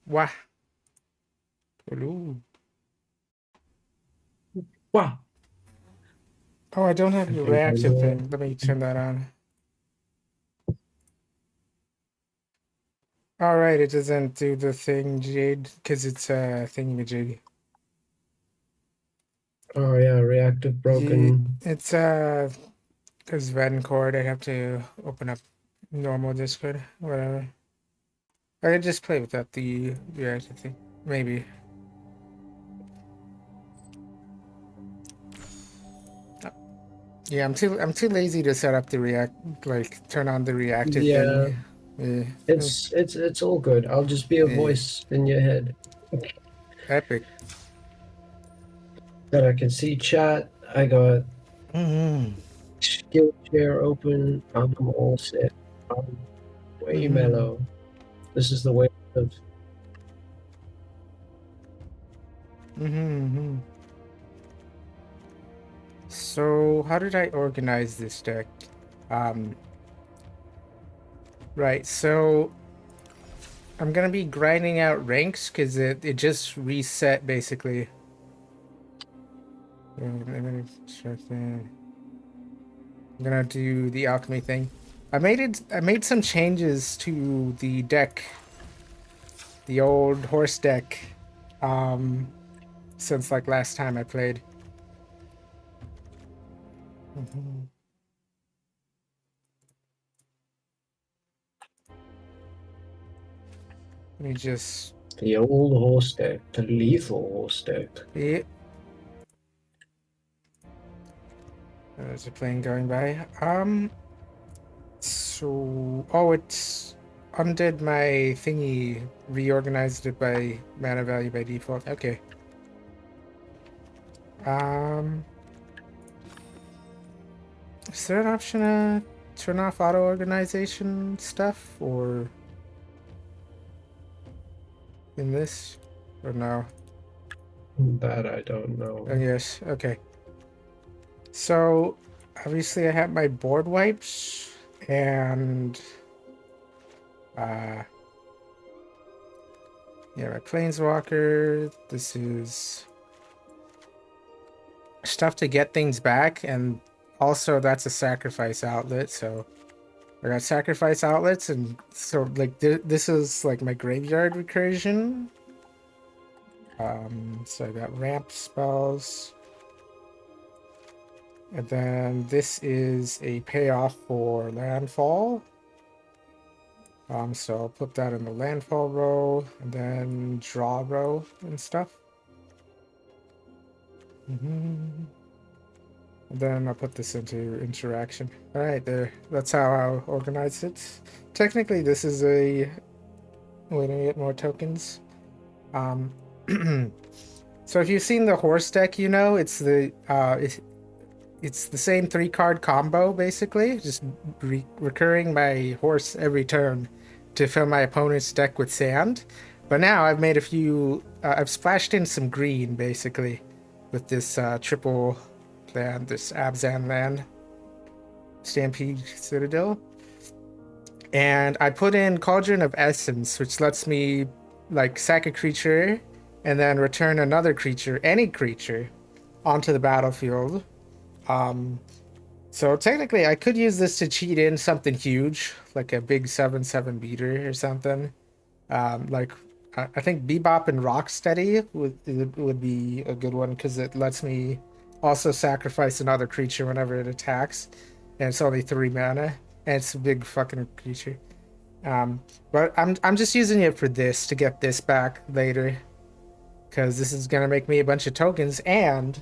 Wah. Hello. Wow. Oh, I don't have I your think I reaction know. thing. Let me turn that on. All right, it doesn't do the thing, Jade, because it's a thingy-majig. Oh yeah, reactive broken. It's because Ven cord. I have to open up normal Discord, whatever. I could just play without the reaction thing, maybe. Yeah, I'm too lazy to set up the turn on the reactive Yeah, thing. Yeah, it's all good. I'll just be a yeah. voice in your head. Epic. But I can see chat. I got Mm-hmm. skill share open. I'm all set. I'm way Mm-hmm. mellow. This is the way of Mm-hmm. So how did I organize this deck? Um, right. So I'm gonna be grinding out ranks because it just reset basically. I'm gonna do the alchemy thing. I made some changes to the deck, the old horse deck, um, since like last time I played. Mhm. Let me just the old horse deck, the lethal horse deck. yeah. There's a plane going by. So it's undid my thingy, reorganized it by mana value by default. Okay. Um, is there an option to turn off auto organization stuff or in this or no? That I don't Oh, know. yes. Okay. So obviously I have my board wipes and uh yeah, my planeswalker. This is stuff to get things back, and also that's a sacrifice outlet. So I got sacrifice outlets, and so like this is like my graveyard recursion. So I got ramp spells, and then this is a payoff for landfall. So I'll put that in the landfall row, and then draw row and stuff. And then I'll put this into interaction. All right, there. That's how I'll organize it. Technically, this is a way to get more tokens. Um, so if you've seen the horse deck, you know it's the same 3-card combo basically, just recurring my horse every turn to fill my opponent's deck with sand. But now I've made a few. I've splashed in some green basically with this triple land, this Abzan land, Stampede Citadel. And I put in Cauldron of Essence, which lets me like sack a creature and then return another creature, any creature, onto the battlefield. Um, so technically, I could use this to cheat in something huge, like a big 7/7 beater or something. Like I think Bebop and Rocksteady would be a good one because it lets me also sacrifice another creature whenever it attacks, and it's only 3 mana, and it's a big fucking creature. But I'm just using it for this to get this back later because this is gonna make me a bunch of tokens and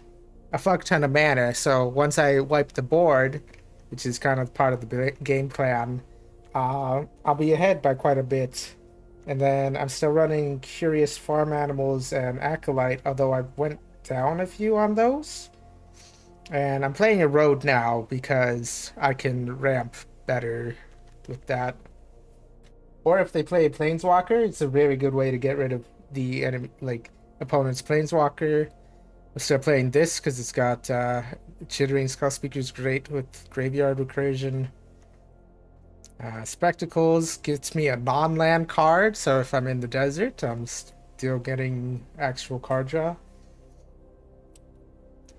a fuck ton of mana. So once I wipe the board, which is kind of part of the game plan, I'll be ahead by quite a bit. And then I'm still running Curious Farm Animals and Acolyte, although I went down a few on those. And I'm playing a road now because I can ramp better with that. Or if they play a Planeswalker, it's a very good way to get rid of the enemy, like opponent's Planeswalker. I'm still playing this because it's got Chittering Skull Speaker's great with Graveyard Recursion. Spectacles gets me a non-land card, so if I'm in the desert, I'm still getting actual card draw.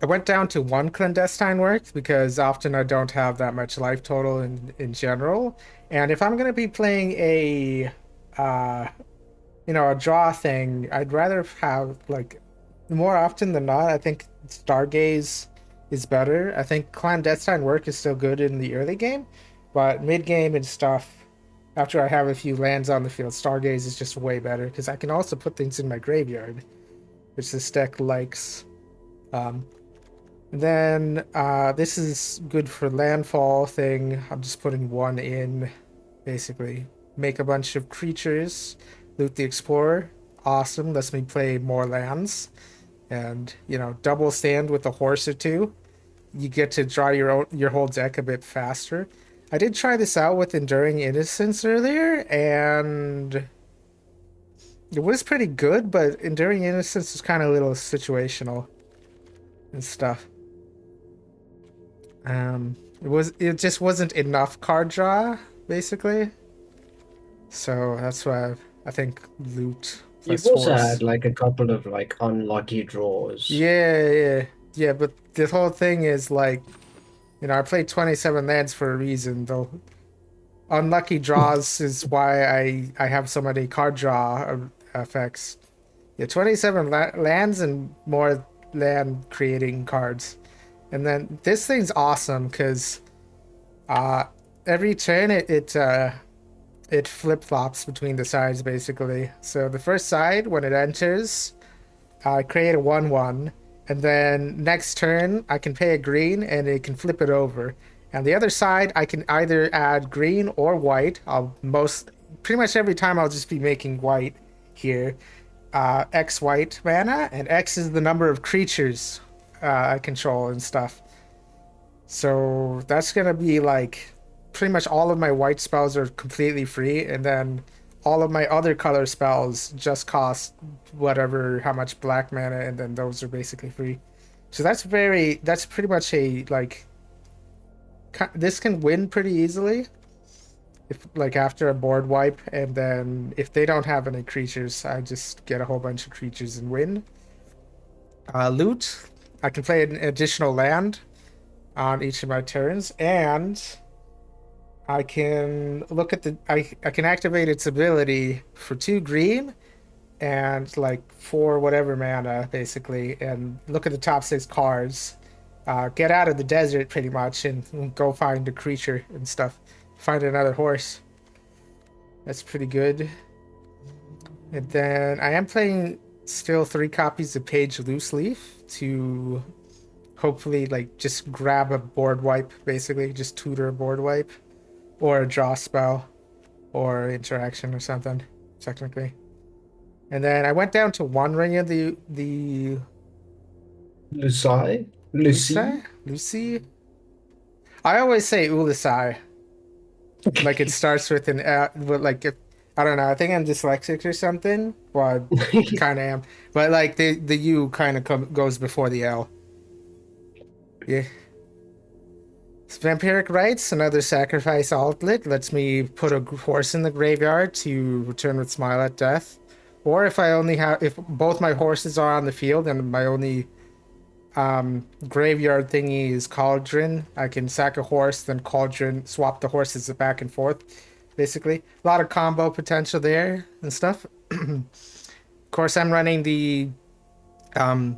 I went down to one clandestine work because often I don't have that much life total in general. And if I'm gonna be playing uh, a draw thing, I'd rather have like more often than not. I think Stargaze is better. I think clandestine work is still good in the early game, but mid game and stuff. After I have a few lands on the field, Stargaze is just way better because I can also put things in my graveyard, which this deck likes. Um, then this is good for landfall thing. I'm just putting one in, basically. Make a bunch of creatures, loot the explorer. Awesome, lets me play more lands. And, double stand with a horse or two. You get to draw your whole deck a bit faster. I did try this out with Enduring Innocence earlier, and it was pretty good, but Enduring Innocence was kind of a little situational and stuff. It just wasn't enough card draw, basically. So that's why I think loot You've plus also horse. had like a couple of like unlucky draws. Yeah. But the whole thing is like, I played 27 lands for a reason. Though unlucky draws is why I have so many card draw effects. Yeah, 27 lands and more land creating cards. And then this thing's awesome because uh, every turn it flip flops between the sides basically. So the first side when it enters, I create a 1/1, and then next turn I can pay a green and it can flip it over. And the other side I can either add green or white. Pretty much every time I'll just be making white here. X white mana, and X is the number of creatures I control and stuff. So that's gonna be like pretty much all of my white spells are completely free, and then all of my other color spells just cost whatever how much black mana, and then those are basically free. So that's pretty much a like this can win pretty easily if like after a board wipe, and then if they don't have any creatures, I just get a whole bunch of creatures and win. Loot, I can play an additional land on each of my turns, and I can look at I can activate its ability for 2 green and like 4 whatever mana basically, and look at the top 6 cards. Get out of the desert pretty much and go find a creature and stuff. Find another horse. That's pretty good. And then I am playing still 3 copies of Page Loose Leaf to hopefully like just grab a board wipe, basically just tutor a board wipe or a draw spell or interaction or something technically. And then I went down to one ring of the Lucy? Lucy. Lucy? Lucy. I always say Ulisai, like it starts with an with like I don't know. I think I'm dyslexic or something. Well, I kind of am, but like the U kind of goes before the L. Yeah. Vampiric Rites, another sacrifice outlet, lets me put a horse in the graveyard to return with Smile at Death. Or if both my horses are on the field and my only graveyard thingy is Cauldron, I can sack a horse, then Cauldron, swap the horses back and forth. Basically, a lot of combo potential there and stuff. Of course, I'm running um,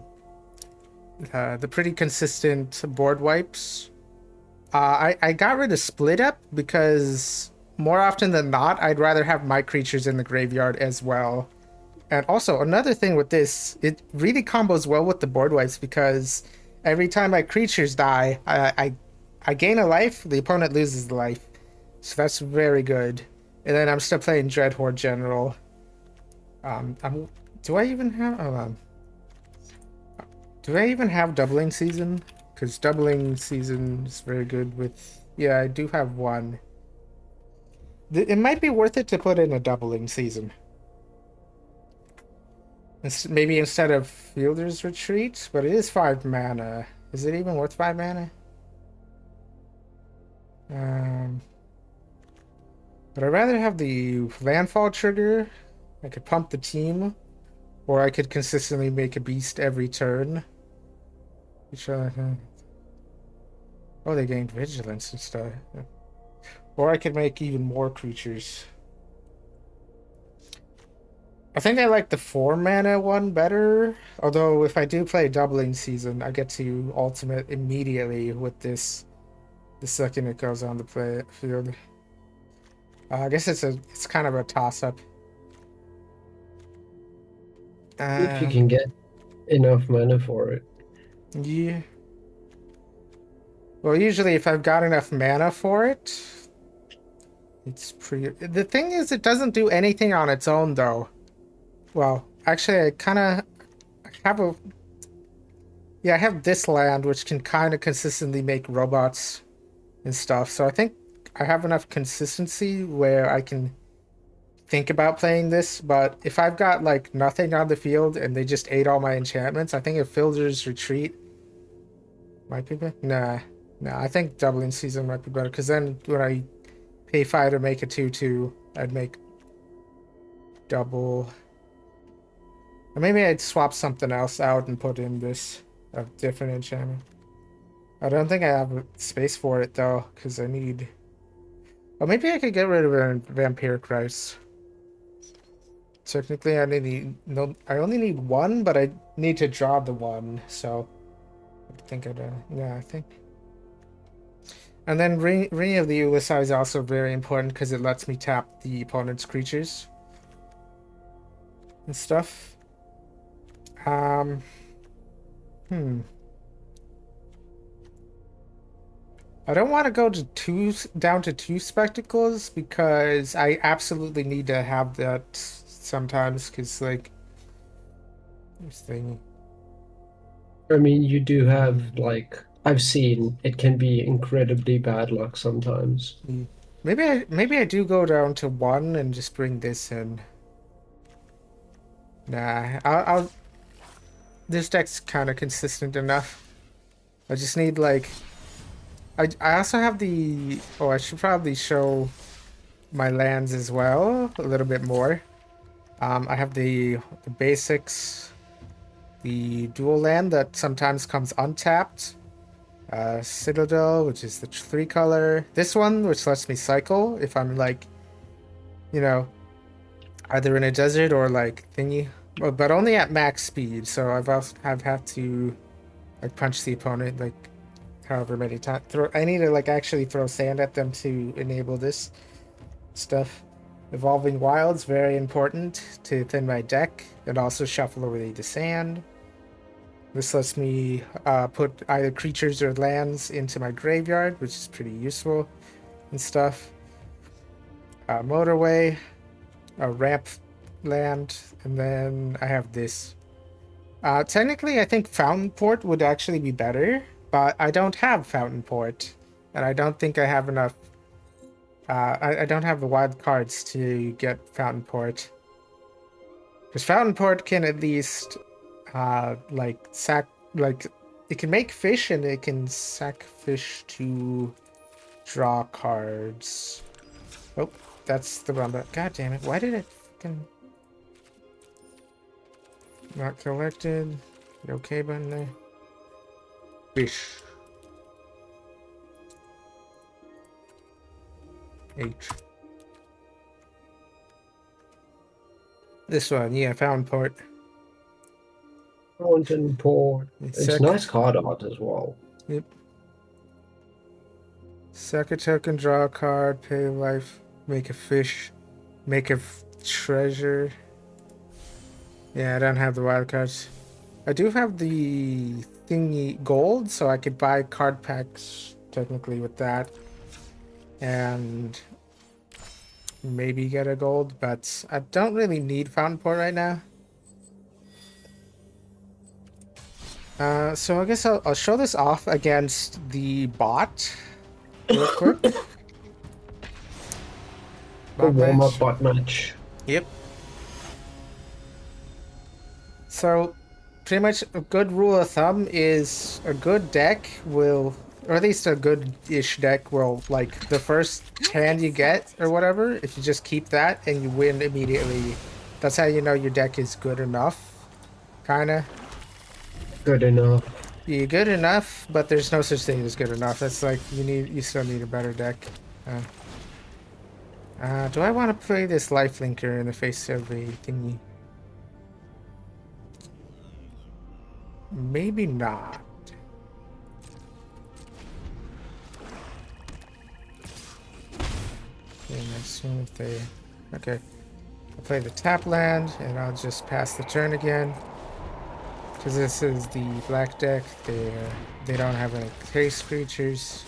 the pretty consistent board wipes. I got rid of Split Up because more often than not, I'd rather have my creatures in the graveyard as well. And also, another thing with this, it really combos well with the board wipes because every time my creatures die, I gain a life, the opponent loses the life. So that's very good. And then I'm still playing Dreadhorde General. Do I even have... Hold on. Do I even have Doubling Season? Because Doubling Season is very good with... Yeah, I do have one. It might be worth it to put in a Doubling Season. Maybe instead of Fielder's Retreat, but it is 5 mana. Is it even worth 5 mana? But I'd rather have the landfall trigger. I could pump the team, or I could consistently make a beast every turn. Which, oh, they gained vigilance and stuff. Yeah. Or I could make even more creatures. I think I like the 4 mana one better. Although if I do play doubling season, I get to ultimate immediately with this the second it goes on the play field. I guess it's kind of a toss up. If you can get enough mana for it. Yeah. Well, usually if I've got enough mana for it, it's pretty. The thing is, it doesn't do anything on its own, though. Well, actually, I kind of have a. Yeah, I have this land, which can kind of consistently make robots and stuff. So I think I have enough consistency where I can think about playing this. But if I've got like nothing on the field and they just ate all my enchantments, I think if Fielder's Retreat might be better. Nah, I think doubling season might be better because then when I pay 5 to make a 2/2, I'd make double. Or maybe I'd swap something else out and put in this a different enchantment. I don't think I have space for it though, because I need. Oh, maybe I could get rid of a Vampire Christ. Technically, I need no. I only need one, but I need to draw the one, so I think I'd. Yeah, I think. And then Ring of the Ulysses is also very important because it lets me tap the opponent's creatures and stuff. I don't want to go to down to 2 spectacles because I absolutely need to have that sometimes because like this thing. I mean, you do have like I've seen it can be incredibly bad luck sometimes. Maybe I do go down to 1 and just bring this in. Nah, I'll this deck's kind of consistent enough. I just need like I also have the oh I should probably show my lands as well a little bit more. I have the basics, the dual land that sometimes comes untapped. Citadel, which is the 3 color. This one, which lets me cycle if I'm like, you know, either in a desert or like thingy, but only at max speed. So I've had to like punch the opponent like however many times. I need to like actually throw sand at them to enable this stuff. Evolving Wilds, very important to thin my deck and also shuffle away the sand. This lets me put either creatures or lands into my graveyard, which is pretty useful and stuff. Motorway, a ramp land, and then I have this. Technically, I think Fountain Port would actually be better, but I don't have Fountain Port, and I don't think I have enough. I don't have the wild cards to get Fountain Port. Because Fountain Port can at least it can make fish and it can sack fish to draw cards. Oh, that's the one. But god damn it, why did it fucking not collected? The okay button there. Fish. H. This one, yeah, Fountain Port. Fountain Port. It's nice card art as well. Yep. Sack a token, draw a card, pay life, make a fish, make a treasure. Yeah, I don't have the wild cards. I do have the thingy gold, so I could buy card packs technically with that. And maybe get a gold, but I don't really need Fountain Port right now. So I guess I'll show this off against the bot real quick. A warm-up bot match. Yep. So pretty much a good rule of thumb is a good deck will or at least a good-ish deck will, like, the first hand you get or whatever, if you just keep that and you win immediately, that's how you know your deck is good enough, kinda. Good enough. You're good enough, but there's no such thing as good enough. That's like, you still need a better deck. Do I want to play this lifelinker in the face of a thingy? Maybe not. Okay, let's see if they... Okay. I'll play the tap land, and I'll just pass the turn again. Because this is the black deck. They don't have any haste creatures.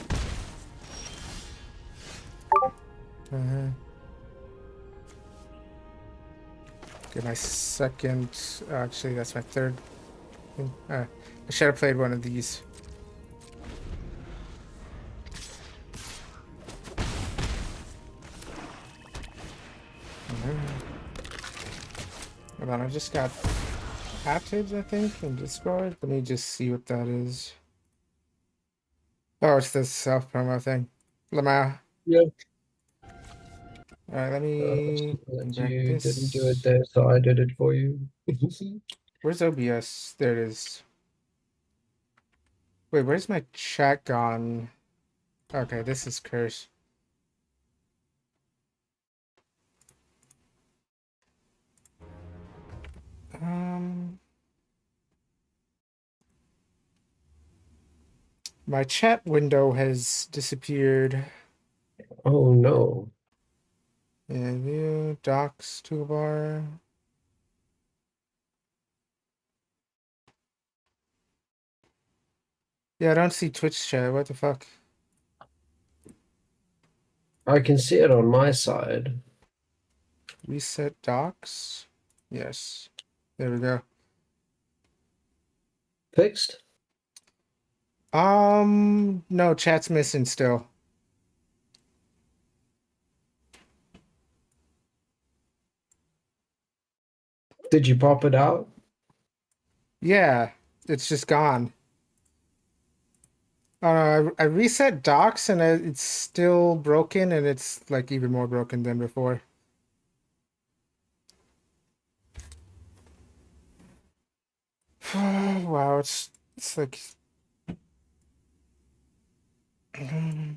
Okay, my second... actually, that's my third. I should have played one of these. Hold on, I just got Aptids, I think, and destroyed. Let me just see what that is. Oh, it's this self-promo thing. Lamau. Yep. Alright, let me bring back You didn't do it this. there, so I did it for you. Where's OBS? There it is. Wait, where's my chat gone? Okay, this is curse. My chat window has disappeared. Oh no. Yeah, view, docs, toolbar. Yeah, I don't see Twitch chat. What the fuck? I can see it on my side. Reset docs. Yes. There we go. Fixed? No, chat's missing still. Did you pop it out? Yeah, it's just gone. I reset docs and it's still broken, and it's like even more broken than before. Wow, it's like Hmm.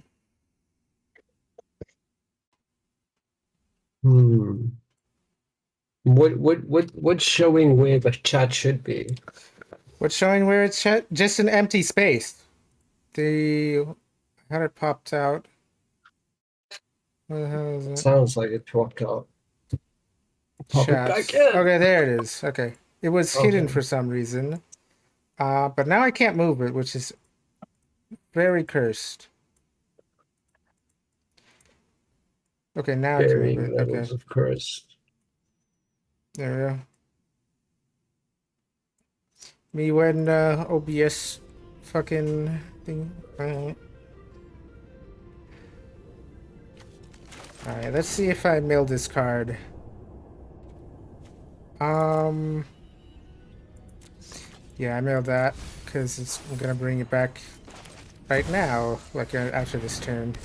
What's showing where the chat should be? what's showing where it's just an empty space. The Had it popped out. What the hell is it? Sounds like it popped out. Pop it back Chats. in. Okay, there it is. Okay. It was hidden Okay. for some reason. But now I can't move it, which is very cursed. Okay, now I can move Varying it. Okay. levels of curse. There we go. Me when OBS fucking thing. Alright, let's see if I mail this card. Yeah, I mailed that because I'm gonna bring it back right now, like after this turn.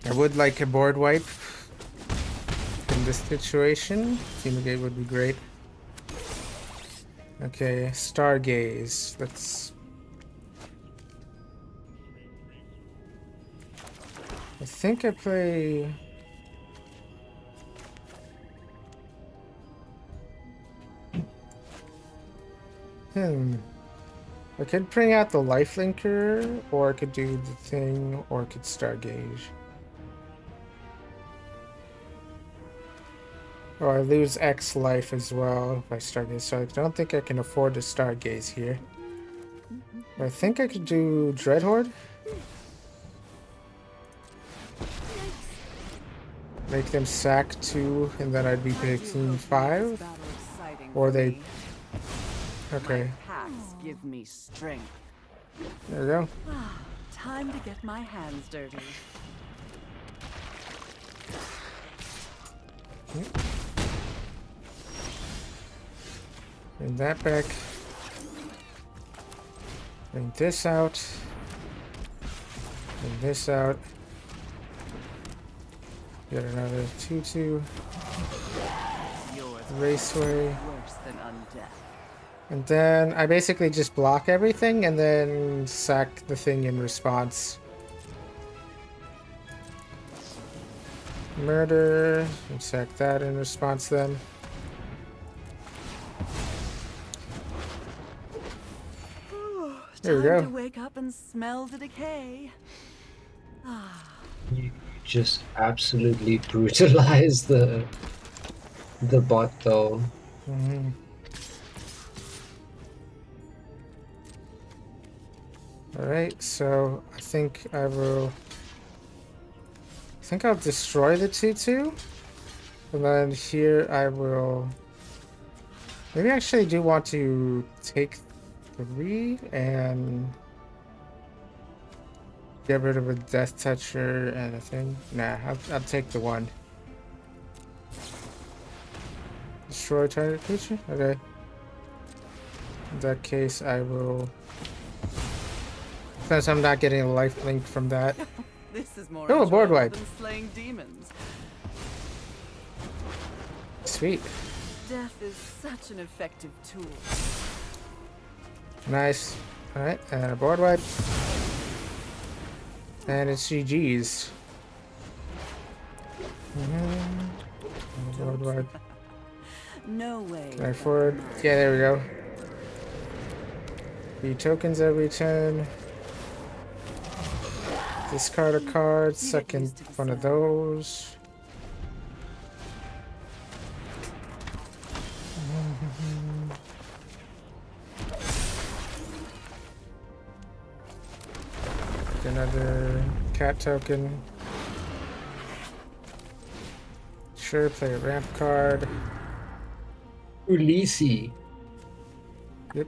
I would like a board wipe in this situation. Fumigate would be great. Okay, Stargaze. Let's... I think I play... I could bring out the lifelinker, or I could do the thing, or I could Stargaze. Oh, I lose X life as well if I Stargaze, so I don't think I can afford to Stargaze here. I think I could do Dreadhorde. Make them sack 2, and then I'd be picking 5. Or they... Okay. Packs give me strength. There we go. Time to get my hands dirty. Bring that back. Bring this out. Bring this out. Get another 2-2. Yours Raceway. worse than undead. And then I basically just block everything and then sack the thing in response. Murder. And sack that in response then. There we Time go. to wake up and smell the decay. You just absolutely brutalize the bot though. Mhm. Alright, so I think I'll destroy the 2-2. And then here I will... Maybe I actually do want to take 3 and get rid of a Death Toucher and a thing. Nah, I'll take the 1. Destroy target creature? Okay. In that case, I will... Since I'm not getting a life link from that. This is more Oh, a board enjoyable wipe. than slaying demons. Sweet. Death is such an effective tool. Nice. Alright, and a board wipe. And it's GG's. Board wipe. No way. Can I forward? Yeah, there we go. 3 tokens every turn. Discard a card, second one of those. Another cat token. Sure, play a ramp card. Ulysses. Yep.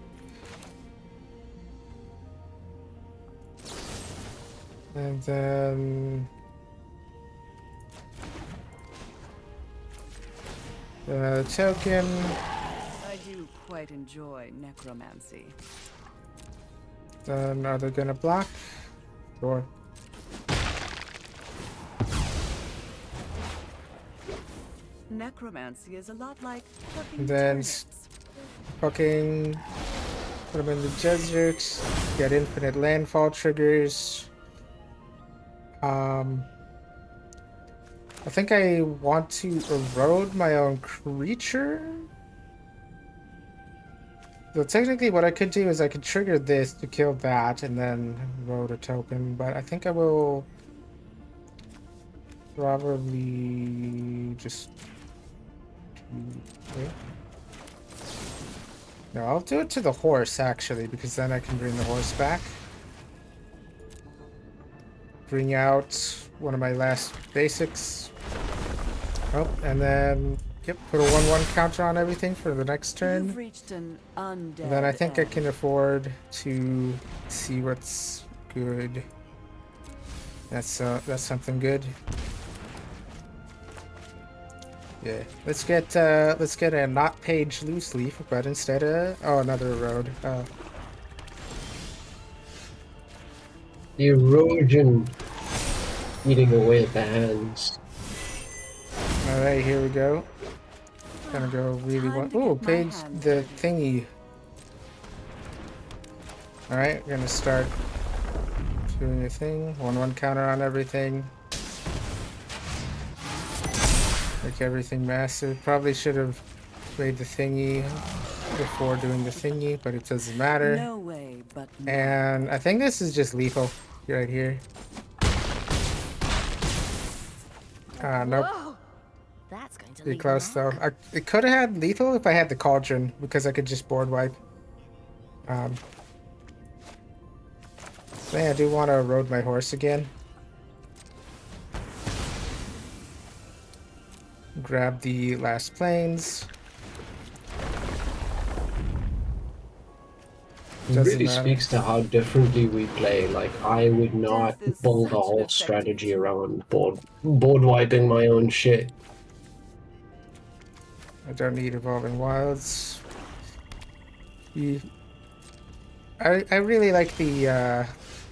And then another token. I do quite enjoy necromancy. Then are they gonna block? Sure. Necromancy is a lot like plucking And then turnips. fucking put them in the desert. Get infinite landfall triggers. I think I want to erode my own creature. So technically what I could do is I could trigger this to kill that and then erode a token, but I think I will probably just... Wait. No, I'll do it to the horse actually, because then I can bring the horse back. Bring out one of my last basics. Oh, and then, yep, put a 1/1 counter on everything for the next turn. You've reached an undead And then I think I end. can afford to see what's good. That's something good. Yeah, let's get a not page loose leaf, but instead another road. The erosion eating away at the hands. All right, here we go. Gonna go really Time one. to Ooh, get my page hands the dirty. thingy. All right, we're gonna start doing a thing. 1/1 counter on everything. Make everything massive. Probably should have made the thingy before doing the thingy, but it doesn't matter. No way, but no. And I think this is just lethal right here. Nope. Whoa! That's going to Pretty leave close a though. mark. It could have had lethal if I had the cauldron, because I could just board wipe. So yeah, I do want to erode my horse again. Grab the last planes. It Doesn't really matter. speaks to how differently we play. Like, I would not Death is build such a an whole effective strategy tool. around board wiping my own shit. I don't need evolving wilds. I really like the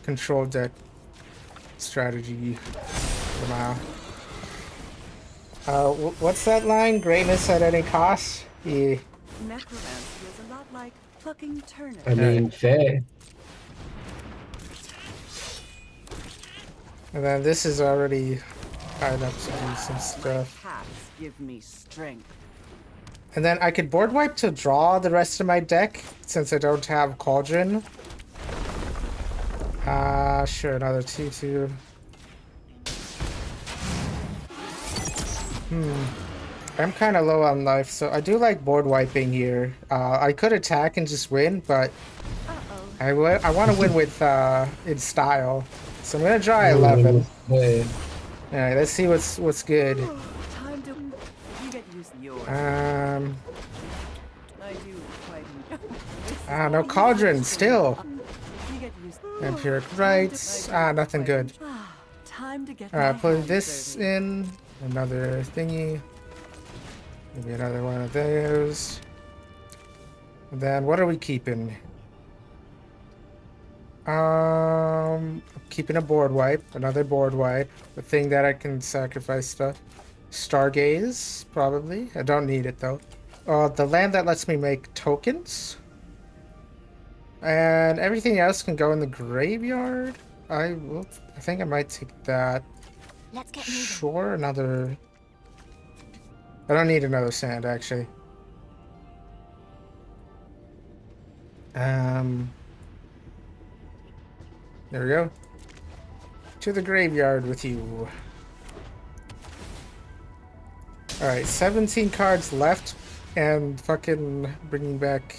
control deck strategy. Wow. What's that line? Greatness at any cost? Yeah. Necromancy is a lot like plucking turnips. I mean, fair. And then this is already high enough to do some My stuff. cats give me strength. And then I could board wipe to draw the rest of my deck since I don't have Cauldron. Sure, another 2/2. I'm kind of low on life, so I do like board wiping here. I could attack and just win, but I want to win with in style. So I'm gonna draw 11. Fair. All right, let's see what's good. Time to. You get used to yours. I I do quite enjoy. no Cauldron still. You get used. Empiric rights. Nothing good. Time to get. All right, put this in. Another thingy. Maybe another one of those. And then what are we keeping? Keeping a board wipe. Another board wipe. The thing that I can sacrifice stuff. Stargaze, probably. I don't need it though. The land that lets me make tokens. And everything else can go in the graveyard. I think I might take that. Let's get moving. Sure, another. I don't need another sand actually. There we go. To the graveyard with you. Alright, 17 cards left and fucking bringing back.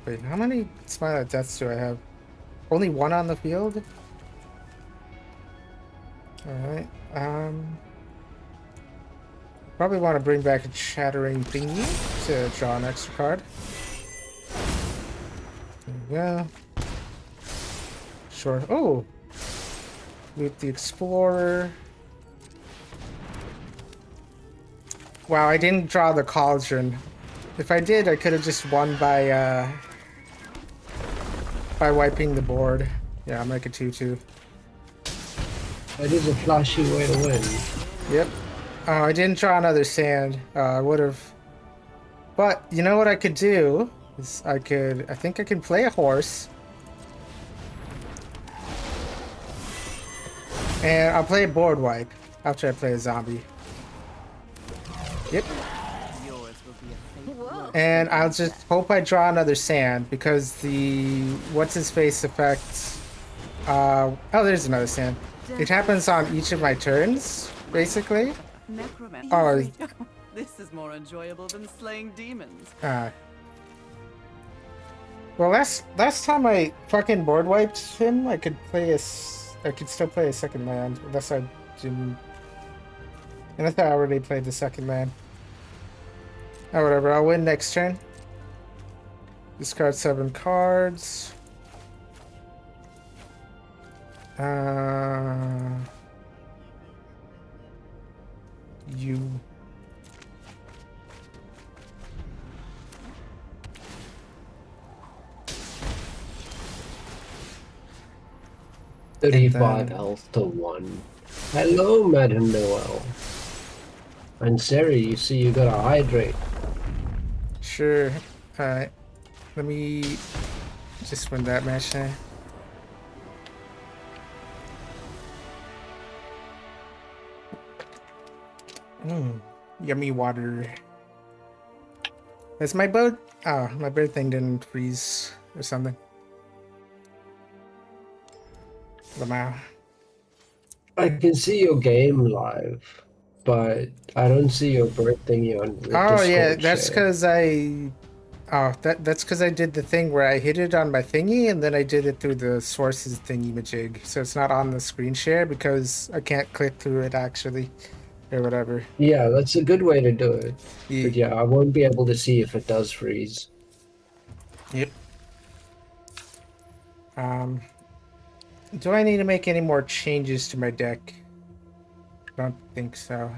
Wait, how many Smile at Deaths do I have? Only one on the field? Alright, probably want to bring back a Chattering Thingy to draw an extra card. There we go. Sure. Oh! Loot the Explorer. Wow, I didn't draw the Cauldron. If I did, I could have just won by wiping the board. Yeah, I'll make a 2/2. That is a flashy way to win. Yep. Oh, I didn't draw another sand. I would have. But you know what I could do? Is I think I can play a horse. And I'll play a board wipe after I play a zombie. Yep. Yours will be a fate. Whoa. And I'll just hope I draw another sand because the what's-his-face effect. Oh, there's another sand. It happens on each of my turns, basically. Necromancy. Oh. This is more enjoyable than slaying demons. Well, last time I fucking board wiped him, I could still play a second land, unless I didn't. Unless I already played the second land. Oh, whatever. I'll win next turn. Discard 7 cards. You. And 35 then- health to 1. Hello, Madam Noel. And Sari, you see you gotta hydrate. Sure. Alright. Let me just win that match now. Yummy water. Is my boat? Oh, my bird thing didn't freeze or something. Lamau. I can see your game live, but I don't see your bird thingy on the Oh yeah, Discord that's share. because I. Oh, that's because I did the thing where I hit it on my thingy and then I did it through the sources thingy majig, so it's not on the screen share because I can't click through it actually, or whatever. Yeah, that's a good way to do it. Yeah. But yeah, I won't be able to see if it does freeze. Yep. Do I need to make any more changes to my deck? Don't think so.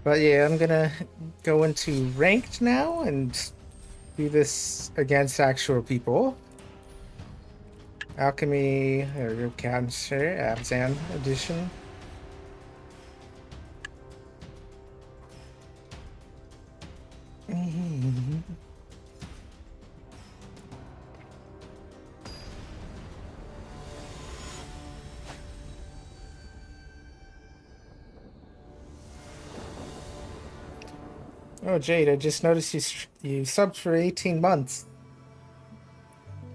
But yeah, I'm gonna go into ranked now and do this against actual people. Alchemy, there we go, Cancer, Abzan edition. Oh, Jade, I just noticed you subbed for 18 months.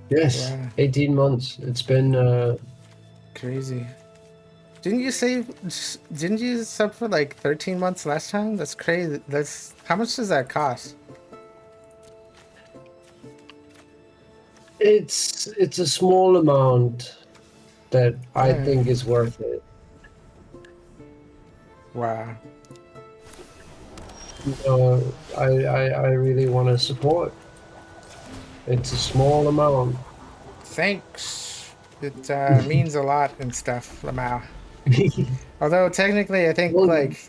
Yes, Wow. 18 months. It's been Crazy. Didn't you say, didn't you sub for like 13 months last time? That's crazy. That's, how much does that cost? it's a small amount that I Yeah. think is worth it. Wow. I really want to support. It's a small amount. Thanks. It means a lot and stuff, Lamau. Although technically, I think Well, like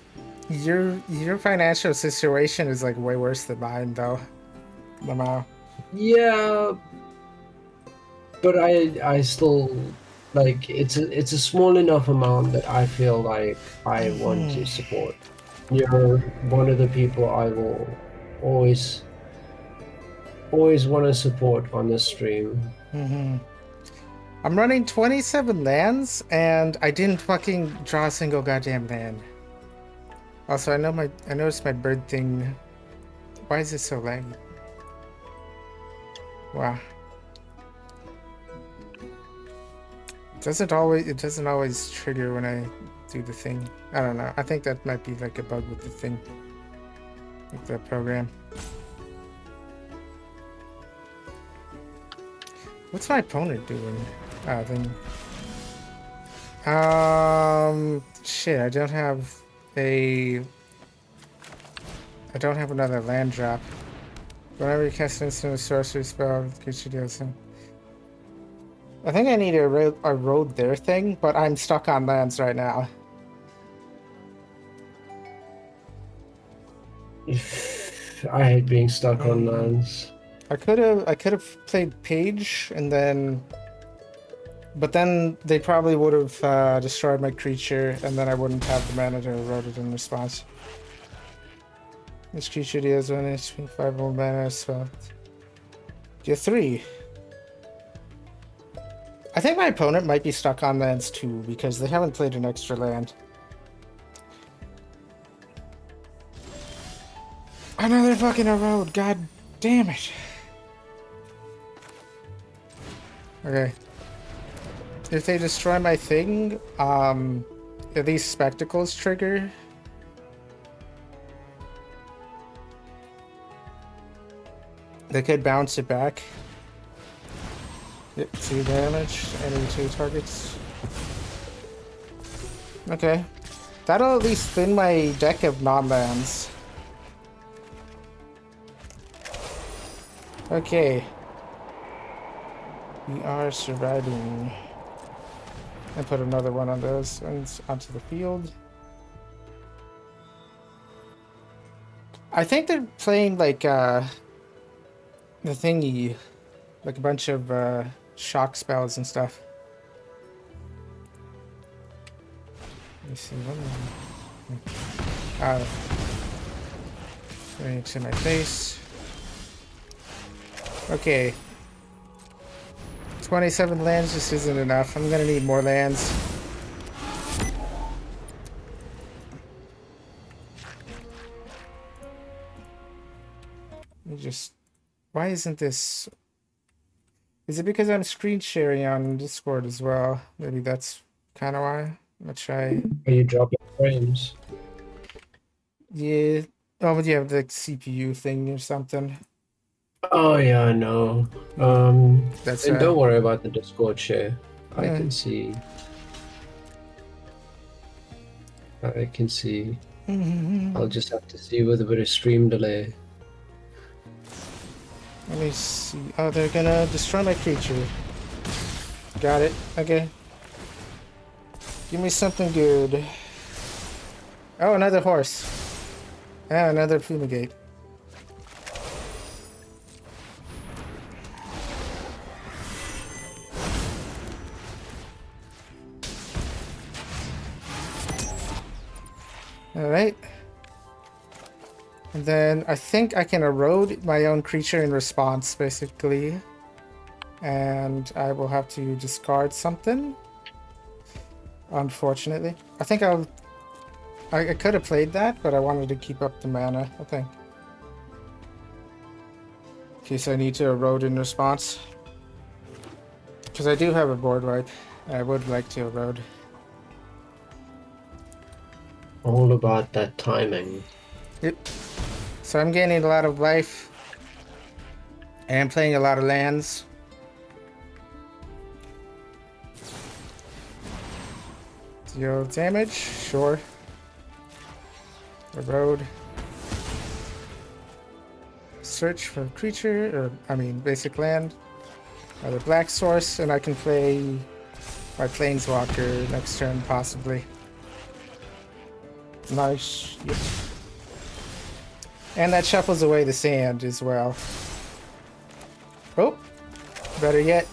your financial situation is like way worse than mine, though, Lamau. yeah, but I still like it's a small enough amount that I feel like I want to support. You're one of the people I will always want to support on this stream. I'm running 27 lands, and I didn't fucking draw a single goddamn land. Also, I noticed my bird thing. Why is it so laggy? Wow. It doesn't always trigger when I do the thing. I don't know. I think that might be like a bug with the thing. With the program. What's my opponent doing? Then. Shit, I don't have another land drop. Whenever you cast an instant or sorcery spell, creature deals him. I think I need a road there thing, but I'm stuck on lands right now. I hate being stuck on lands. I could have played Page and then, but then they probably would have destroyed my creature, and then I wouldn't have the mana to erode it in response. This creature deals 1 HP, 5 more mana, spell. You're 3. I think my opponent might be stuck on lands too, because they haven't played an extra land. Another fucking erode, god damn it. Okay. If they destroy my thing, are these spectacles trigger? They could bounce it back. Yep, 2 damage, any 2 targets. Okay. That'll at least thin my deck of non-lands. Okay. We are surviving. And put another one on those ones onto the field. I think they're playing like the thingy, like a bunch of shock spells and stuff. Let me see one. Bring it to my face. Okay. 27 lands just isn't enough. I'm gonna need more lands. Let me just... Why isn't this... Is it because I'm screen sharing on Discord as well? Maybe that's kind of why. I'm gonna try... Are you dropping frames? Yeah. Oh, but you have the CPU thing or something. Oh yeah, I know. That's and don't worry about the Discord share. I Yeah. can see. I can see. I'll just have to see with a bit of stream delay. Let me see. Oh, they're gonna destroy my creature. Got it. Okay. Give me something good. Oh, another horse. Ah, another fumigate. Alright. And then I think I can erode my own creature in response, basically. And I will have to discard something. Unfortunately. I think I could have played that, but I wanted to keep up the mana, I think. In case I need to erode in response. Because I do have a board wipe. I would like to erode. All about that timing. Yep. So I'm gaining a lot of life. And playing a lot of lands. Deal damage, sure. Erode. Search for creature, or I mean basic land. Another black source, and I can play my planeswalker next turn possibly. Nice. Yep. And that shuffles away the sand as well. Oh, better yet.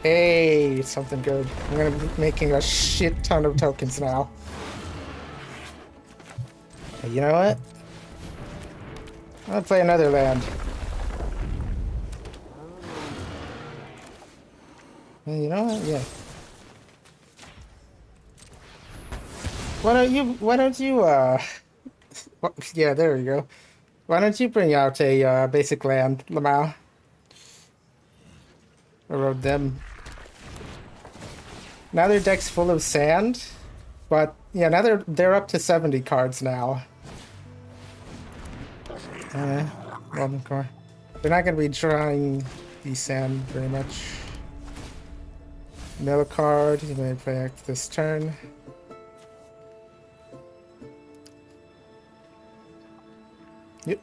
Hey, something good. I'm gonna be making a shit ton of tokens now. Hey, you know what? I'm gonna play another land. Hey, you know what? Yeah. Why don't you, yeah, there we go. Why don't you bring out a, basic land, Lamau? Erode them. Now their deck's full of sand, but yeah, now they're up to 70 cards now. Well, core. They're not gonna be drawing the sand very much. Mill card, you may play act this turn. Yep.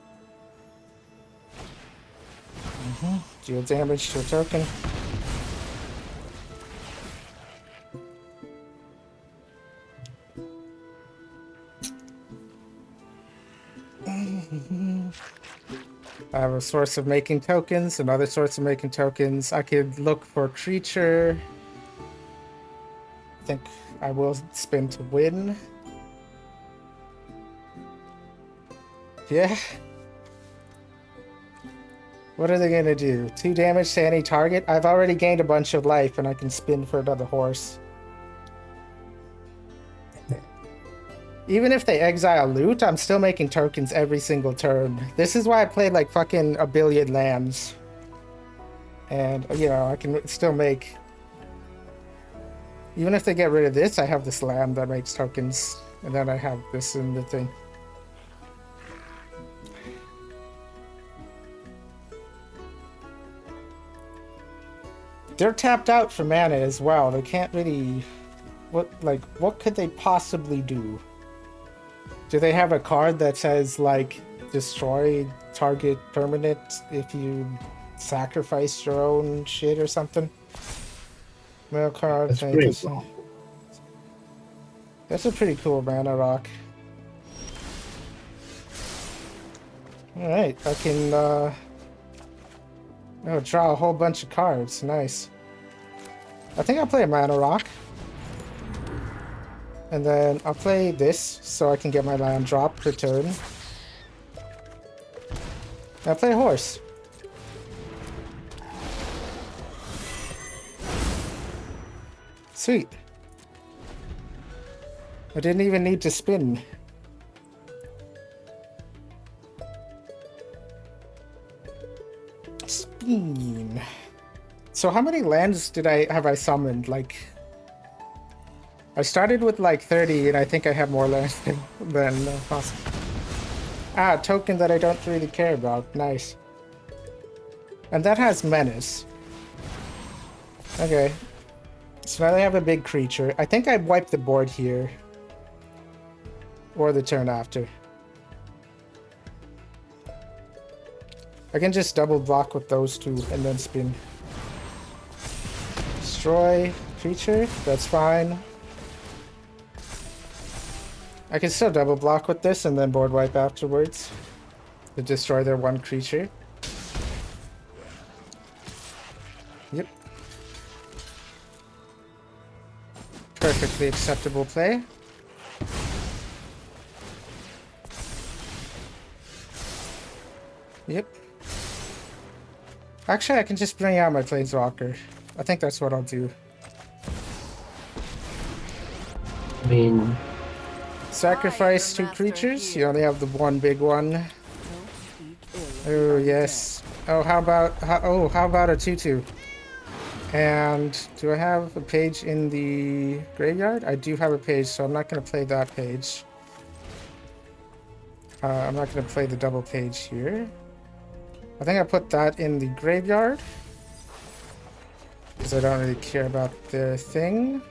Deal damage to a token. I have a source of making tokens, another source of making tokens. I could look for a creature. I think I will spin to win. Yeah. What are they gonna do? 2 damage to any target? I've already gained a bunch of life and I can spin for another horse. Even if they exile loot, I'm still making tokens every single turn. This is why I played like fucking a billion lands. And, you know, I can still make... Even if they get rid of this, I have this land that makes tokens. And then I have this in the thing. They're tapped out for mana as well. They can't really... What could they possibly do? Do they have a card that says, like, destroy target permanent if you sacrifice your own shit or something? Mail card. That's pretty cool. That's a pretty cool mana rock. Alright, I can, draw a whole bunch of cards. Nice. I think I'll play a mana rock. And then I'll play this so I can get my land drop per turn. I'll play a horse. Sweet. I didn't even need to spin. Spin. So how many lands have I summoned? Like... I started with like 30, and I think I have more lands than possible. Ah, a token that I don't really care about. Nice. And that has menace. Okay. So now they have a big creature. I think I wiped the board here. Or the turn after. I can just double block with those two and then spin. Destroy creature. That's fine. I can still double block with this and then board wipe afterwards to destroy their one creature. Yep. Perfectly acceptable play. Yep. Actually, I can just bring out my Planeswalker. I think that's what I'll do. I mean, Sacrifice 2 creatures. You only have the one big one. Oh yes. Oh, how about how about a 2/2? And do I have a page in the graveyard? I do have a page, so I'm not going to play that page. I'm not going to play the double page here. I think I put that in the graveyard because I don't really care about the thing.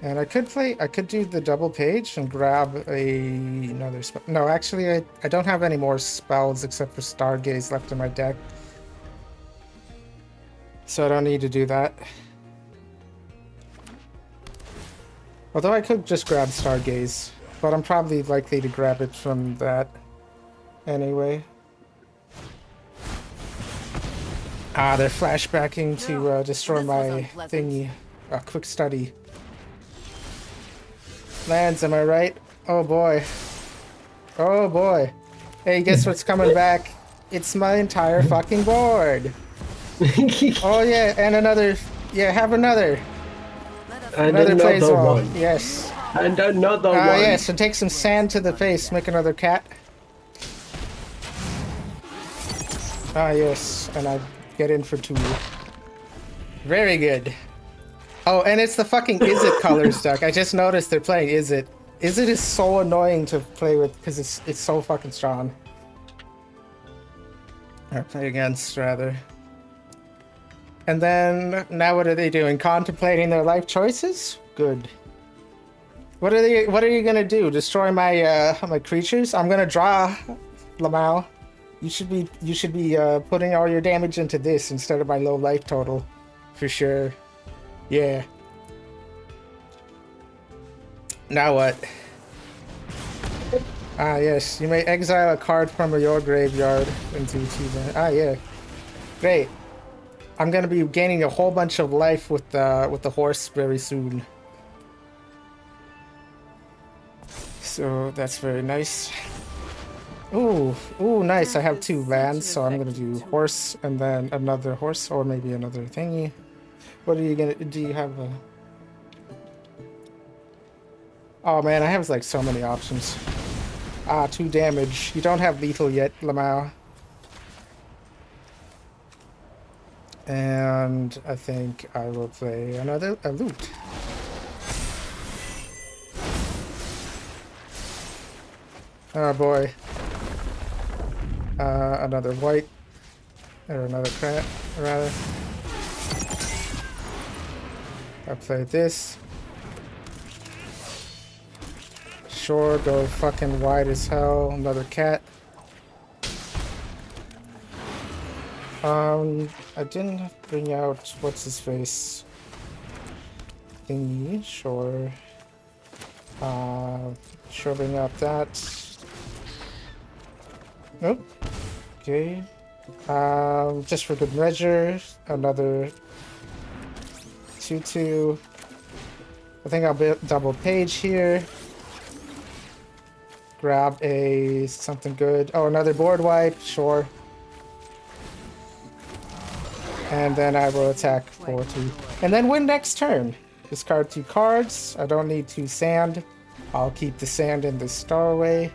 And I could do the double page and grab another spell. No, actually, I don't have any more spells except for Stargaze left in my deck. So I don't need to do that. Although I could just grab Stargaze, but I'm probably likely to grab it from that anyway. Ah, they're flashbacking to destroy my thingy. A quick study. Lands, am I right? Oh boy. Oh boy. Hey, guess what's coming back? It's my entire fucking board. Oh yeah, and another. Yeah, have another. and Another another Planeswalker. one. Yes. And another one. Yes, and take some sand to the face. Make another cat. Yes, and I get in for 2. Very good. Oh, and it's the fucking Izzet colors deck. I just noticed they're playing Izzet. Izzet is so annoying to play with because it's so fucking strong. Or play against, rather. And then, now what are they doing? Contemplating their life choices? Good. What are you gonna do? Destroy my my creatures? I'm gonna draw, Lamau. You should be putting all your damage into this instead of my low life total, for sure. Yeah. Now what? Ah yes, you may exile a card from your graveyard into 2. Yeah. Great. I'm gonna be gaining a whole bunch of life with the horse very soon. So that's very nice. Ooh, nice. I have 2 lands, so I'm gonna do horse and then another horse, or maybe another thingy. What are you gonna? Do you have a? Oh man, I have like so many options. 2 damage. You don't have lethal yet, Lamau. And I think I will play a loot. Oh boy. Another white. Or another crap, rather. I play this. Sure, go fucking wide as hell. Another cat. I didn't bring out what's his face thingy. Sure. Sure, bring out that. Nope. Okay. Just for good measure, another 2/2. I think I'll double page here. Grab something good. Oh, another board wipe. Sure. And then I will attack for 2. And then win next turn. Discard 2 cards. I don't need 2 sand. I'll keep the sand in the starway.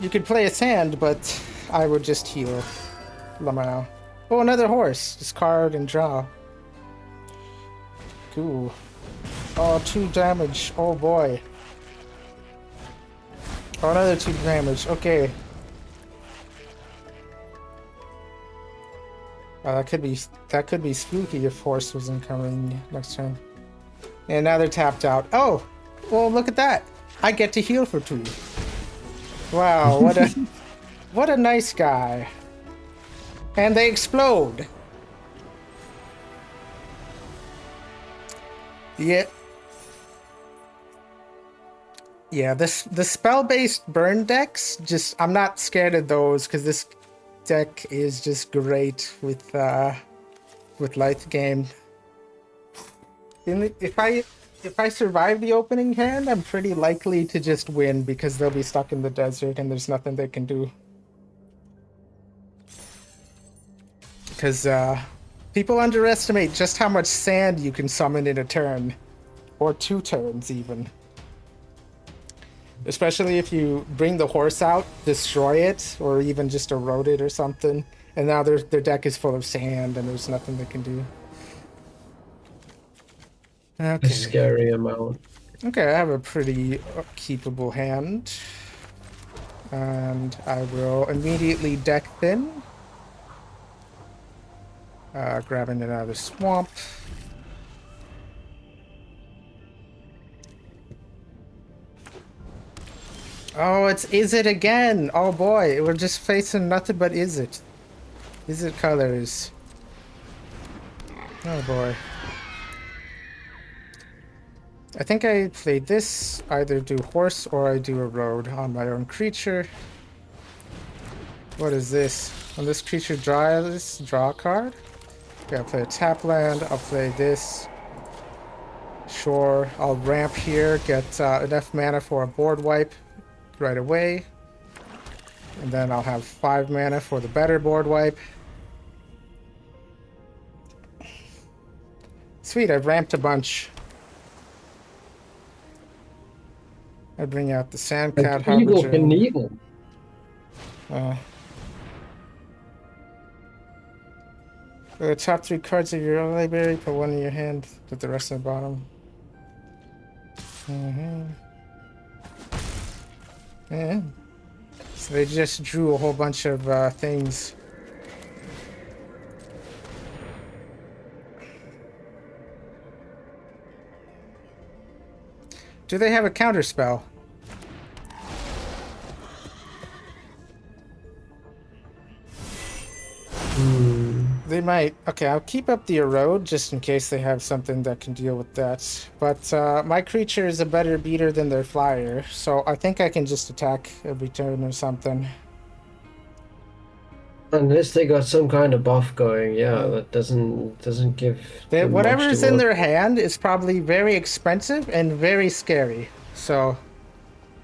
You could play a sand, but I would just heal Lamau. Oh, another horse. Discard and draw. Cool. Oh, 2 damage. Oh boy. Oh, another 2 damage. Okay. That could be spooky if horse wasn't coming next turn. And now they're tapped out. Oh, well look at that. I get to heal for 2. Wow, what a nice guy. And they explode. Yeah. Yeah, the spell-based burn decks, just I'm not scared of those because this deck is just great with late game. If I survive the opening hand, I'm pretty likely to just win because they'll be stuck in the desert and there's nothing they can do. Because people underestimate just how much sand you can summon in a turn, or 2 turns even. Especially if you bring the horse out, destroy it, or even just erode it or something, and now their deck is full of sand and there's nothing they can do. A Okay. scary amount. Okay, I have a pretty keepable hand. And I will immediately deck thin. Grabbing it out of the swamp. Oh, it's Is It again! Oh boy, we're just facing nothing but Is It. Is It colors. Oh boy. I think I played this, either do horse or I do a road on my own creature. What is this? When this creature draws, draw a card? Okay, I'll play a tap land, I'll play this. Sure, I'll ramp here, get enough mana for a board wipe right away. And then I'll have 5 mana for the better board wipe. Sweet, I've ramped a bunch. I bring out the Sandcat Evil Harbinger. Knievel. The top 3 cards of your library, put 1 in your hand, put the rest in the bottom. Yeah. So they just drew a whole bunch of things. Do they have a counter spell? They might. Okay, I'll keep up the erode just in case they have something that can deal with that. But my creature is a better beater than their flyer, so I think I can just attack every turn or something. Unless they got some kind of buff going, yeah, that doesn't give them much Whatever's to in work. their hand is probably very expensive and very scary. So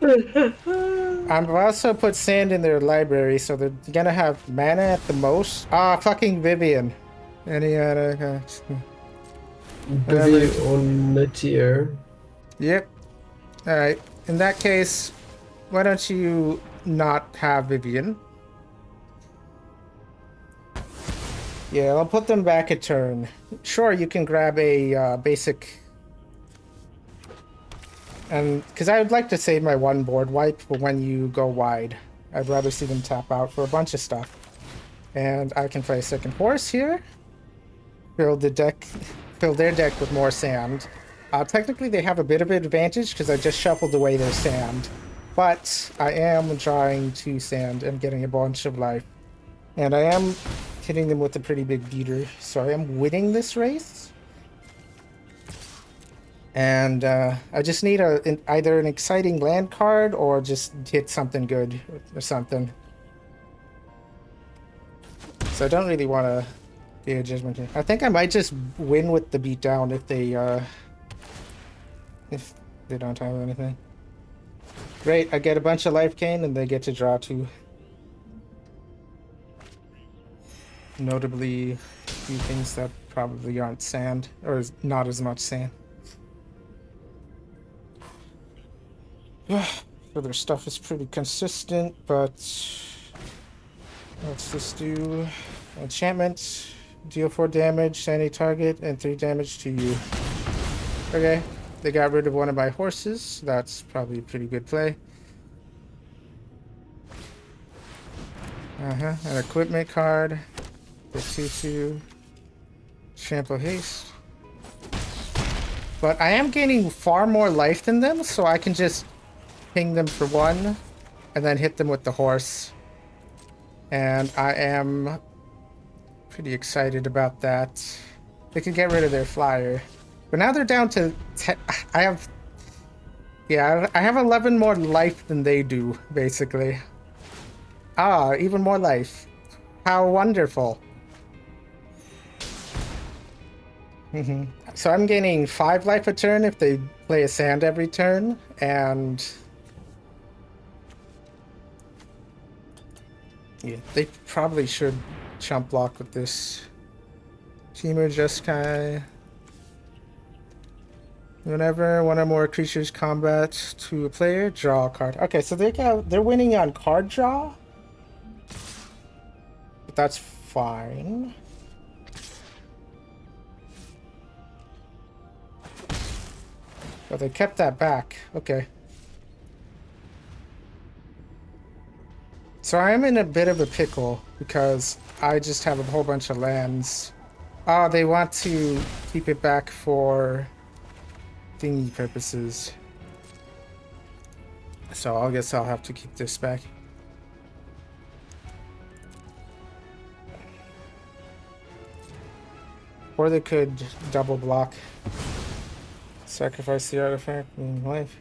I've also put sand in their library, so they're gonna have mana at the most. Ah, fucking Vivian. Any other? Maybe on the tier. Yep. All right. In that case, why don't you not have Vivian? Yeah, I'll put them back a turn. Sure, you can grab a basic. And because I would like to save my 1 board wipe for when you go wide. I'd rather see them tap out for a bunch of stuff. And I can play a second horse here. Fill their deck with more sand. Technically, they have a bit of an advantage because I just shuffled away their sand. But I am drawing 2 sand and getting a bunch of life. And I am hitting them with a pretty big beater. So I am winning this race. And I just need either an exciting land card or just hit something good or something. So I don't really want to be a judgment here. I think I might just win with the beatdown if they don't have anything. Great, I get a bunch of life gain and they get to draw 2. Notably, a few things that probably aren't sand, or not as much sand. So their stuff is pretty consistent, but let's just do enchantment, deal 4 damage to any target, and 3 damage to you. Okay, they got rid of one of my horses. That's probably a pretty good play. An equipment card. The 2/2. Trample haste. But I am gaining far more life than them, so I can just ping them for 1 and then hit them with the horse. And I am pretty excited about that. They can get rid of their flyer. But now they're down to 10. I have... Yeah, I have 11 more life than they do, basically. Ah, even more life. How wonderful. So I'm gaining 5 life a turn if they play a sand every turn, and... Yeah, they probably should chump block with this. Teamer just kinda... Whenever one or more creatures combat to a player, draw a card. Okay, so they're winning on card draw? But that's fine. But they kept that back. Okay. So I am in a bit of a pickle because I just have a whole bunch of lands. Oh, they want to keep it back for thingy purposes. So I guess I'll have to keep this back. Or they could double block. Sacrifice the artifact in life.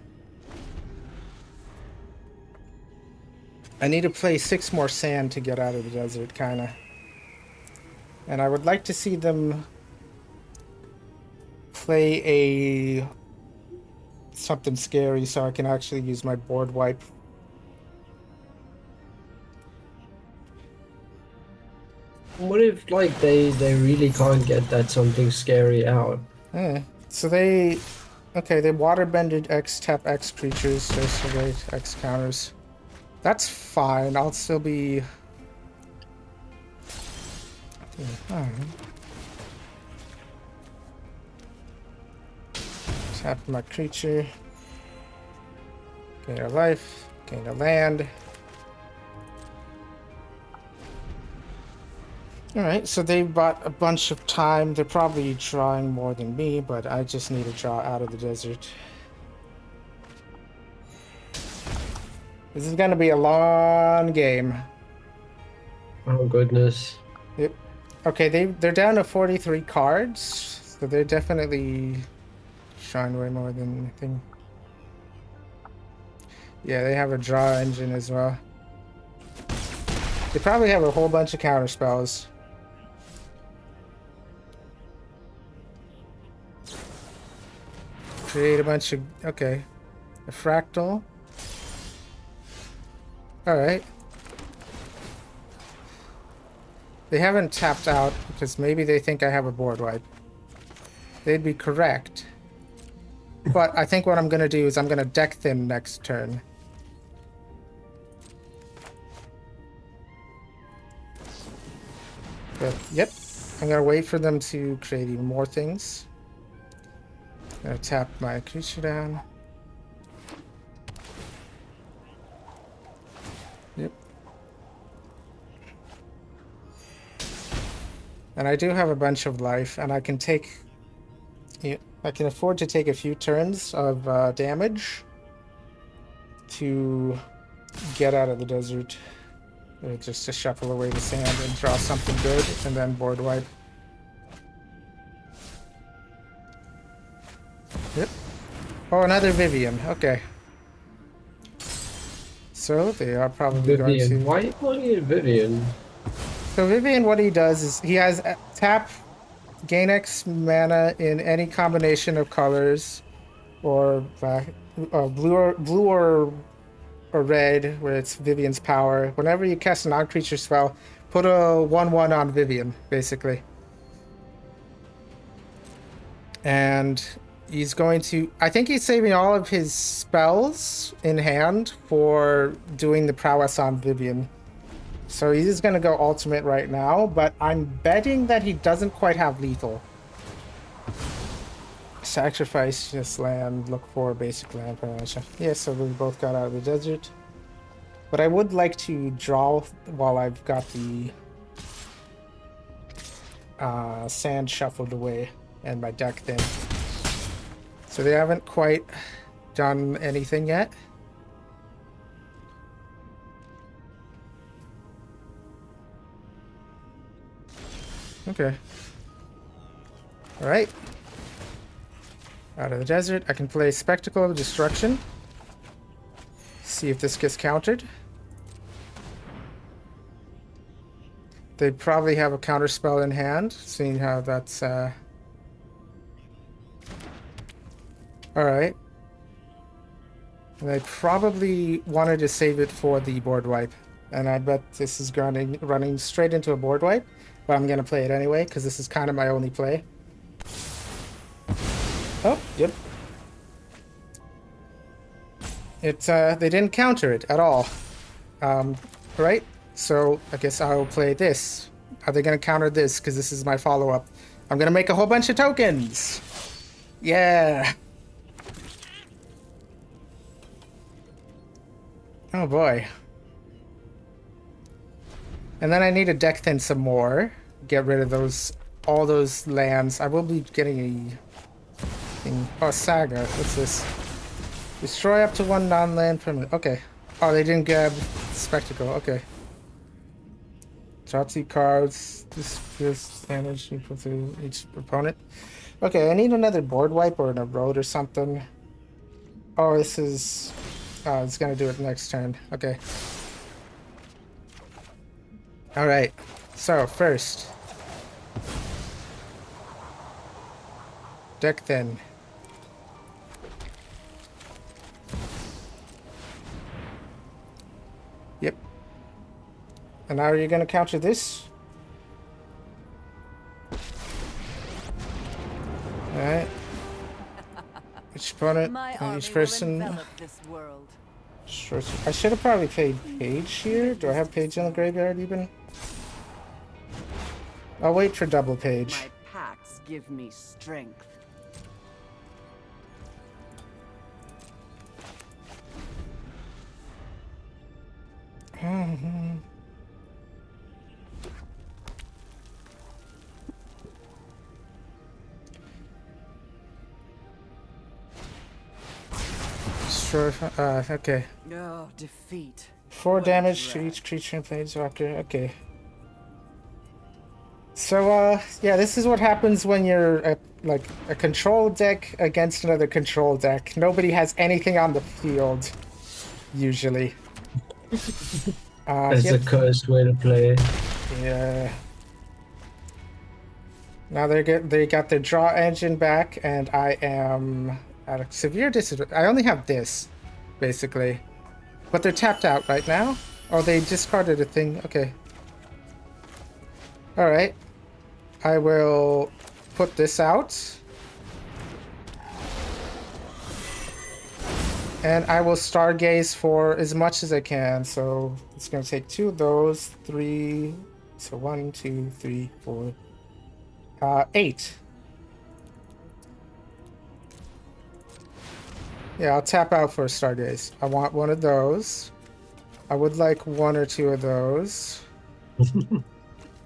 I need to play 6 more sand to get out of the desert, kinda. And I would like to see them play a something scary so I can actually use my board wipe. What if like they really can't get that something scary out? So they... Okay, they waterbended X, tap X creatures, so surveyed X counters. That's fine, I'll still be... Alright. Tap my creature. Gain a life, gain a land. Alright, so they bought a bunch of time. They're probably drawing more than me, but I just need to draw out of the desert. This is gonna be a long game. Oh goodness. Yep. Okay, they're down to 43 cards, so they're definitely showing way more than anything. Yeah, they have a draw engine as well. They probably have a whole bunch of counter spells. Create a bunch of... Okay. A fractal. Alright. They haven't tapped out because maybe they think I have a board wipe. They'd be correct. But I think what I'm going to do is I'm going to deck thin next turn. But, yep. I'm going to wait for them to create even more things. I'm going to tap my creature down. Yep. And I do have a bunch of life, and I can take... Yeah, I can afford to take a few turns of damage to get out of the desert. Just to shuffle away the sand and draw something good, and then board wipe. Yep. Oh, another Vivian. Okay. So they are probably going to... Vivian. Why are you calling it Vivian? So Vivian, what he does is he has tap, gain X mana in any combination of colors, or black, blue or red, where it's Vivian's power. Whenever you cast a non-creature spell, put a 1/1 on Vivian, basically. And he's going to... I think he's saving all of his spells in hand for doing the prowess on Vivian. So he's going to go ultimate right now, but I'm betting that he doesn't quite have lethal. Sacrifice this land, look for basic land permanence. Yeah, so we both got out of the desert. But I would like to draw while I've got the sand shuffled away and my deck thin. So they haven't quite done anything yet. Okay. Alright. Out of the desert. I can play Spectacle of Destruction. See if this gets countered. They probably have a counterspell in hand, seeing how that's alright. And I probably wanted to save it for the board wipe. And I bet this is running straight into a board wipe. But I'm gonna play it anyway, because this is kind of my only play. Oh, yep. They didn't counter it at all. Right? So I guess I'll play this. Are they gonna counter this? Because this is my follow-up. I'm gonna make a whole bunch of tokens. Yeah. Oh boy. And then I need to deck thin some more. Get rid of all those lands. I will be getting a thing. Oh, Saga. What's this? Destroy up to one non-land permanent. Okay. Oh, they didn't grab Spectacle. Okay. Draw 2 cards. This damage equal to each opponent. Okay, I need another board wipe or a road or something. Oh, this is... Oh, it's gonna do it next turn. Okay. Alright. So, first. Deck thin. Yep. And now you're gonna counter this? Alright. Each opponent My and army each will person. envelop this world. Sure. I should have probably played Page here. Do I have Page in the graveyard even? I'll wait for double Page. My packs give me strength. Sure. Okay. Oh, defeat. 4 What damage to dread. each creature and planeswalker. Okay. So, yeah, this is what happens when you're like a control deck against another control deck. Nobody has anything on the field, usually. That's Yep. a cursed way to play. Yeah. Now they got their draw engine back, and I am at a severe disadvantage. I only have this, basically. But they're tapped out right now. Oh, they discarded a thing. Okay. Alright. I will put this out. And I will stargaze for as much as I can. So it's going to take 2 of those, 3. So 1, 2, 3, 4, 8. Yeah, I'll tap out for a stargaze. I want one of those. I would like 1 or 2 of those.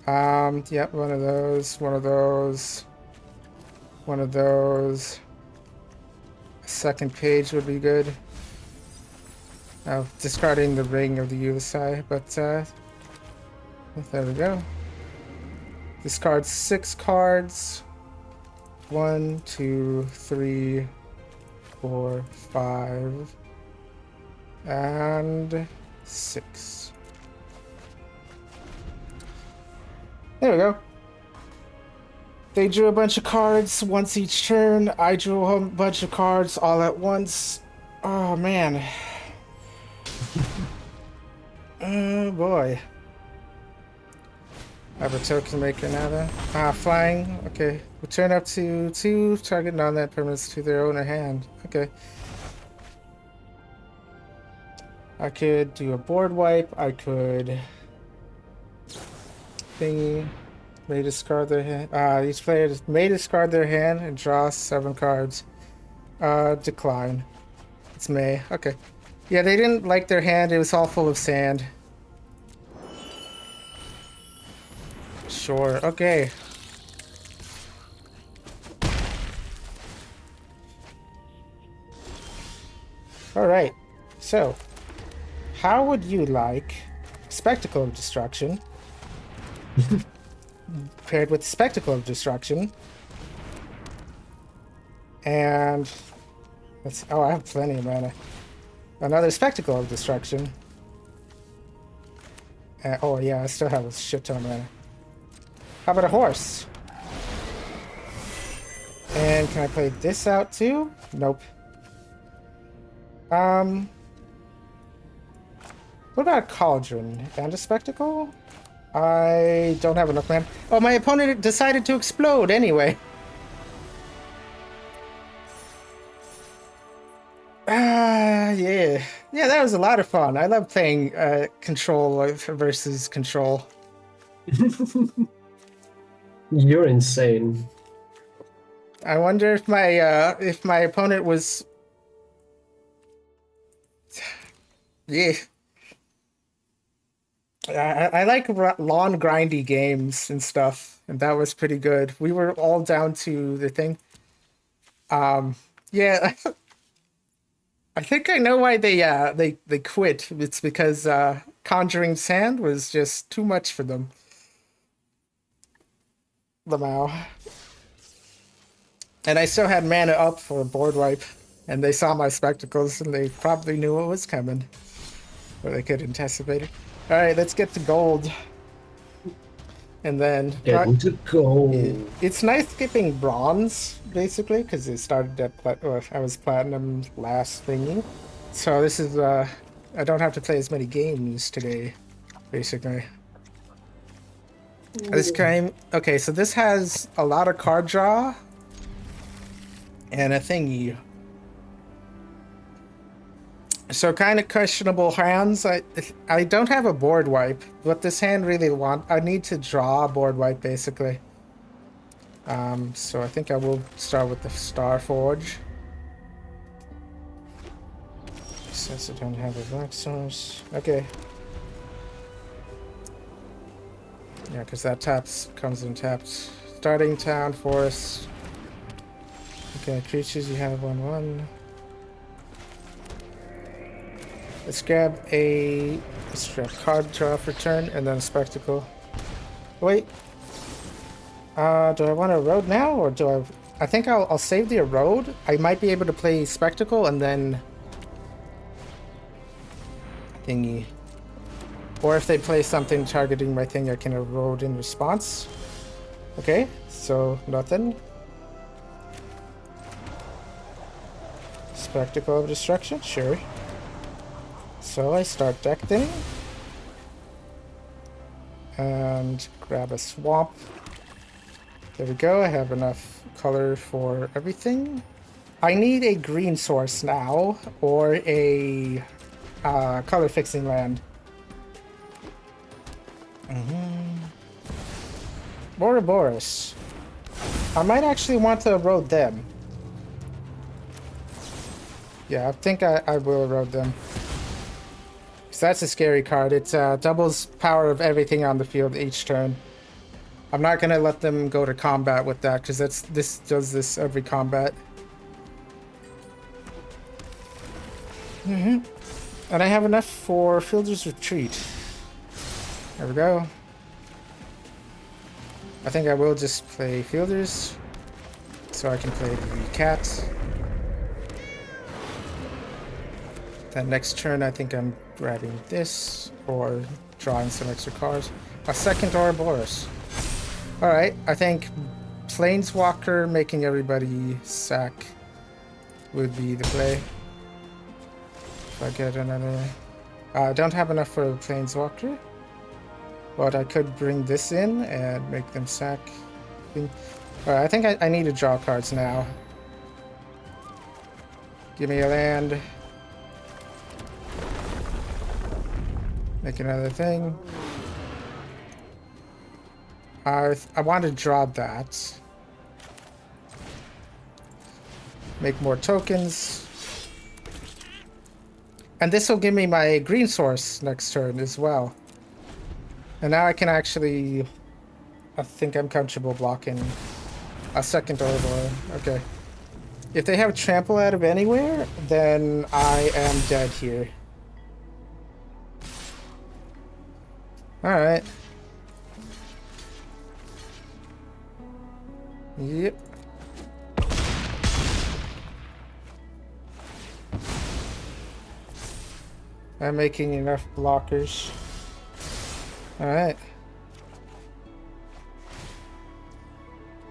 Yep, one of those, one of those, one of those. A second page would be good. Discarding the ring of the USI, but there we go. Discard 6 cards. 1, 2, 3, 4, 5, and 6. There we go. They drew a bunch of cards once each turn. I drew a whole bunch of cards all at once. Oh, man. Oh, boy. I have a token maker now, then. Flying. Okay. Return up to 2 target non-land permanents to their owner hand. Okay. I could do a board wipe. I could... Thingy. May discard their hand. Each player may discard their hand and draw 7 cards. Decline. It's May. Okay. Yeah, they didn't like their hand. It was all full of sand. Sure. Okay. Alright. So, how would you like Spectacle of Destruction paired with Spectacle of Destruction And let's. Oh, I have plenty of mana. Another Spectacle of Destruction. Oh yeah, I still have a shit ton of mana. How about a horse? And can I play this out too? Nope. What about a Cauldron and a Spectacle? I don't have enough mana. Oh, my opponent decided to explode anyway. Yeah. Yeah, that was a lot of fun. I love playing control versus control. You're insane. I wonder if my opponent was. Yeah. I like long grindy games and stuff, and that was pretty good. We were all down to the thing. Yeah. I think I know why they quit. It's because Conjuring Sand was just too much for them. Lamau. And I still had mana up for a board wipe, and they saw my spectacles, and they probably knew what was coming, or they could anticipate it. All right, let's get to gold, and then Getting to gold. it's nice skipping bronze basically because it started at I was platinum last thingy, so this is I don't have to play as many games today, basically. This game, okay, so this has a lot of card draw and a thingy. So kind of questionable hands. I don't have a board wipe, but this hand really I need to draw a board wipe basically. So I think I will start with the Star Forge. Since I don't have a black source. Okay. Yeah, because that comes in tapped. Starting town, forest. Okay, creatures, you have 1/1. Let's grab card draw for turn and then a spectacle. Wait. Do I want a road now or do I think I'll save the erode. I might be able to play spectacle and then thingy. Or if they play something targeting my thing, I can erode in response. Okay, so nothing. Spectacle of Destruction, sure. So I start deck thinning. And grab a swamp. There we go, I have enough color for everything. I need a green source now, or a color fixing land. Ouroboros. I might actually want to erode them. Yeah, I think I will erode them. Because that's a scary card. It doubles power of everything on the field each turn. I'm not going to let them go to combat with that, because this does this every combat. And I have enough for Fielder's Retreat. There we go. I think I will just play Fielders, so I can play the cat. Then next turn, I think I'm grabbing this, or drawing some extra cards. A second Ouroboros. Alright, I think Planeswalker making everybody sack would be the play. If I get another... I don't have enough for a Planeswalker. But I could bring this in and make them sack. Alright, I think I need to draw cards now. Give me a land. Make another thing. I want to draw that. Make more tokens. And this will give me my green source next turn as well. And now I can actually... I think I'm comfortable blocking a second Ouroboros. Okay. If they have trample out of anywhere, then I am dead here. Alright. Yep. I'm making enough blockers. Alright.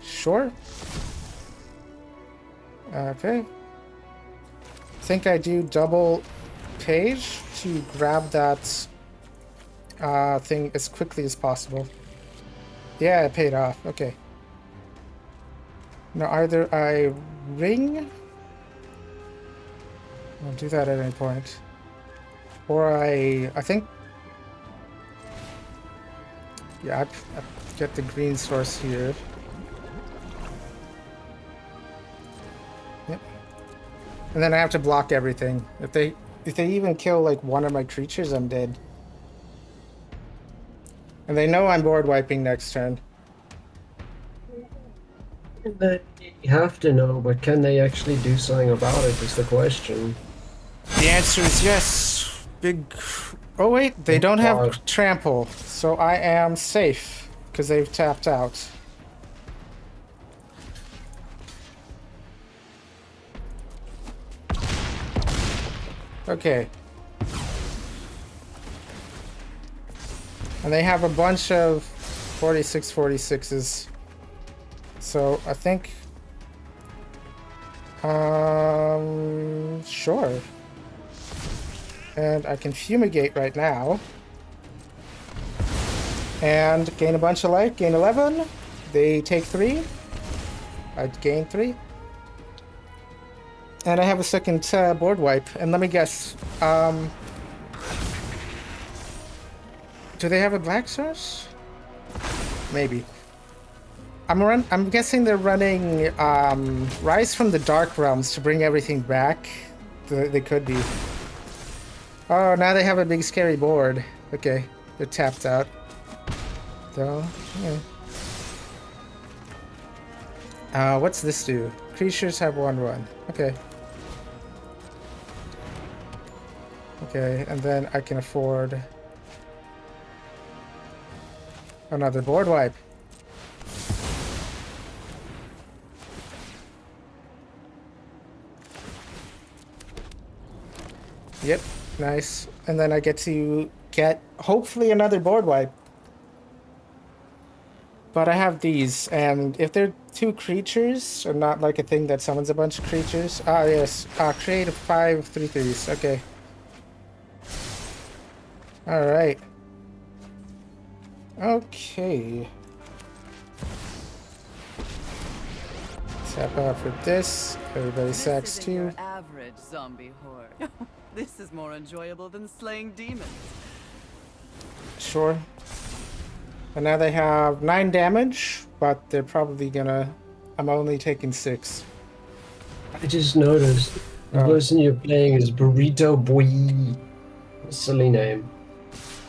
Sure. Okay. I think I do double page to grab that thing as quickly as possible. Yeah, it paid off. Okay. Now either I ring. I'll do that at any point. Or I think... Yeah, I get the green source here. Yep. And then I have to block everything. If they even kill like one of my creatures, I'm dead. And they know I'm board wiping next turn. They have to know, but can they actually do something about it is the question. The answer is yes. Big... Oh wait, they don't have trample, so I am safe because they've tapped out. Okay. And they have a bunch of 46/46s. So I think... Sure. And I can fumigate right now. And gain a bunch of life, gain 11. They take 3. I gain 3. And I have a second board wipe. And let me guess. Do they have a black source? Maybe. I'm guessing they're running Rise from the Dark Realms to bring everything back. They could be. Oh, now they have a big scary board. Okay, they're tapped out. So, yeah. What's this do? Creatures have 1/1. Okay. Okay, and then I can afford another board wipe. Yep, nice. And then I get to get, hopefully, another board wipe. But I have these, and if they're 2 creatures, or not like a thing that summons a bunch of creatures. Ah, yes. Create 5 3/3s. Okay. Alright. Okay. Tap out for this. Everybody sacks This isn't too. your average zombie horde. This is more enjoyable than slaying demons. Sure. And now they have 9 damage, but they're probably gonna... I'm only taking 6. I just noticed the person you're playing is Burrito Boy. Silly name.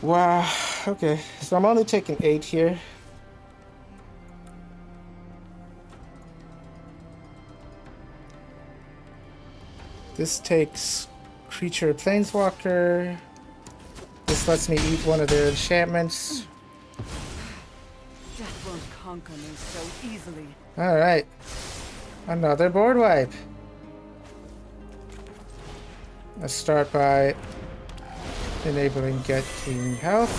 Wow. Okay. So I'm only taking 8 here. This takes creature planeswalker. This lets me eat one of their enchantments. Death won't conquer me so easily. Alright. Another board wipe. Let's start by enabling getting health.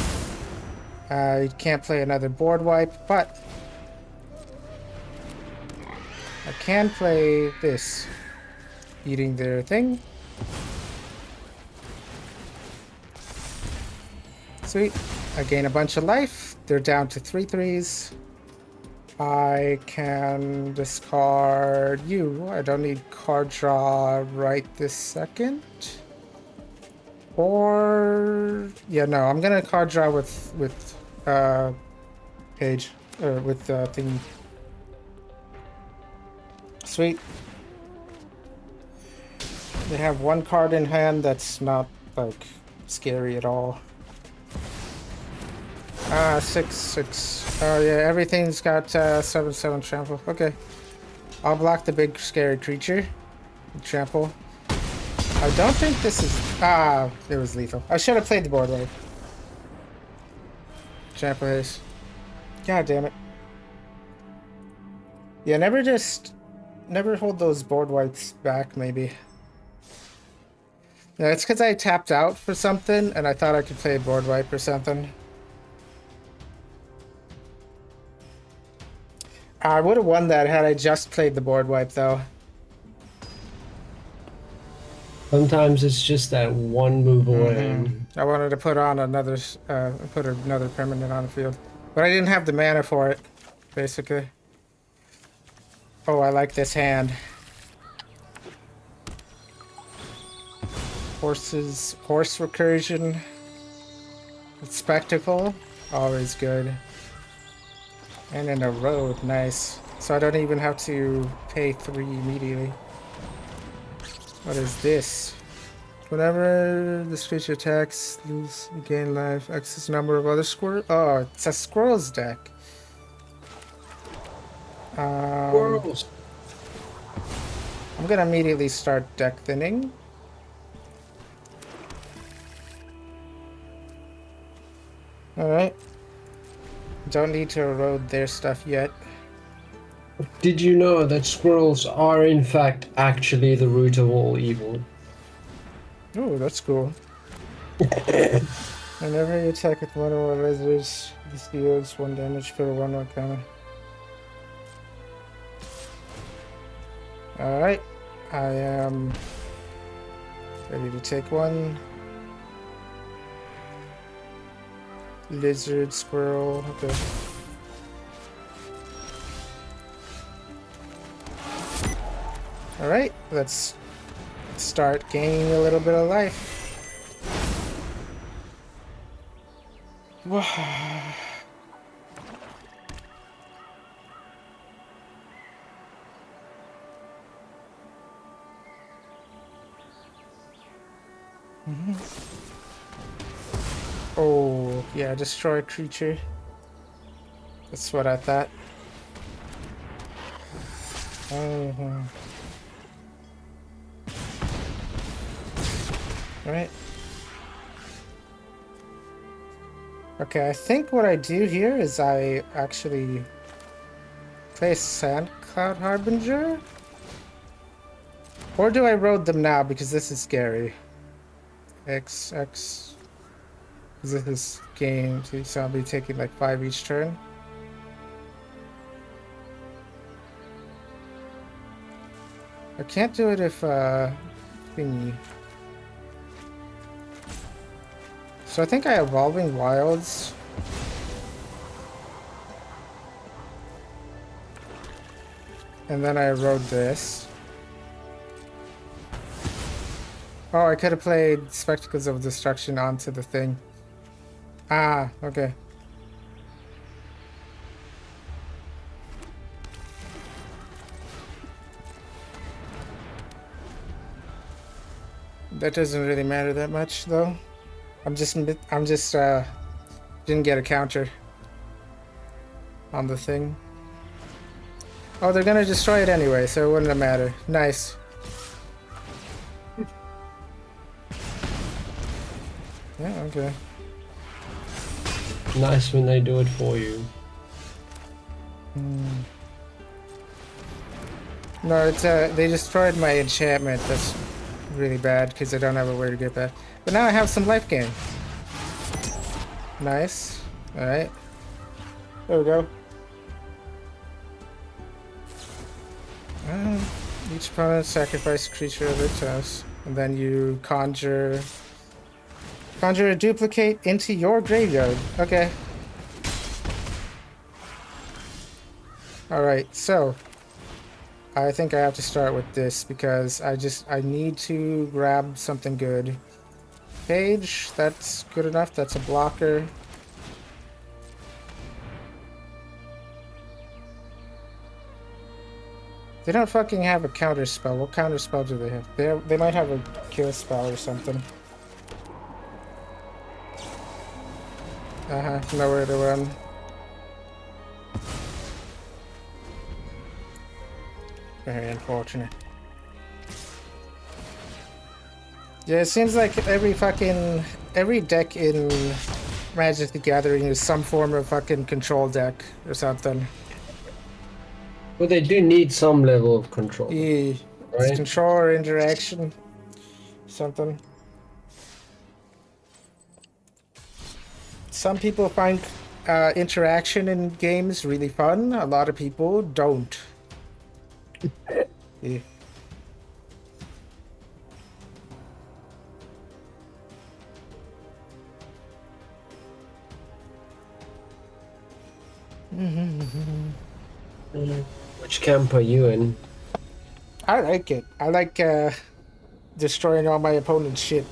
I can't play another board wipe, but I can play this. Eating their thing. Sweet. I gain a bunch of life. They're down to 3/3s. I can discard you. I don't need card draw right this second. Or yeah, no, I'm gonna card draw with Page or with thingy. Sweet. They have 1 card in hand that's not like scary at all. 6/6. Oh yeah, everything's got 7/7 trample. Okay. I'll block the big scary creature. Trample. I don't think this is... it was lethal. I should have played the board wipe. Trample haste. God damn it. Yeah, never hold those board wipes back, maybe. Yeah, it's because I tapped out for something and I thought I could play board wipe or something. I would have won that had I just played the board wipe though. Sometimes it's just that one move away. I wanted to put on another, put another permanent on the field, but I didn't have the mana for it, basically. Oh, I like this hand. Horse recursion. Spectacle, always good. And in a road, nice. So I don't even have to pay 3 immediately. What is this? Whenever this creature attacks, lose, gain life, excess number of other squirrels. Oh, it's a squirrels deck. Squirrels. I'm gonna immediately start deck thinning. Alright. Don't need to erode their stuff yet. Did you know that squirrels are in fact actually the root of all evil? Oh, that's cool. Whenever you attack with one or more lizards, this deals 1 damage per 1/1 counter. Alright. I am ready to take one. Lizard, squirrel, okay. Alright, let's start gaining a little bit of life. Oh, yeah, destroy creature. That's what I thought. Right. Okay, I think what I do here is I actually play Sand Cloud Harbinger? Or do I road them now because this is scary? X. This is game, so I'll be taking like 5 each turn. I can't do it if thingy. So I think I Evolving Wilds. And then I erode this. Oh, I could have played Spectacles of Destruction onto the thing. Ah, okay. That doesn't really matter that much, though. I'm just didn't get a counter on the thing. Oh, they're gonna destroy it anyway, so it wouldn't matter. Nice. Yeah, okay. Nice when they do it for you. No, it's they destroyed my enchantment. That's really bad because I don't have a way to get that. But now I have some life gain. Nice. All right. There we go. Each opponent sacrifice a creature of its house, and then you conjure a duplicate into your graveyard. Okay. All right. So I think I have to start with this because I need to grab something good. Page, that's good enough. That's a blocker. They don't fucking have a counter spell. What counter spell do they have? They might have a kill spell or something. Nowhere to run. Very unfortunate. Yeah, it seems like every deck in Magic the Gathering is some form of fucking control deck or something. But they do need some level of control. Yeah, right? it's control or interaction, something. Some people find interaction in games really fun. A lot of people don't. Yeah. Which camp are you in? I like it. I like destroying all my opponent's shit.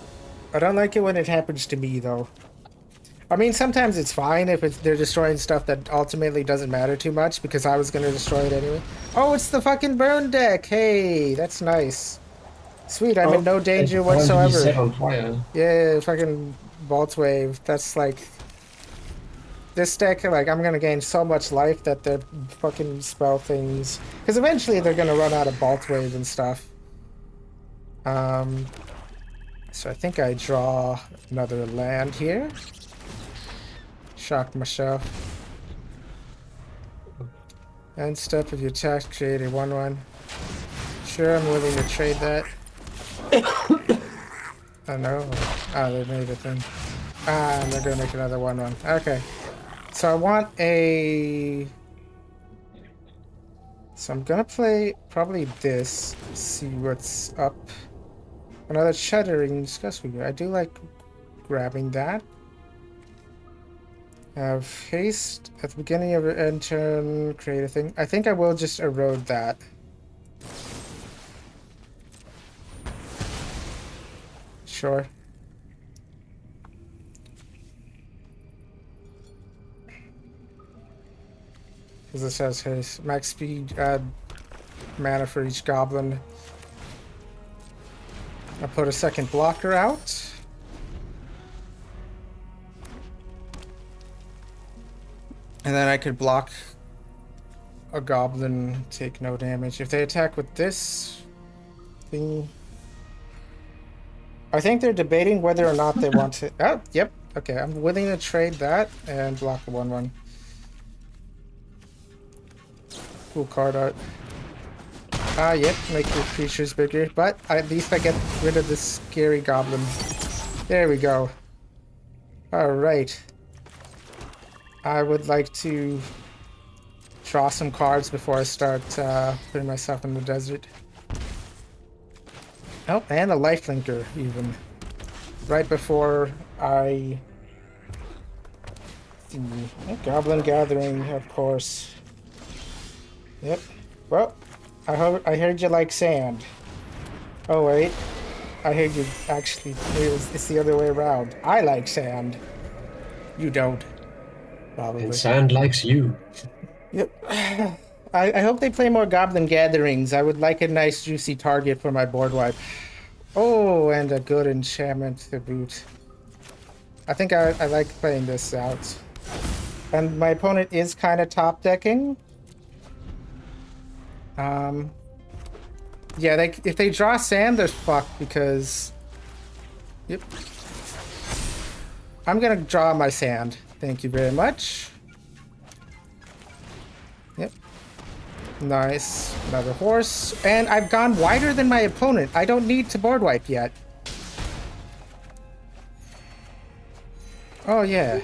I don't like it when it happens to me, though. I mean, sometimes it's fine if they're destroying stuff that ultimately doesn't matter too much, because I was gonna destroy it anyway. Oh, it's the fucking burn deck! Hey, that's nice. Sweet, I'm in no danger Why did you whatsoever. set on fire? Yeah, fucking Bolt Wave. That's like... This deck, like, I'm gonna gain so much life that they're fucking spell things. Because eventually they're gonna run out of Bolt Wave and stuff. So I think I draw another land here. Shock myself. And step if you attack, create a 1/1. Sure, I'm willing to trade that. Oh no. Ah, they made a thing. Ah, and they're gonna make another 1/1. Okay. So I want a... So I'm gonna play probably this. See what's up. Another Shuddering Disgust Figure. I do like grabbing that. Have haste at the beginning of your end turn, create a thing. I think I will just erode that. Sure. Because this has haste. Max speed, add mana for each goblin. I'll put a second blocker out. And then I could block a goblin, take no damage. If they attack with this thing... I think they're debating whether or not they want to... Oh, yep. Okay, I'm willing to trade that and block the 1/1. Cool card art. Ah, yep, make your creatures bigger. But at least I get rid of this scary goblin. There we go. Alright. I would like to draw some cards before I start putting myself in the desert. Oh, and a lifelinker even. Right before I... Goblin Gathering, of course. Yep. Well, I heard you like sand. Oh wait. I heard you actually... It's the other way around. I like sand. You don't. Probably. And sand likes you. Yep. I hope they play more Goblin Gatherings. I would like a nice juicy target for my board wipe. Oh, and a good enchantment to boot. I think I like playing this out. And my opponent is kind of top decking. Yeah, if they draw sand, they're fucked because... Yep. I'm gonna draw my sand. Thank you very much. Yep. Nice. Another horse. And I've gone wider than my opponent. I don't need to board wipe yet. Oh, yeah.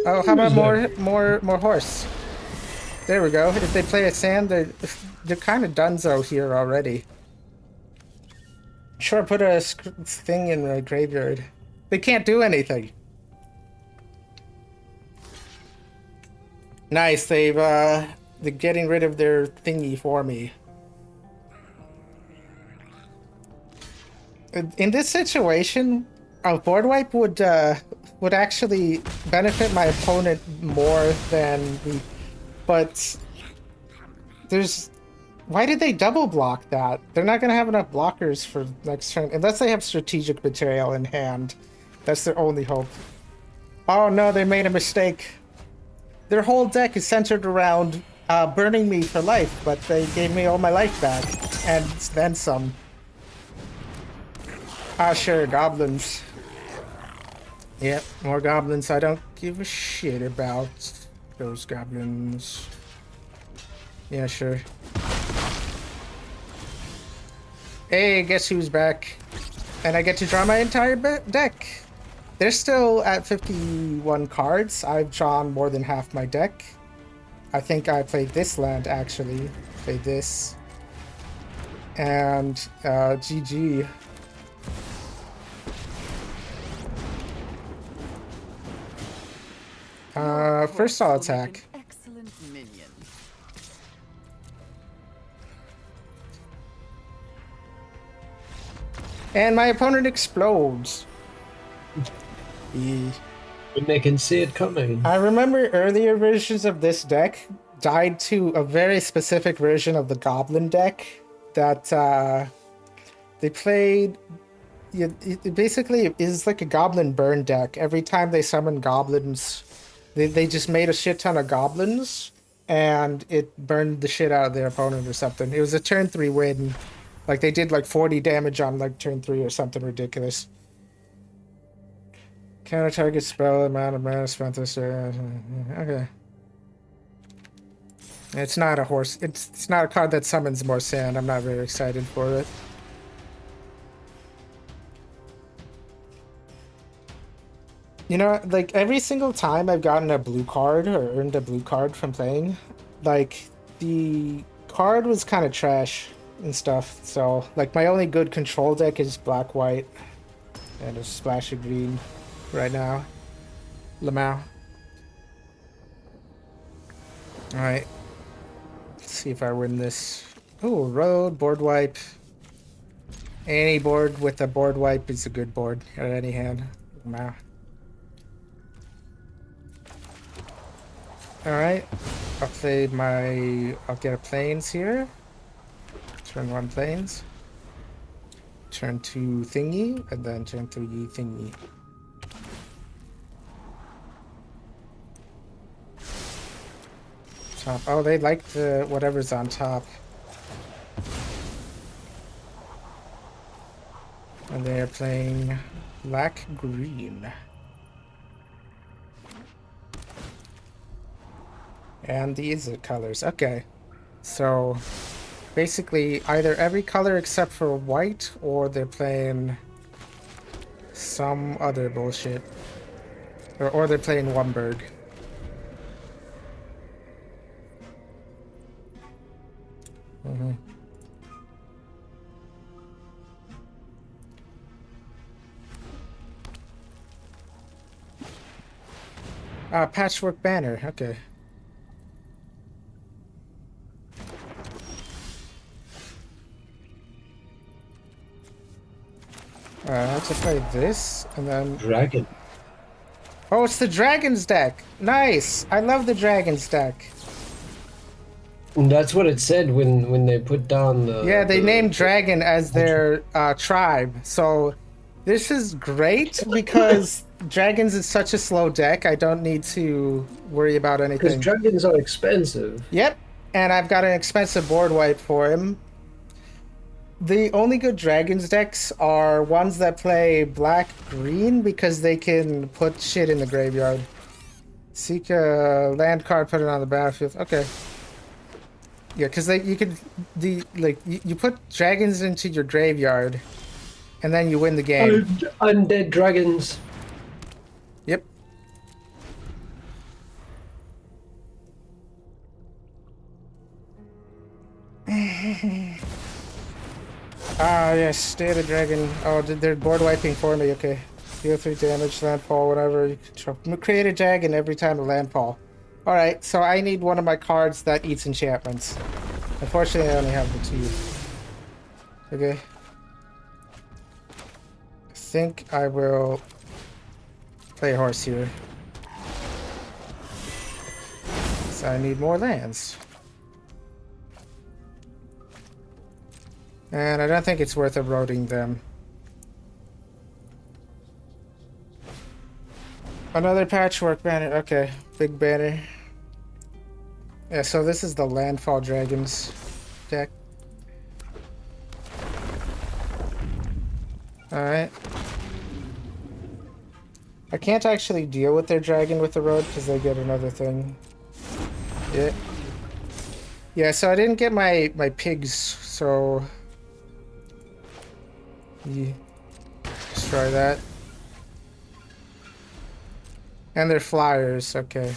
Oh, how about more horse? There we go. If they play a sand, they're kind of donezo here already. Sure, put a thing in the graveyard. They can't do anything. Nice, they're getting rid of their thingy for me. In this situation, a board wipe would actually benefit my opponent more than me. But there's... Why did they double block that? They're not going to have enough blockers for next turn. Unless they have strategic material in hand. That's their only hope. Oh no, they made a mistake. Their whole deck is centered around burning me for life, but they gave me all my life back. And then some. Ah, sure, goblins. Yep, more goblins. I don't give a shit about those goblins. Yeah, sure. Hey, guess who's back? And I get to draw my entire deck. they're still at 51 cards. I've drawn more than half my deck. I think I played this land, actually. Played this. And GG. First I'll attack. Excellent minion. And my opponent explodes. When they can see it coming. I remember earlier versions of this deck died to a very specific version of the Goblin deck that they played. It basically is like a Goblin burn deck. Every time they summon goblins, they just made a shit ton of goblins, and it burned the shit out of their opponent or something. It was a turn 3 win. Like, they did like 40 damage on like turn 3 or something ridiculous. Counter target spell, amount of mana spent this year. Okay. It's not a horse. It's not a card that summons more sand. I'm not very excited for it. You know, like, every single time I've gotten a blue card or earned a blue card from playing, like, the card was kind of trash and stuff. So, like, my only good control deck is black-white and a splash of green right now. Lamau. Alright. Let's see if I win this. Oh, road, board wipe. Any board with a board wipe is a good board at any hand. Lamau. Alright, I'll get a plains here. Turn 1 plains. Turn 2 thingy, and then turn 3 thingy. Top. Oh, they like the whatever's on top. And they're playing black green. And these are colors. Okay. So basically either every color except for white, or they're playing some other bullshit. Or they're playing Wumberg. Patchwork banner. Okay. I have to play this, and then... Dragon. Oh, it's the Dragons deck! Nice! I love the Dragons deck. And that's what it said when they put down the... Yeah, they named Dragon as their tribe. So this is great because Dragons is such a slow deck. I don't need to worry about Because anything. dragons are expensive. Yep, and I've got an expensive board wipe for him. The only good Dragons decks are ones that play black-green because they can put shit in the graveyard. Seek a land card, put it on the battlefield. Okay. Yeah, because you could you put dragons into your graveyard, and then you win the game. Undead dragons. Yep. Ah, yes, stay the dragon. Oh, they're board wiping for me. Okay. Deal 3 damage, landfall, whatever. You control. Create a dragon every time a landfall. Alright, so I need one of my cards that eats enchantments. Unfortunately, I only have the 2. Okay. I think I will play a horse here. So I need more lands. And I don't think it's worth eroding them. Another patchwork banner. Okay, big banner. Yeah, so this is the Landfall Dragons deck. Alright. I can't actually deal with their dragon with the road because they get another thing. Yeah. Yeah, so I didn't get my pigs, so... Yeah. Destroy that. And they're flyers, okay.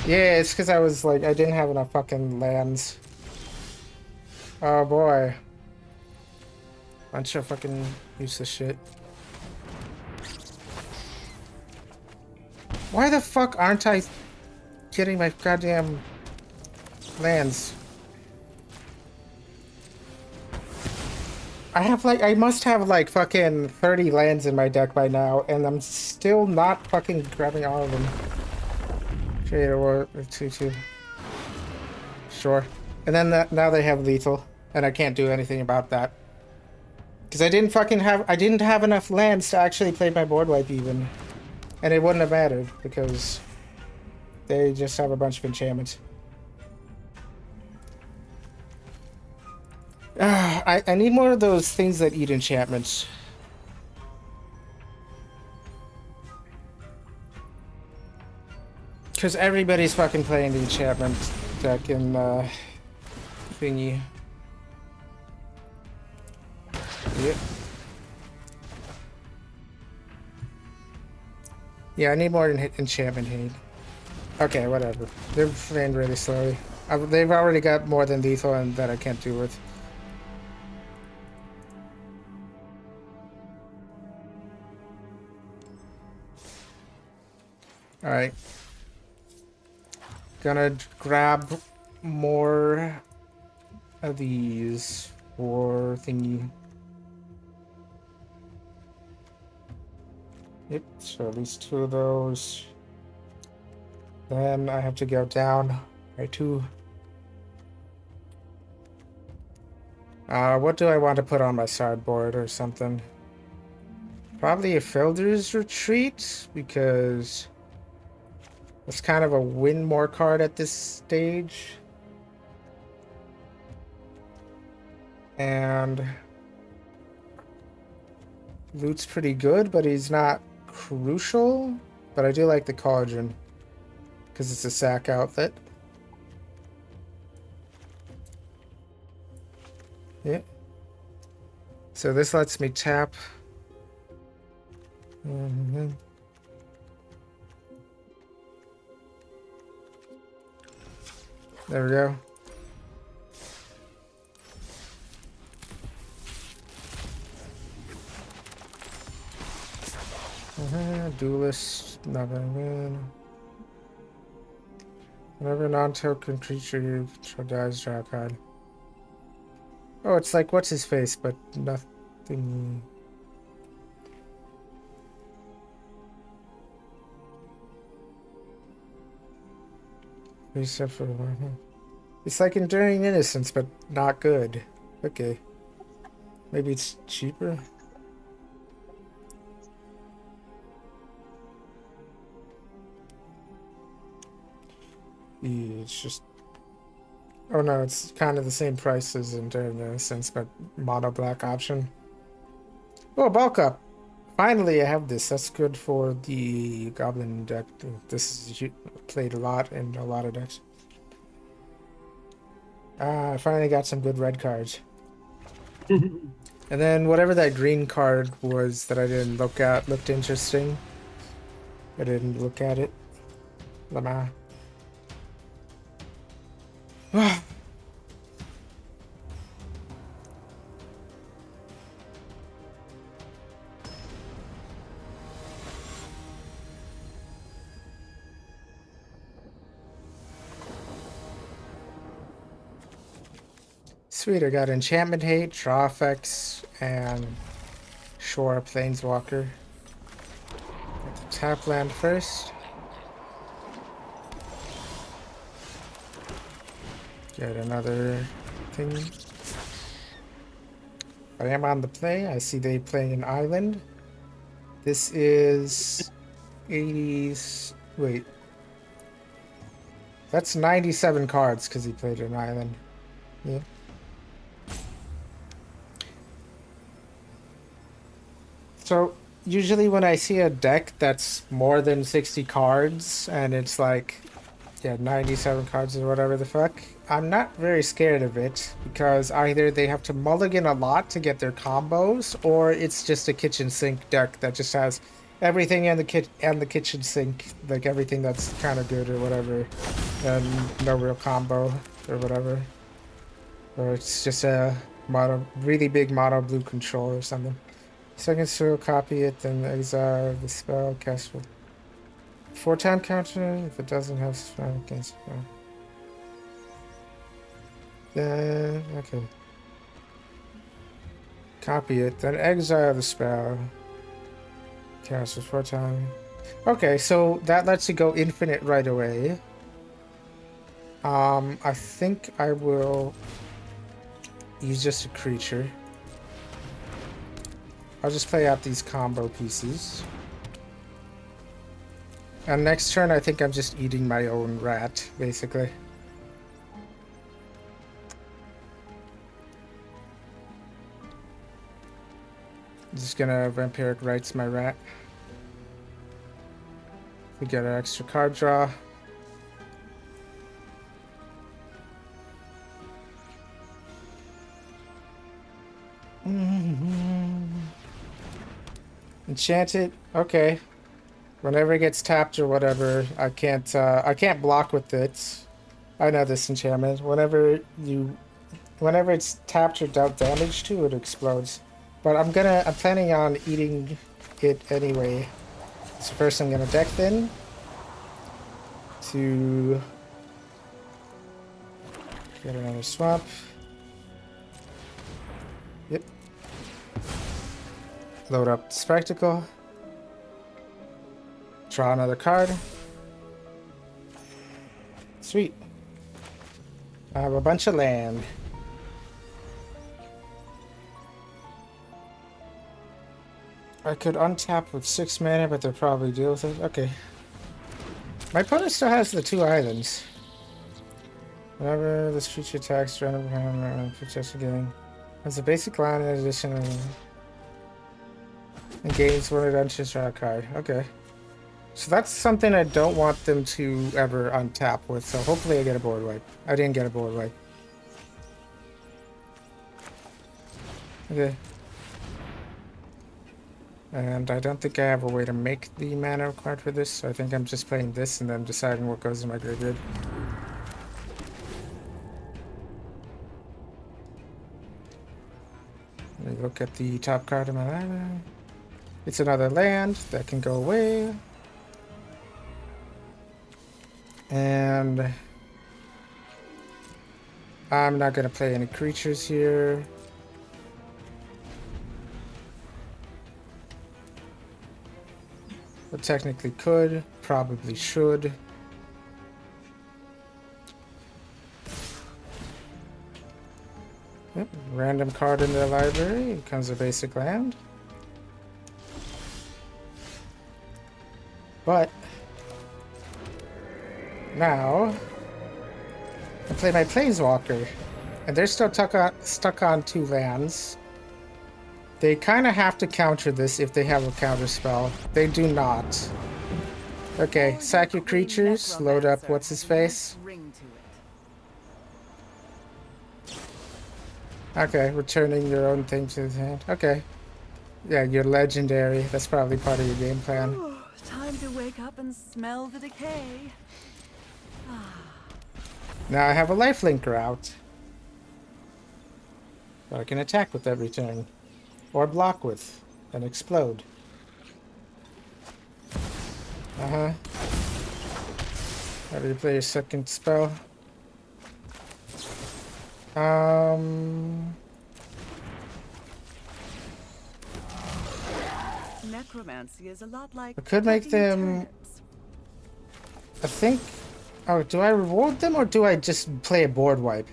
Yeah, it's because I was like, I didn't have enough fucking lands. Oh boy. Bunch of fucking useless shit. Why the fuck aren't I getting my goddamn lands? I must have like fucking 30 lands in my deck by now, and I'm still not fucking grabbing all of them. Trade or 2/2. Sure. And then now they have lethal, and I can't do anything about that. Because I didn't have enough lands to actually play my board wipe even. And it wouldn't have mattered, because they just have a bunch of enchantments. I need more of those things that eat enchantments. Because everybody's fucking playing the enchantment deck in thingy. Yep. Yeah, I need more enchantment hate. Okay, whatever. They're playing really slowly. They've already got more than lethal and that I can't do with. Alright. Gonna grab more of these for thingy. Yep, so at least 2 of those. Then I have to go down by 2. What do I want to put on my sideboard or something? Probably a Fielder's Retreat, because it's kind of a win more card at this stage. And loot's pretty good, but he's not crucial. But I do like the Cauldron, because it's a sack outfit. Yeah. So this lets me tap. There we go. Duelist, nothing. Whenever non-token creature you control dies, draw a card. Oh, it's like what's his face, but nothing. Reset for the one. It's like Enduring Innocence, but not good. Okay. Maybe it's cheaper? Yeah, it's just... Oh no, it's kind of the same price as Enduring Innocence, but mono black option. Oh, bulk up! Finally, I have this. That's good for the Goblin deck. This is played a lot in a lot of decks. I finally got some good red cards. And then whatever that green card was that I didn't look at looked interesting. I didn't look at it. Lama. Sweet, I got Enchantment Hate, Draw Effects, and Shore Planeswalker. Get the tap land first. Get another thing. I am on the play. I see they playing an island. This is 80s. Wait. That's 97 cards because he played an island. Yeah. So usually when I see a deck that's more than 60 cards and it's like yeah, 97 cards or whatever the fuck. I'm not very scared of it because either they have to mulligan a lot to get their combos, or it's just a kitchen sink deck that just has everything in the kitchen sink, like everything that's kind of good or whatever, and no real combo or whatever. Or it's just a really big mono blue control or something. Seconds to copy it, then exile the spell, cast with 4-time counter if it doesn't have spell against spell. Then okay. Copy it, then exile the spell. Cast with 4-time. Okay, so that lets you go infinite right away. I think I will use just a creature. I'll just play out these combo pieces. And next turn, I think I'm just eating my own rat, basically. I'm just gonna Vampiric Rites my rat. We get an extra card draw. Enchant it. Okay. Whenever it gets tapped or whatever, I can't block with it. I know this enchantment. Whenever it's tapped or dealt damage to, it explodes. But I'm planning on eating it anyway. So first I'm gonna deck thin to get another swamp. Yep. Load up the spectacle. Draw another card. Sweet. I have a bunch of land. I could untap with 6 mana, but they'll probably deal with it. Okay. My opponent still has the 2 islands. Whenever this creature attacks, random protects again. As a basic line, in addition, and gains when it enters, draw a card. Okay. So that's something I don't want them to ever untap with, so hopefully I get a board wipe. I didn't get a board wipe. Okay. And I don't think I have a way to make the mana required for this, so I think I'm just playing this and then deciding what goes in my graveyard. Let me look at the top card of my land. It's another land that can go away. And I'm not going to play any creatures here. But technically could, probably should. Yep, random card in the library becomes a basic land. But now I play my Planeswalker, and they're still stuck on 2 lands. They kind of have to counter this if they have a counter spell. They do not. Okay, sack your creatures, load up what's his face. Okay, returning your own thing to the hand. Okay. Yeah, you're legendary. That's probably part of your game plan. Time to wake up and smell the decay. Now I have a lifelinker out. So I can attack with every turn. Or block with. And explode. Uh-huh. How do you play your second spell? Necromancy is a lot like I could make them... turnips. I think... Oh, do I reward them or do I just play a board wipe?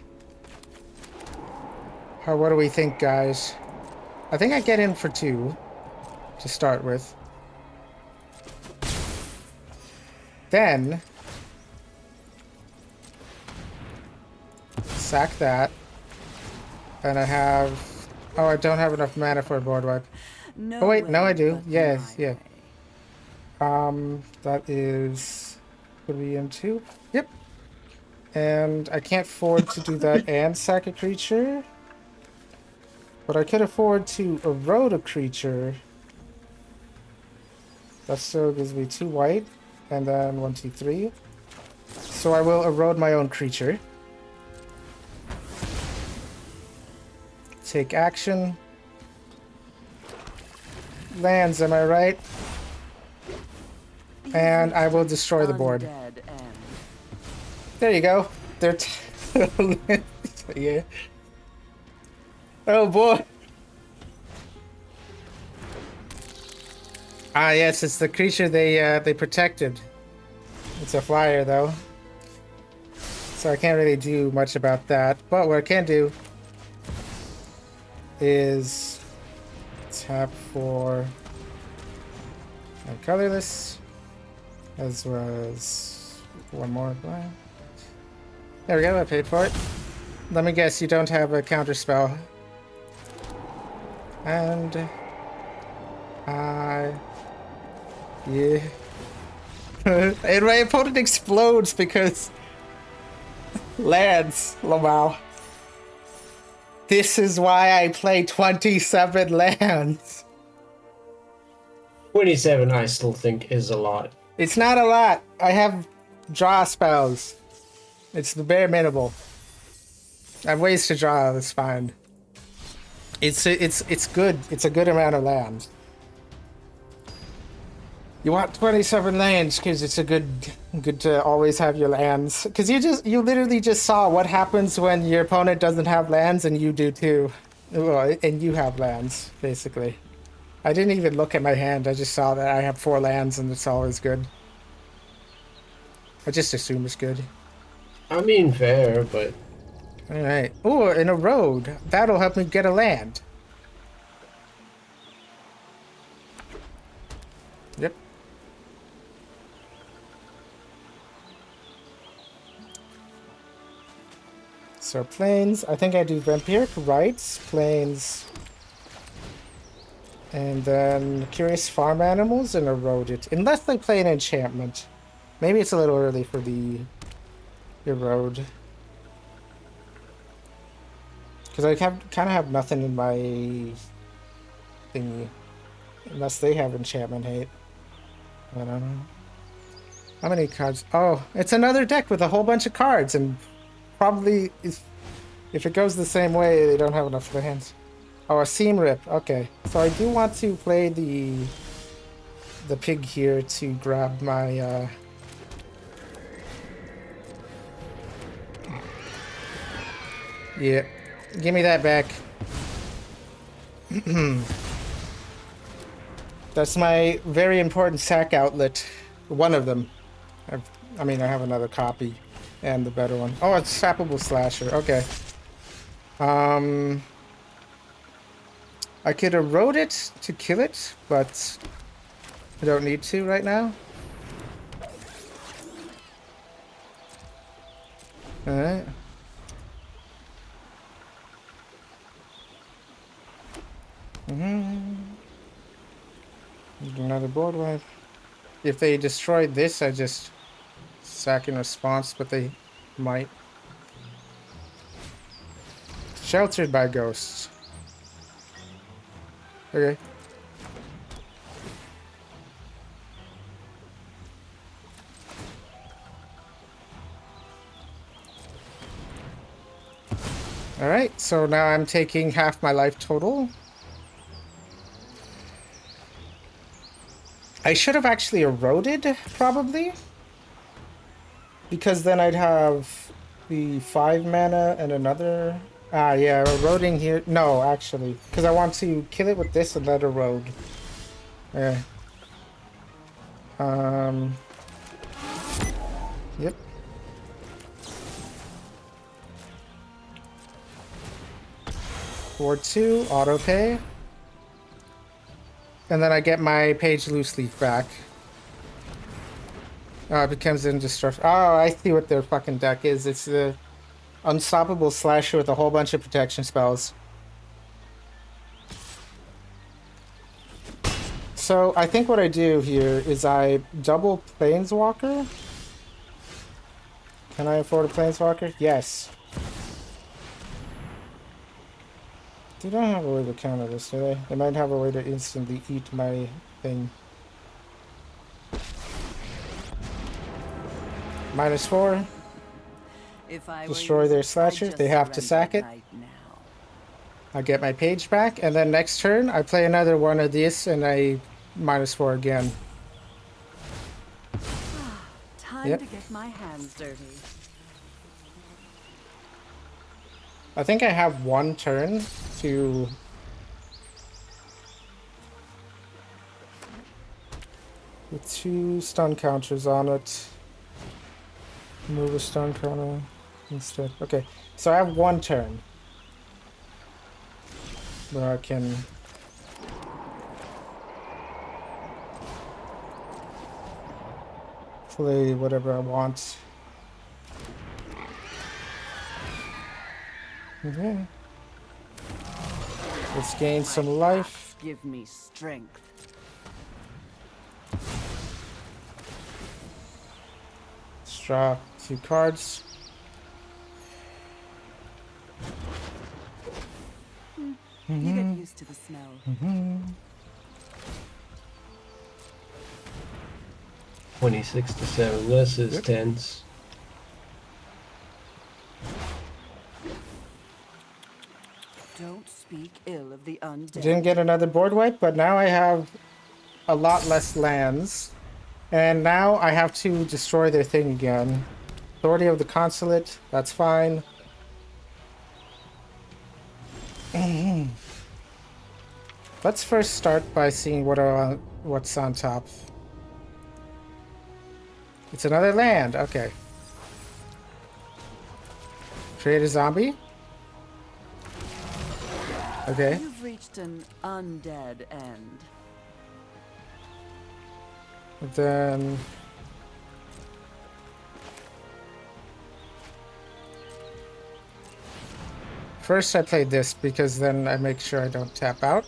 Or what do we think, guys? I think I get in for 2 to start with. Then sack that. And I have... Oh, I don't have enough mana for a board wipe. No Oh wait, no I way do. but Yes, my yeah. way. That is... Could be in 2? Yep. And I can't afford to do that and sack a creature. But I could afford to erode a creature. That still gives me 2 white. And then 1, 2, 3. So I will erode my own creature. Take action. Lands, am I right? And I will destroy the board. Undead end. There you go. They're yeah. Oh boy. Ah yes, it's the creature they protected. It's a flyer though. So I can't really do much about that. But what I can do is tap for colorless, as well as one more blind. There we go, I paid for it. Let me guess, you don't have a counter spell. And yeah. And my opponent explodes because lands, Lamau. This is why I play 27 lands. 27, I still think, is a lot. It's not a lot. I have draw spells. It's the bare minimal. I have ways to draw. That's fine. It's good. It's a good amount of land. You want 27 lands because it's a good to always have your lands. Because you literally just saw what happens when your opponent doesn't have lands and you do too. Well, and you have lands basically. I didn't even look at my hand. I just saw that I have 4 lands and it's always good. I just assume it's good. I mean, fair, but... Alright. Oh, in a road. That'll help me get a land. Yep. So plains. I think I do vampiric rights, plains, and then curious farm animals and erode it. Unless they play an enchantment. Maybe it's a little early for the erode. Because I kind of have nothing in my thingy. Unless they have enchantment hate. I don't know. How many cards? Oh, it's another deck with a whole bunch of cards. And probably, if it goes the same way, they don't have enough for their hands. Oh, a seam rip. Okay. So I do want to play the pig here to grab my... Yeah. Give me that back. That's my very important sack outlet. One of them. I mean, I have another copy. And the better one. Oh, it's Sappable Slasher. Okay. I could erode it to kill it, but I don't need to right now. Alright. Another board wipe. If they destroyed this, I just sack in response, but they might. Sheltered by ghosts. Okay. Alright, so now I'm taking half my life total. I should have actually eroded, probably. Because then I'd have the 5 mana and another... Ah, yeah, eroding here... No, actually. Because I want to kill it with this and let erode. Okay. Yep. Board 2, auto pay. And then I get my Page Loose Leaf back. Oh, it becomes indestructible. Oh, I see what their fucking deck is. It's the Unstoppable Slasher with a whole bunch of protection spells. So I think what I do here is I double Planeswalker. Can I afford a planeswalker? Yes. They don't have a way to counter this, do they? They might have a way to instantly eat my thing. -4. If I Destroy were their you, slasher. I'd They just have to sack it. surrender right now. I get my page back, and then next turn I play another one of this, and I -4 again. Time Yep. to get my hands dirty. I think I have one turn to... with 2 stun counters on it. Move a stun counter instead. Okay, so I have one turn where I can play whatever I want. Okay. Let's gain some life. Give me strength. Let's draw 2 cards. You get used to the smell. 26 to 7. This is Yep. tense. Don't speak ill of the undead. I didn't get another board wipe, but now I have a lot less lands. And now I have to destroy their thing again. Authority of the Consulate, that's fine. Let's first start by seeing what's on top. It's another land, okay. Create a zombie. Okay. You've reached an undead end. Then first I play this because then I make sure I don't tap out.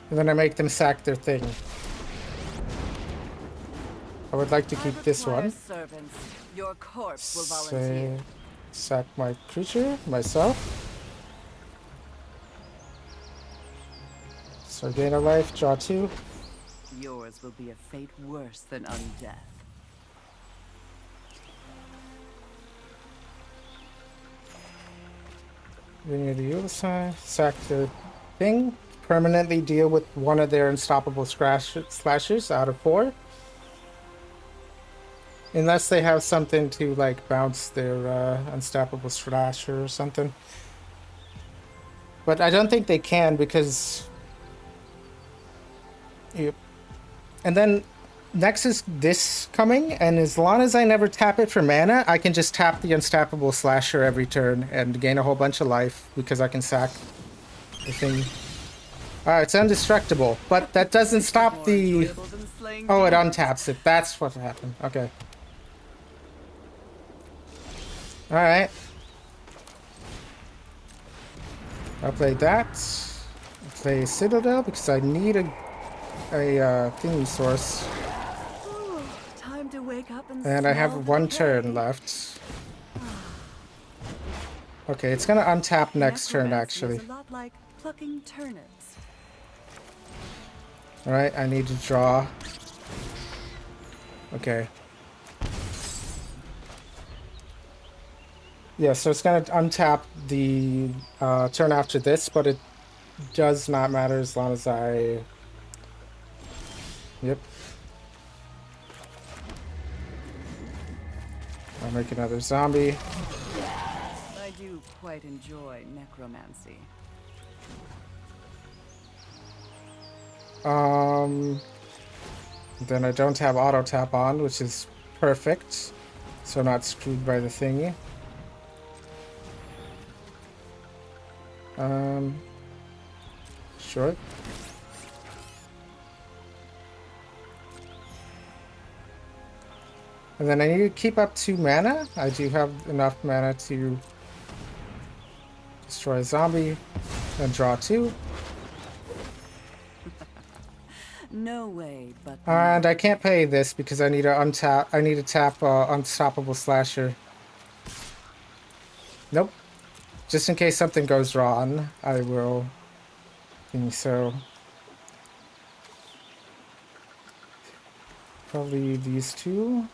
And then I make them sack their thing. I would like to keep this one. Servants. Your corpse will Say, volunteer. sack my creature, myself. So gain a life, draw 2. Yours will be a fate worse than undeath. Renew the Ulysses, sack the thing. Permanently deal with one of their unstoppable slashers out of 4. Unless they have something to like bounce their unstoppable slasher or something. But I don't think they can because... Yep. And then next is this coming, and as long as I never tap it for mana, I can just tap the unstoppable slasher every turn and gain a whole bunch of life because I can sack the thing. It's indestructible, but that doesn't stop More the... enjoyable than slaying Oh, it demons. untaps it. That's what happened. Okay. Alright. I'll play that. I'll play Citadel because I need a thingy source. Ooh, time to wake up and And I smell have the one decay. turn left. Okay, it's gonna untap next turn, Necromancy actually. is a lot like plucking turnips. Alright, I need to draw. Okay. Yeah, so it's gonna untap the turn after this, but it does not matter as long as I... Yep. I'll make another zombie. I do quite enjoy necromancy. Then I don't have auto tap on, which is perfect. So I'm not screwed by the thingy. Sure. And then I need to keep up 2 mana. I do have enough mana to destroy a zombie and draw 2. No way, but And I can't pay this because I need to untap. I need to tap Unstoppable Slasher. Nope. Just in case something goes wrong, I will think so. Probably these two.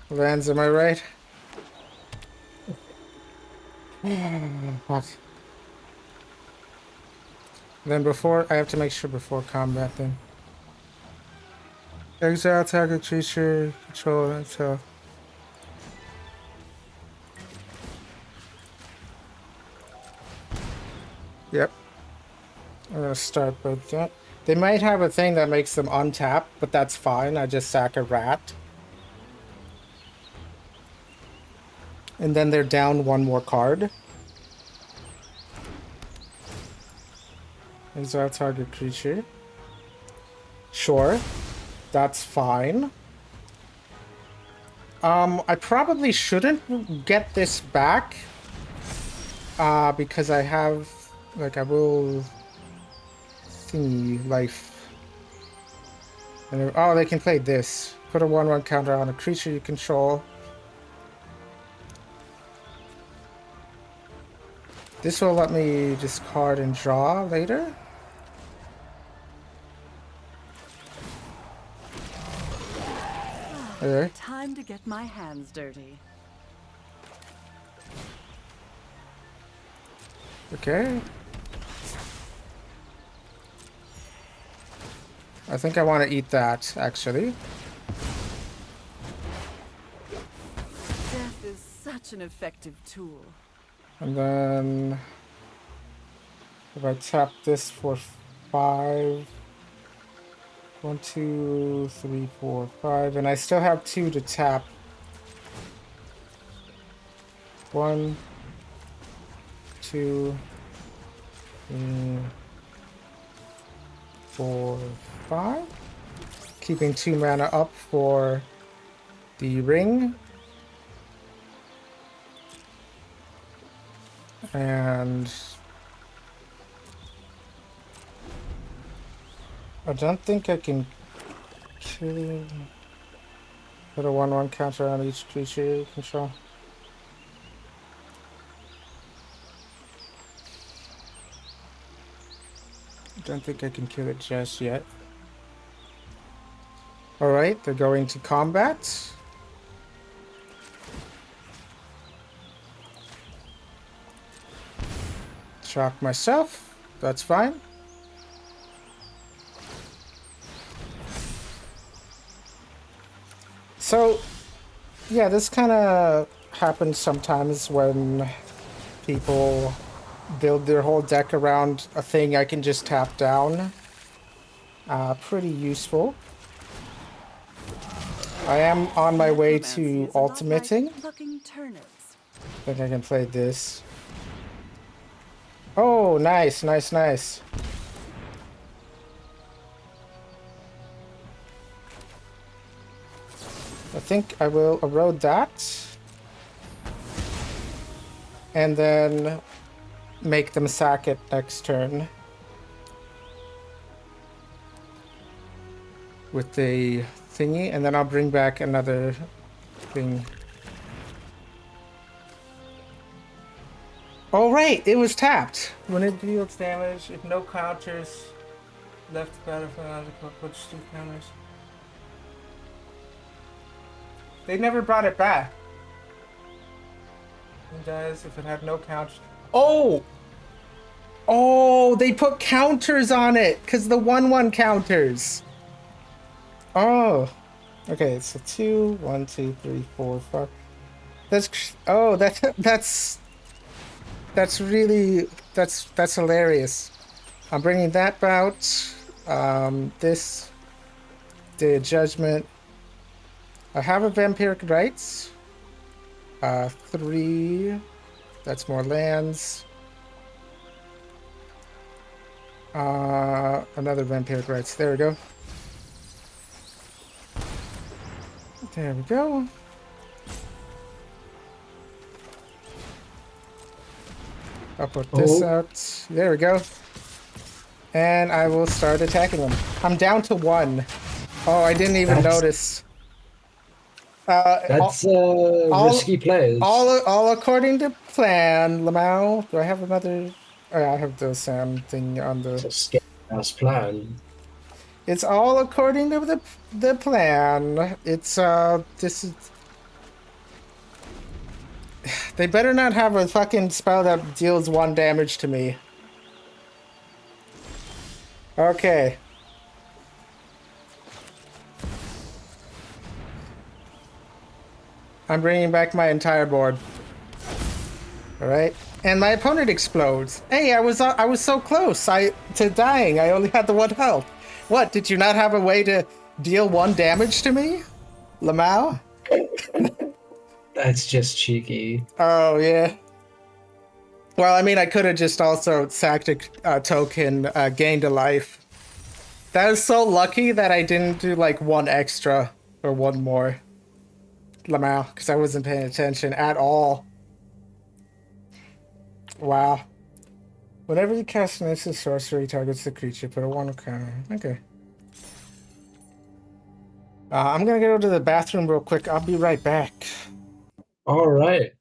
Lands, am I right? Fuck. Then before, I have to make sure before combat then. Exile target creature, control, and so. Yep. I'm gonna start with that. They might have a thing that makes them untap, but that's fine. I just sack a rat. And then they're down one more card. Exile target creature. Sure. That's fine. I probably shouldn't get this back. Because I have... Like, I will... Thingy, life. And, oh, they can play this. Put a 1/1 counter on a creature you control. This will let me discard and draw later. Okay. time to get my hands dirty. Okay. I think I want to eat that, actually. Death is such an effective tool. And then... If I tap this for 5... 1, 2, 3, 4, 5, and I still have 2 to tap. 1, 2, 3, 4, 5. Keeping 2 mana up for the ring. And I don't think I can kill. Put a 1/1 counter on each creature you control. I don't think I can kill it just yet. Alright, they're going to combat. Shock myself. That's fine. So, yeah, this kind of happens sometimes when people build their whole deck around a thing I can just tap down. Pretty useful. I am on my way to ultimating. I think I can play this. Oh, nice, nice, nice. I think I will erode that. And then make them sack it next turn. With the thingy, and then I'll bring back another thing. Oh right, it was tapped. When it deals damage, if no counters left the battlefield, put 2 counters. They never brought it back. It dies if it had no counters. Oh! Oh, they put counters on it, because the 1/1 counters. Oh. Okay, so 2, 1, 2, 3, 4, 5. That's oh, that's really that's hilarious. I'm bringing that out. This, the judgment. I have a vampiric rights. 3. That's more lands. Another vampiric rights. There we go. There we go. I'll put this out. There we go. And I will start attacking them. I'm down to 1. Oh, I didn't even notice. That's all, risky plays. all according to plan, Lamau. Do I have another? Oh, yeah, I have the sand thing on the. It's a scary ass plan. It's all according to the plan. It's this is. They better not have a fucking spell that deals 1 damage to me. Okay. I'm bringing back my entire board. All right, and my opponent explodes. Hey, I was so close to dying. I only had the 1 health. What? Did you not have a way to deal 1 damage to me, Lamau? That's just cheeky. Oh yeah. Well, I mean, I could have just also sacked a token, gained a life. That was so lucky that I didn't do like 1 extra or 1 more, Lamau, because I wasn't paying attention at all. Wow. Whenever you cast an instant sorcery, targets the creature, put a 1 counter. Okay. I'm gonna go to the bathroom real quick. I'll be right back. All right.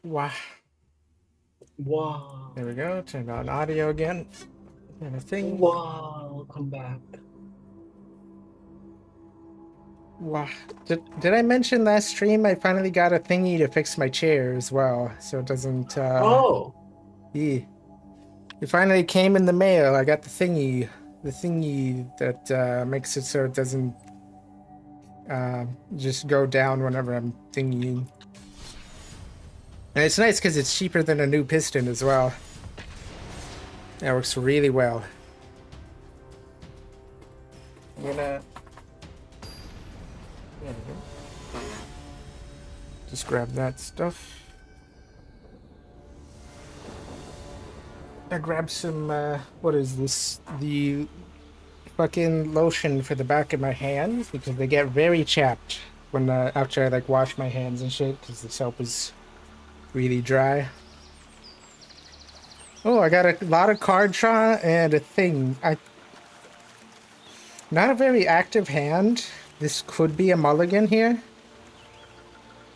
Wow. Wow. There we go. Turned on audio again. And a thing. Wow. Come back. Wow. Did I mention last stream I finally got a thingy to fix my chair as well, so it doesn't Oh. yeah. It finally came in the mail. I got the thingy that makes it so it doesn't just go down whenever I'm thingying. And it's nice because it's cheaper than a new piston as well. That works really well. I'm gonna... There we go. Just grab that stuff. I grabbed some, what is this? The fucking lotion for the back of my hands because they get very chapped when, after I, like, wash my hands and shit because the soap is really dry. Oh, I got a lot of card draw and a thing. Not a very active hand. This could be a mulligan here.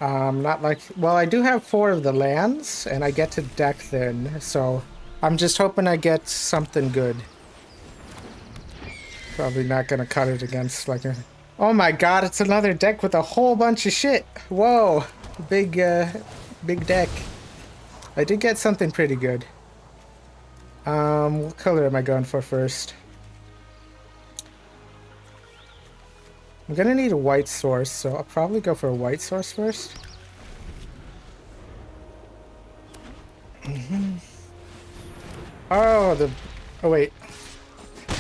Not like... Well, I do have 4 of the lands, and I get to deck then, so... I'm just hoping I get something good. Probably not gonna cut it against, like a... Oh my god, it's another deck with a whole bunch of shit! Whoa! Big deck. I did get something pretty good. What color am I going for first? I'm gonna need a white source, so I'll probably go for a white source first. Oh, oh wait.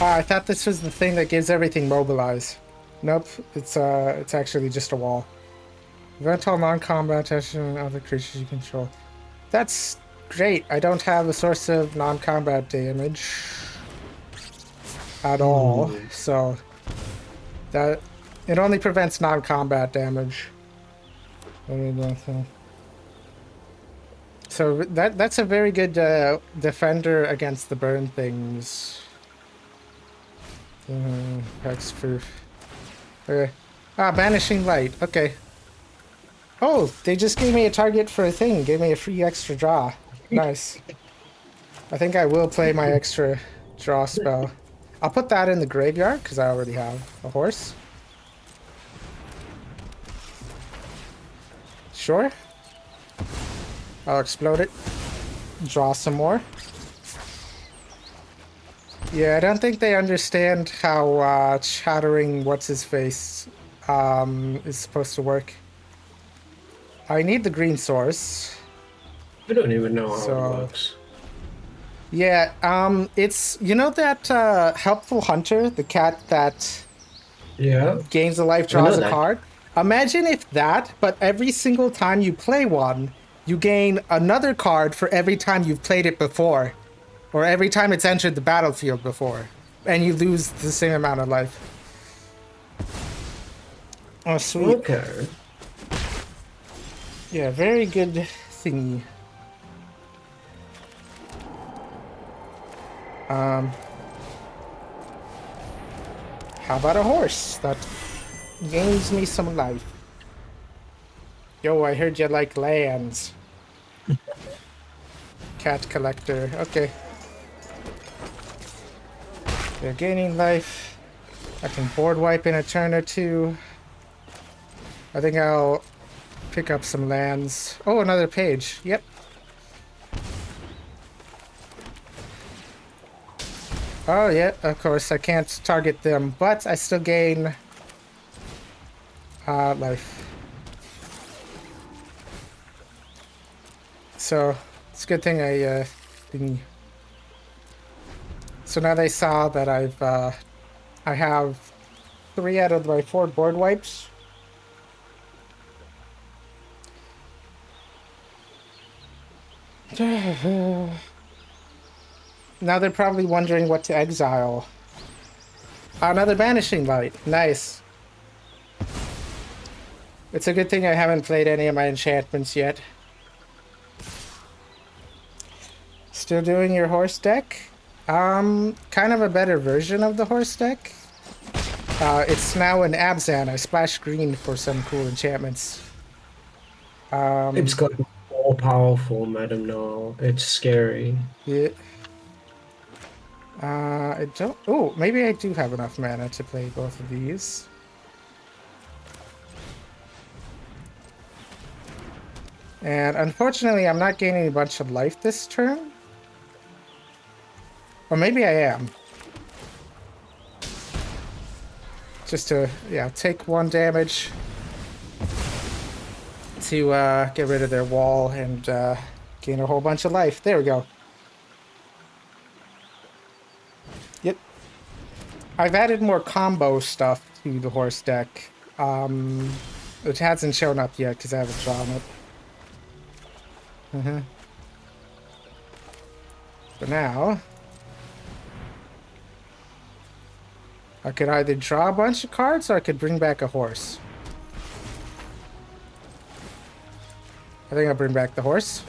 I thought this was the thing that gives everything mobilize. Nope, it's actually just a wall. Prevent all non-combat action and other creatures you control. That's great. I don't have a source of non-combat damage at all, so that it only prevents non-combat damage. So that's a very good defender against the burn things. Hexproof. Okay. Ah, banishing light. Okay. Oh, they just gave me a target for a thing. Gave me a free extra draw. Nice. I think I will play my extra draw spell. I'll put that in the graveyard because I already have a horse. Sure. I'll explode it. Draw some more. Yeah, I don't think they understand how chattering what's-his-face is supposed to work. I need the green source. I don't even know how it works. Yeah, it's... You know that helpful hunter, the cat that gains a life, draws a card? Imagine if that, but every single time you play one, you gain another card for every time you've played it before. Or every time it's entered the battlefield before. And you lose the same amount of life. Oh, sweet. Okay. Yeah, very good thingy. How about a horse? That gains me some life. Yo, I heard you like lands. Cat collector. Okay. They're gaining life. I can board wipe in a turn or two. I think I'll pick up some lands. Oh, another page. Yep. Oh, yeah, of course. I can't target them, but I still gain life. So, it's a good thing I didn't... So now they saw that I have 3 out of my 4 board wipes. Now they're probably wondering what to exile. Another banishing light. Nice. It's a good thing I haven't played any of my enchantments yet. Still doing your horse deck? Kind of a better version of the horse deck. It's now an Abzan. I splashed green for some cool enchantments. It's got all powerful, Madam Noel. It's scary. Yeah. I don't... Oh, maybe I do have enough mana to play both of these. And unfortunately, I'm not gaining a bunch of life this turn. Or maybe I am. Just to, yeah, take 1 damage to get rid of their wall and gain a whole bunch of life. There we go. Yep. I've added more combo stuff to the horse deck, which hasn't shown up yet because I haven't drawn it. But now, I could either draw a bunch of cards or I could bring back a horse. I think I'll bring back the horse.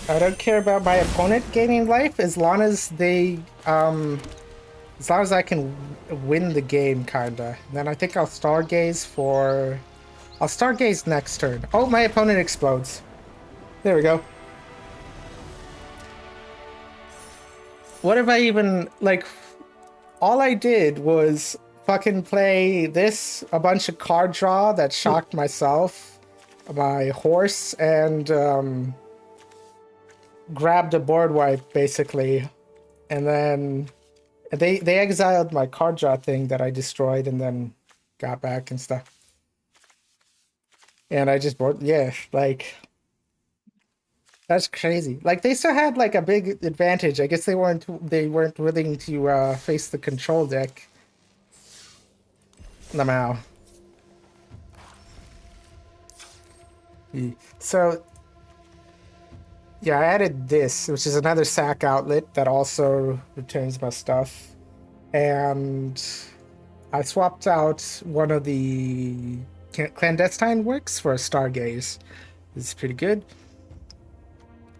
I don't care about my opponent gaining life as long as they, as long as I can win the game, kinda. And then I think I'll Stargaze for... I'll Stargaze next turn. Oh, my opponent explodes. There we go. What if I even, like... All I did was fucking play this, a bunch of card draw that shocked myself, my horse, and, grabbed a board wipe, basically. And then... They exiled my card draw thing that I destroyed and then got back and stuff. And I just board, yeah, like, that's crazy. Like, they still had like a big advantage. I guess they weren't willing to face the control deck. Lamau. So yeah, I added this, which is another sack outlet that also returns my stuff. And I swapped out one of the clandestine works for a Stargaze. This is pretty good.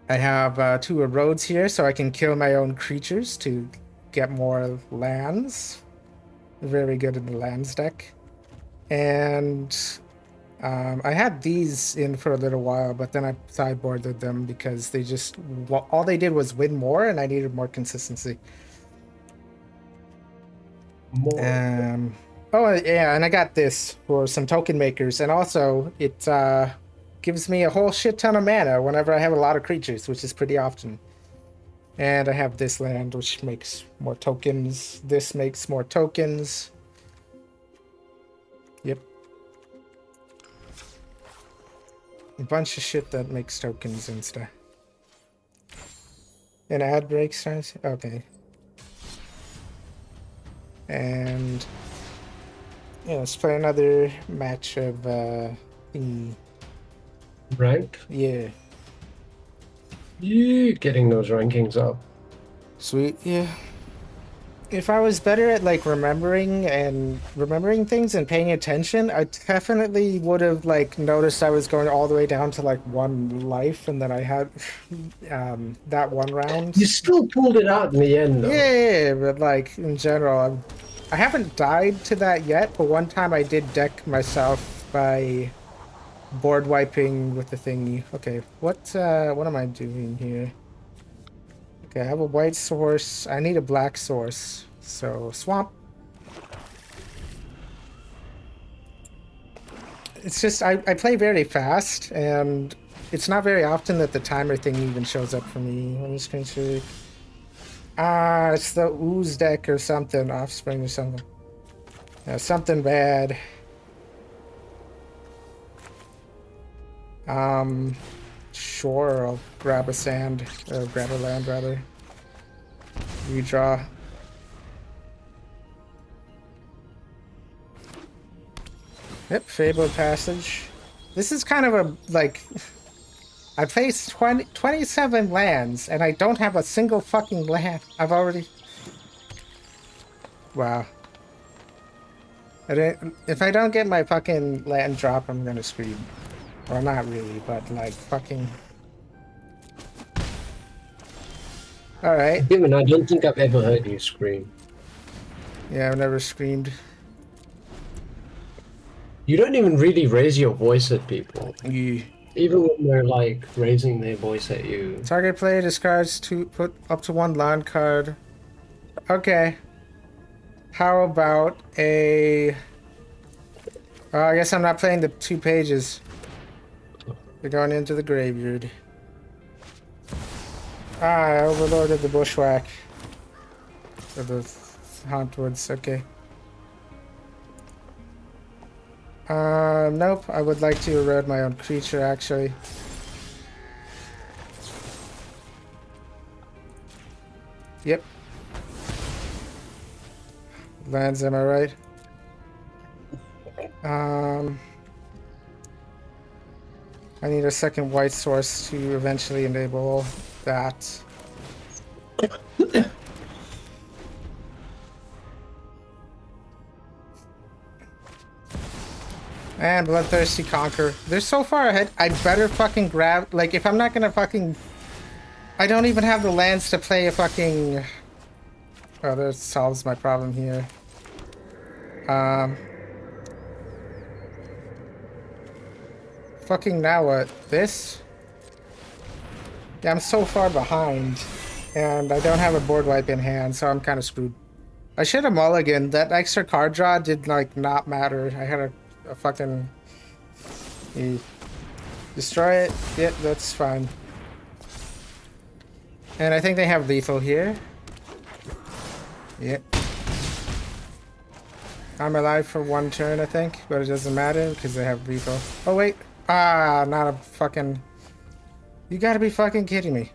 I have 2 roads here, so I can kill my own creatures to get more lands. Very good in the lands deck. And I had these in for a little while, but then I sideboarded them because they just... all they did was win more, and I needed more consistency. More. Oh, yeah, and I got this for some token makers, and also it gives me a whole shit ton of mana whenever I have a lot of creatures, which is pretty often. And I have this land, which makes more tokens. This makes more tokens. Yep. A bunch of shit that makes tokens and stuff. And ad breaks times? Okay. And yeah, let's play another match of thingy. Rank? Yeah. You getting those rankings up. Sweet, yeah. If I was better at like remembering things and paying attention, I definitely would have like noticed I was going all the way down to like 1 life, and then I had that 1 round. You still pulled it out in the end, though. Yeah, but like in general, I haven't died to that yet. But one time I did deck myself by board wiping with the thingy. Okay, what am I doing here? Okay, I have a white source. I need a black source. So, swamp. It's just, I play very fast, and it's not very often that the timer thing even shows up for me. Let me screen share. Ah, it's the ooze deck or something. Offspring or something. Yeah, something bad. Sure, I'll grab a sand, or grab a land rather. Redraw. Yep, Fabled Passage. This is kind of a, like... I faced 27 lands, and I don't have a single fucking land. I've already... Wow. If I don't get my fucking land drop, I'm gonna scream. Well, not really, but like fucking... All right. Given, I don't think I've ever heard you scream. Yeah, I've never screamed. You don't even really raise your voice at people. Yeah. Even when they're like raising their voice at you. Target player discards to put up to 1 land card. Okay. How about a... Oh, I guess I'm not playing the 2 pages. They're going into the graveyard. Ah, I overloaded the bushwhack. For the hauntwoods, okay. Nope. I would like to erode my own creature, actually. Yep. Lands, am I right? I need a second white source to eventually enable that. And Bloodthirsty Conquer. They're so far ahead. I better fucking grab... Like, if I'm not gonna fucking... I don't even have the lands to play a fucking... Oh, that solves my problem here. Fucking now what? This? Yeah, I'm so far behind. And I don't have a board wipe in hand, so I'm kind of screwed. I should have mulliganed. That extra card draw did, like, not matter. I had a fucking... Destroy it? Yep, that's fine. And I think they have lethal here. Yep. I'm alive for 1 turn, I think, but it doesn't matter because they have lethal. Oh, wait. Ah, not a fucking... You gotta be fucking kidding me.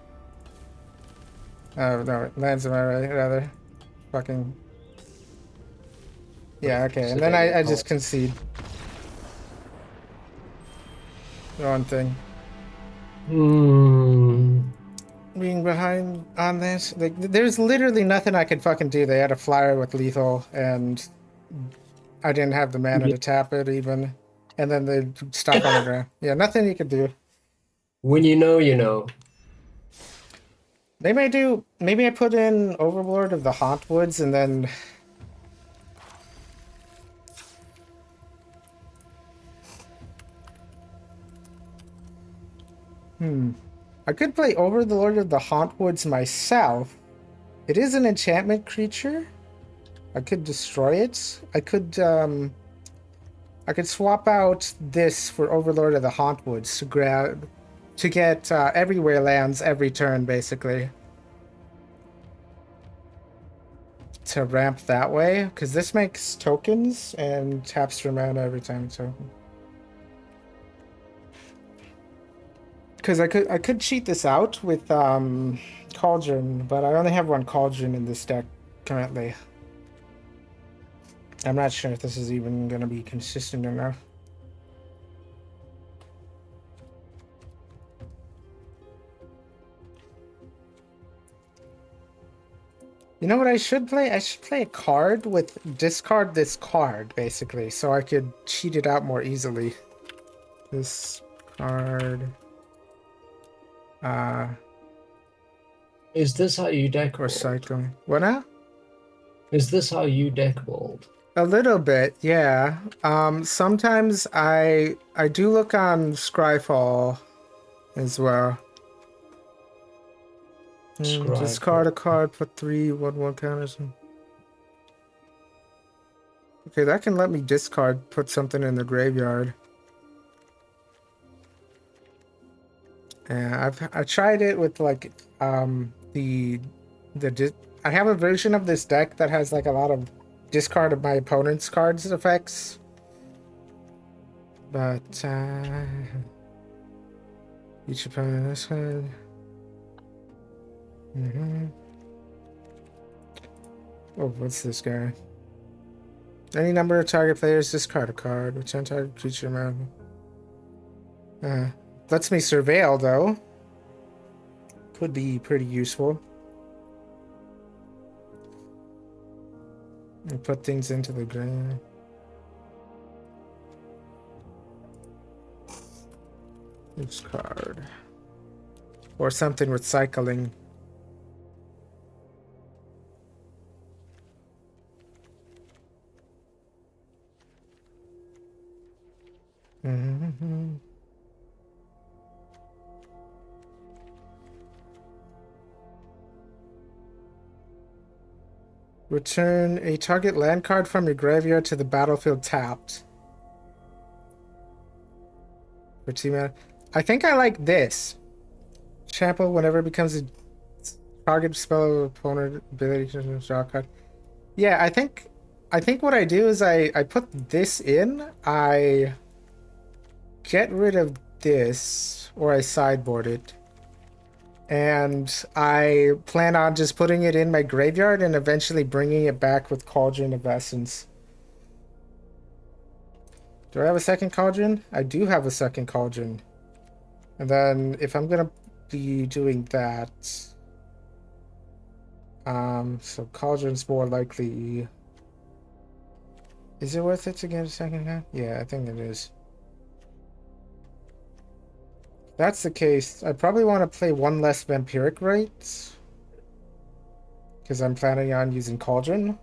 Oh, no, it lands am I right, rather. Fucking... Yeah, okay, and then I just concede. The one thing. Being behind on this, like, there's literally nothing I could fucking do. They had a flyer with lethal, and I didn't have the mana to tap it even. And then they stop on the ground. Yeah, nothing you could do. When you know, you know. They may do. Maybe I put in Overlord of the Hauntwoods, and then. I could play Overlord of the Hauntwoods myself. It is an enchantment creature. I could destroy it. I could swap out this for Overlord of the Hauntwoods to get everywhere lands every turn, basically. To ramp that way, because this makes tokens and taps for mana every time it's open. Because I could cheat this out with Cauldron, but I only have 1 Cauldron in this deck currently. I'm not sure if this is even going to be consistent enough. You know what I should play? I should play a card with discard this card, basically, so I could cheat it out more easily. This card... Is this how you deck or build? cycling. What now? Is this how you deck build? A little bit, yeah. Sometimes I do look on Scryfall as well. Discard a card, put 3 1/1 counters in. Okay, that can let me discard, put something in the graveyard. Yeah, I tried it with like I have a version of this deck that has like a lot of discard of my opponent's cards effects. But each opponent this card. Oh, what's this guy? Any number of target players discard a card. Return target creature amount. Lets me surveil, though. Could be pretty useful. And put things into the ground. This card. Or something with cycling. Mhm. Return a target land card from your graveyard to the battlefield tapped. For 2 mana. I think I like this. Trample whenever it becomes a target spell of opponent ability to draw a card. Yeah, I think what I do is I put this in, I get rid of this, or I sideboard it. And I plan on just putting it in my graveyard and eventually bringing it back with Cauldron of Essence. Do I have a second Cauldron? I do have a second Cauldron. And then if I'm gonna be doing that, so Cauldron's more likely. Is it worth it to get a second hand? Yeah, I think it is. If that's the case, I probably want to play one less Vampiric Rites, because I'm planning on using Cauldron.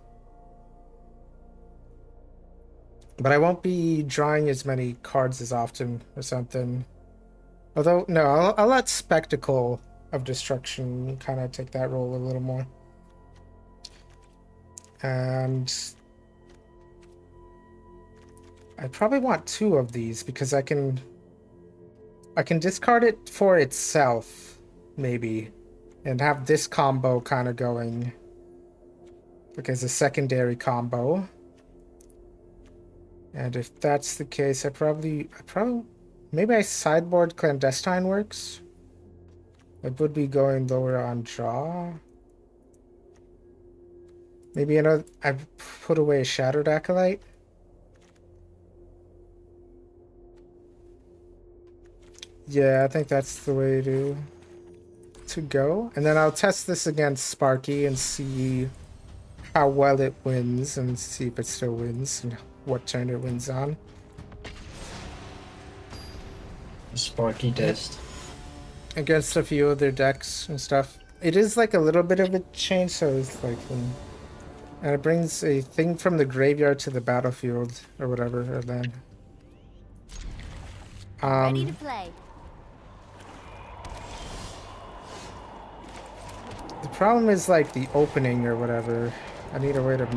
But I won't be drawing as many cards as often or something. Although, no, I'll let Spectacle of Destruction kind of take that role a little more. And I probably want 2 of these because I can discard it for itself, maybe, and have this combo kind of going, like as a secondary combo. And if that's the case, I probably maybe I sideboard Clandestine Works. It would be going lower on draw. Maybe another. I put away a Shattered Acolyte. Yeah, I think that's the way to go. And then I'll test this against Sparky and see how well it wins and see if it still wins and what turn it wins on. Sparky test. Against a few other decks and stuff. It is like a little bit of a change, so it's like and it brings a thing from the graveyard to the battlefield or whatever, or then. Ready to play. The problem is like the opening or whatever. I need a way to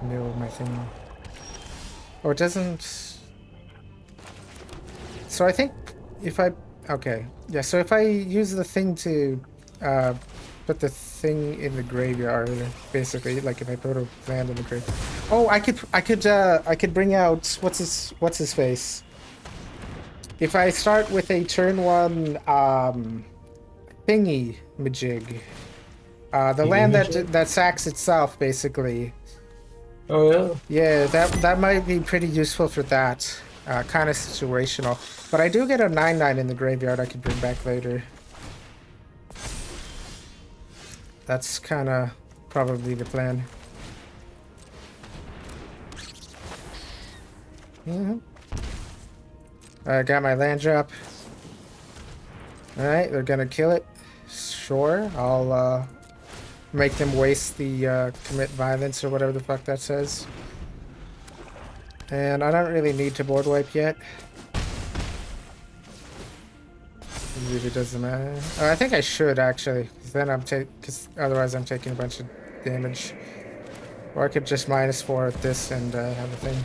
mill my thing. Oh, it doesn't. So I think if I. Okay. Yeah, so if I use the thing to put the thing in the graveyard, basically, like if I put a land in the grave. Oh, I could bring out what's his face. If I start with a turn 1 thingy majig. The land that sacks itself, basically. Oh yeah? Yeah, that might be pretty useful for that kind of situational. But I do get a 9/9 in the graveyard I could bring back later. That's kind of probably the plan. I got my land drop. Alright, they're gonna kill it. Sure, I'll make them waste the commit violence or whatever the fuck that says. And I don't really need to board wipe yet. It really doesn't matter. Oh, I think I should actually, because then because otherwise I'm taking a bunch of damage. Or I could just -4 at this and have a thing.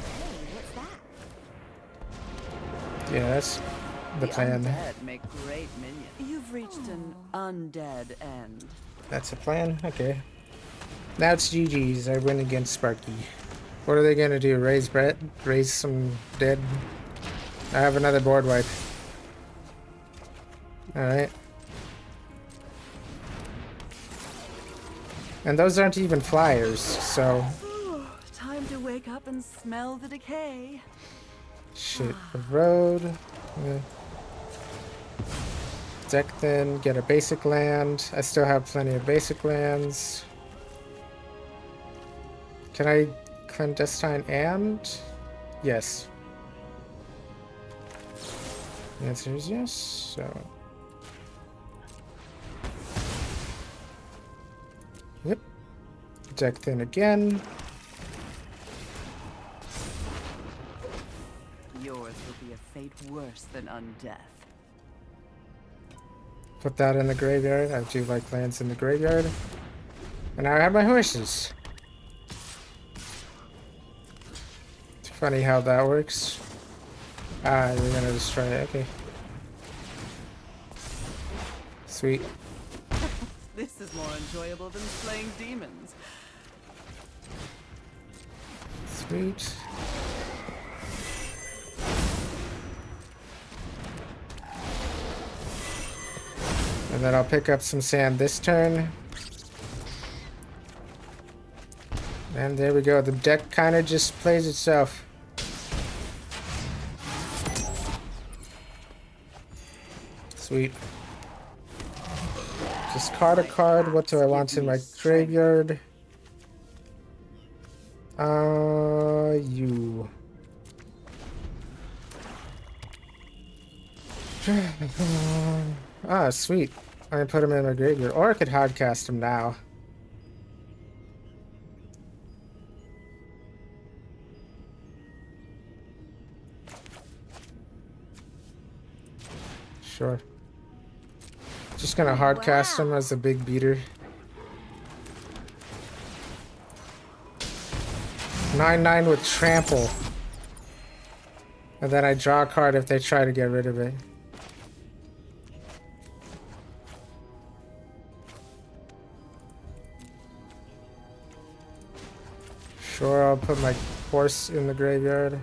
Yeah, that's the plan. Undead make great minions. You've reached an undead end. That's a plan? Okay. Now it's GG's. I win against Sparky. What are they gonna do? Raise Brett? Raise some dead? I have another board wipe. Alright. And those aren't even flyers, so... Time to wake up and smell the decay. Shit, a road. Deck then, get a basic land. I still have plenty of basic lands. Can I clandestine and? Yes. The answer is yes, so. Yep. Deck then again. Your will be a fate worse than undeath. Put that in the graveyard. I do like lands in the graveyard. And now I have my horses. It's funny how that works. Ah, you're gonna destroy it. Okay. Sweet. This is more enjoyable than slaying demons. Sweet. And then I'll pick up some sand this turn. And there we go. The deck kind of just plays itself. Sweet. Discard a card. What do I want in my graveyard? You. Ah, sweet. I can put him in my graveyard. Or I could hardcast him now. Sure. Just gonna hardcast him as a big beater. 9/9 with trample. And then I draw a card if they try to get rid of it. Sure, I'll put my horse in the graveyard.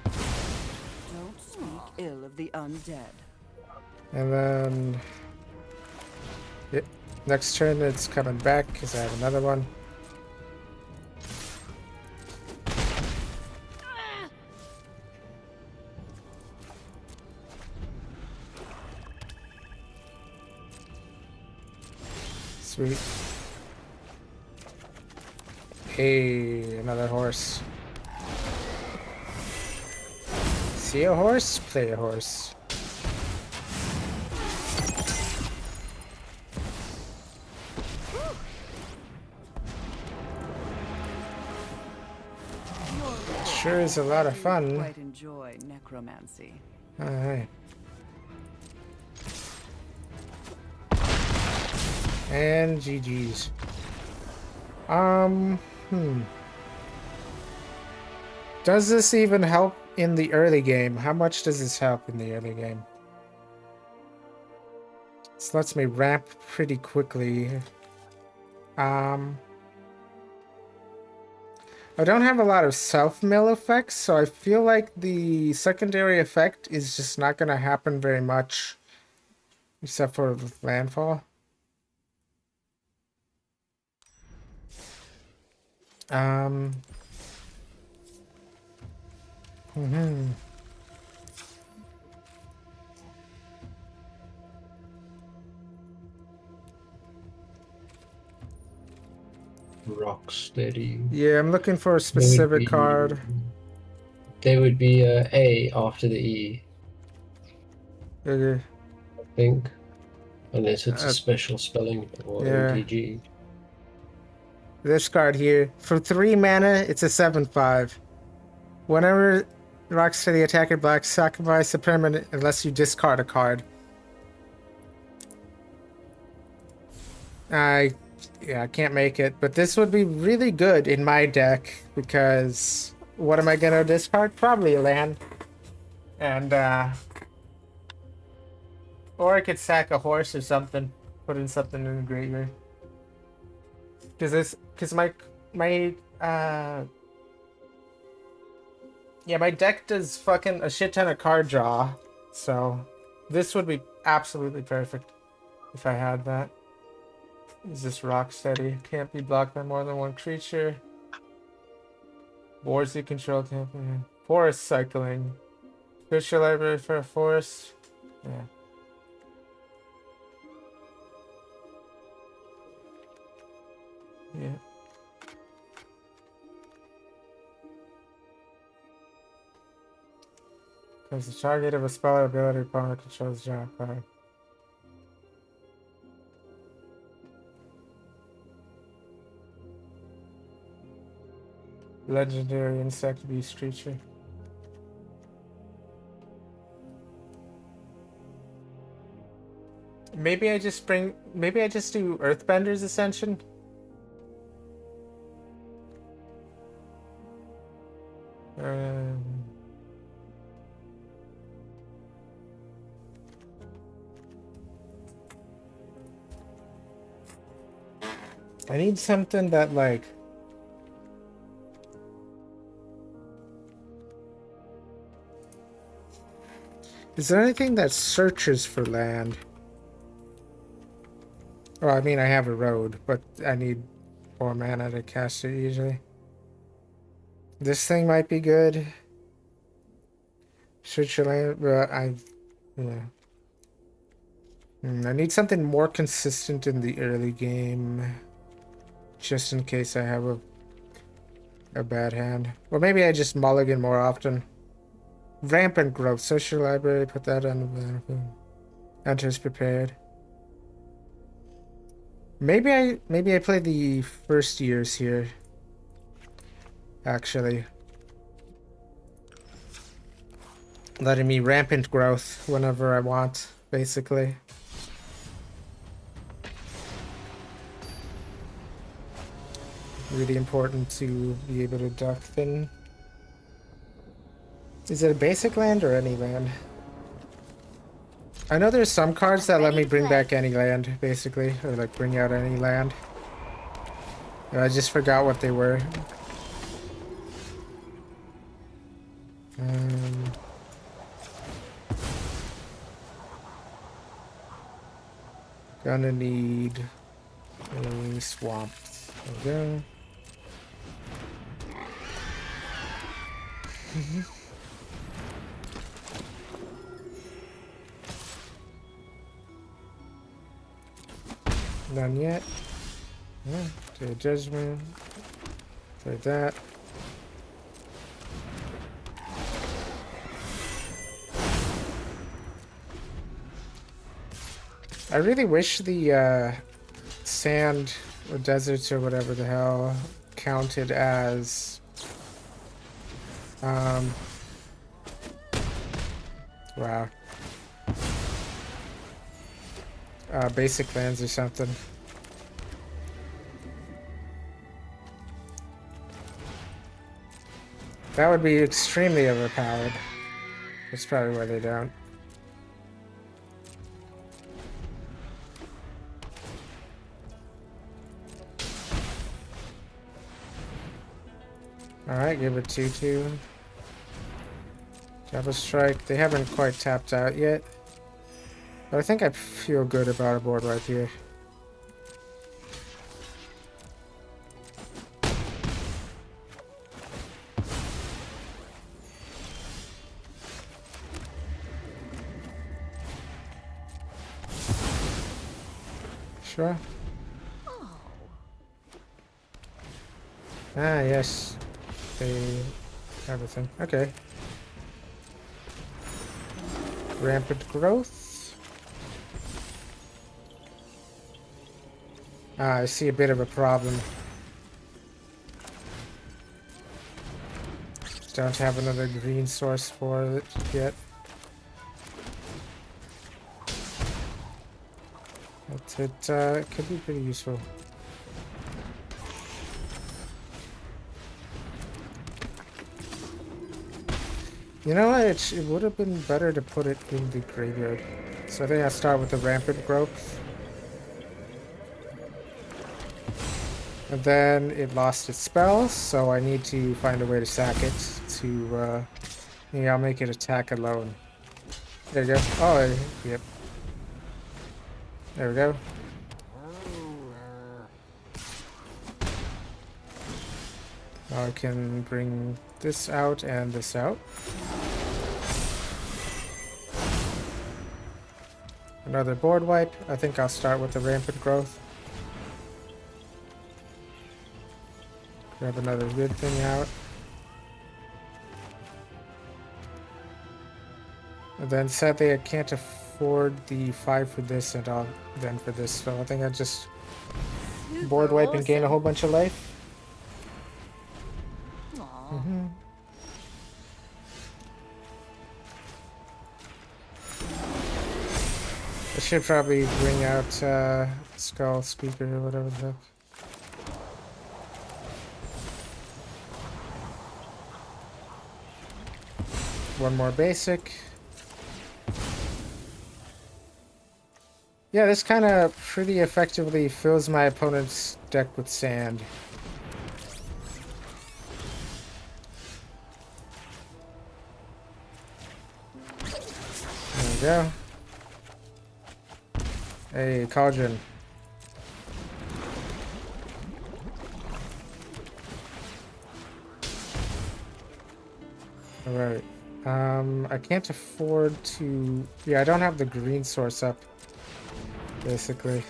Don't speak ill of the undead. And then... Yep. Next turn it's coming back because I have another one. Sweet. Hey, another horse. See a horse? Play a horse. Sure is a lot of fun. Quite enjoy necromancy. Alright. And GG's. Does this even help in the early game? How much does this help in the early game? This lets me ramp pretty quickly. I don't have a lot of self-mill effects, so I feel like the secondary effect is just not going to happen very much, except for with landfall. Rocksteady. Yeah, I'm looking for a specific card. They would be A after the E, Okay. I think. Unless it's a special spelling or yeah. mtg. This card here. For 3 mana, it's a 7/5. Whenever Rocksteady attacker black, sacrifice a permanent unless you discard a card. I can't make it, but this would be really good in my deck because what am I gonna discard? Probably a land. And or I could sack a horse or something, put in something in the graveyard. Because my deck does fucking a shit ton of card draw, so this would be absolutely perfect if I had that. Is this Rocksteady? Can't be blocked by more than one creature. Boards you control can't be. Forest cycling. Search your library for a forest. Yeah. Yeah. Because the target of a spell or ability opponent controls draw card. Legendary insect beast creature. Maybe I just do Earthbender's Ascension. Um, I need something that like is there anything that searches for land? Well, I mean, I have a road, but I need 4 mana to cast it usually. This thing might be good. Search your land, but yeah. I need something more consistent in the early game, just in case I have a bad hand. Or maybe I just mulligan more often. Rampant growth, social library, put that on the battlefield. Enters prepared. Maybe I play the first years here. Actually. Letting me rampant growth whenever I want, basically. Really important to be able to duck thin. Is it a basic land or any land? I know there's some cards that let me bring back any land, basically, or like bring out any land. I just forgot what they were. Gonna need a swamp. There we go. None yet. Yeah, to judgment. Like that. I really wish the sand or deserts or whatever the hell counted as wow. Basic lands or something. That would be extremely overpowered. That's probably why they don't. Alright, give it 2/2. Double strike. They haven't quite tapped out yet. But I think I feel good about a board right here. Sure. Ah, yes. They everything. Okay. Rampant growth. Ah, I see a bit of a problem. Don't have another green source for it yet. But it could be pretty useful. You know what? It would have been better to put it in the graveyard. So I think I'll start with the rampant growth. And then it lost its spell, so I need to find a way to sack it to, maybe I'll make it attack alone. There you go. Oh, yep. There we go. Now I can bring this out and this out. Another board wipe. I think I'll start with the rampant growth. Grab another good thing out. And then sadly I can't afford the 5 for this and then for this, so I think I just board wipe and gain a whole bunch of life. I should probably bring out Skull Speaker or whatever the heck. One more basic. Yeah, this kind of pretty effectively fills my opponent's deck with sand. There we go. Hey, Cauldron. Alright. I can't afford to... Yeah, I don't have the green source up, basically.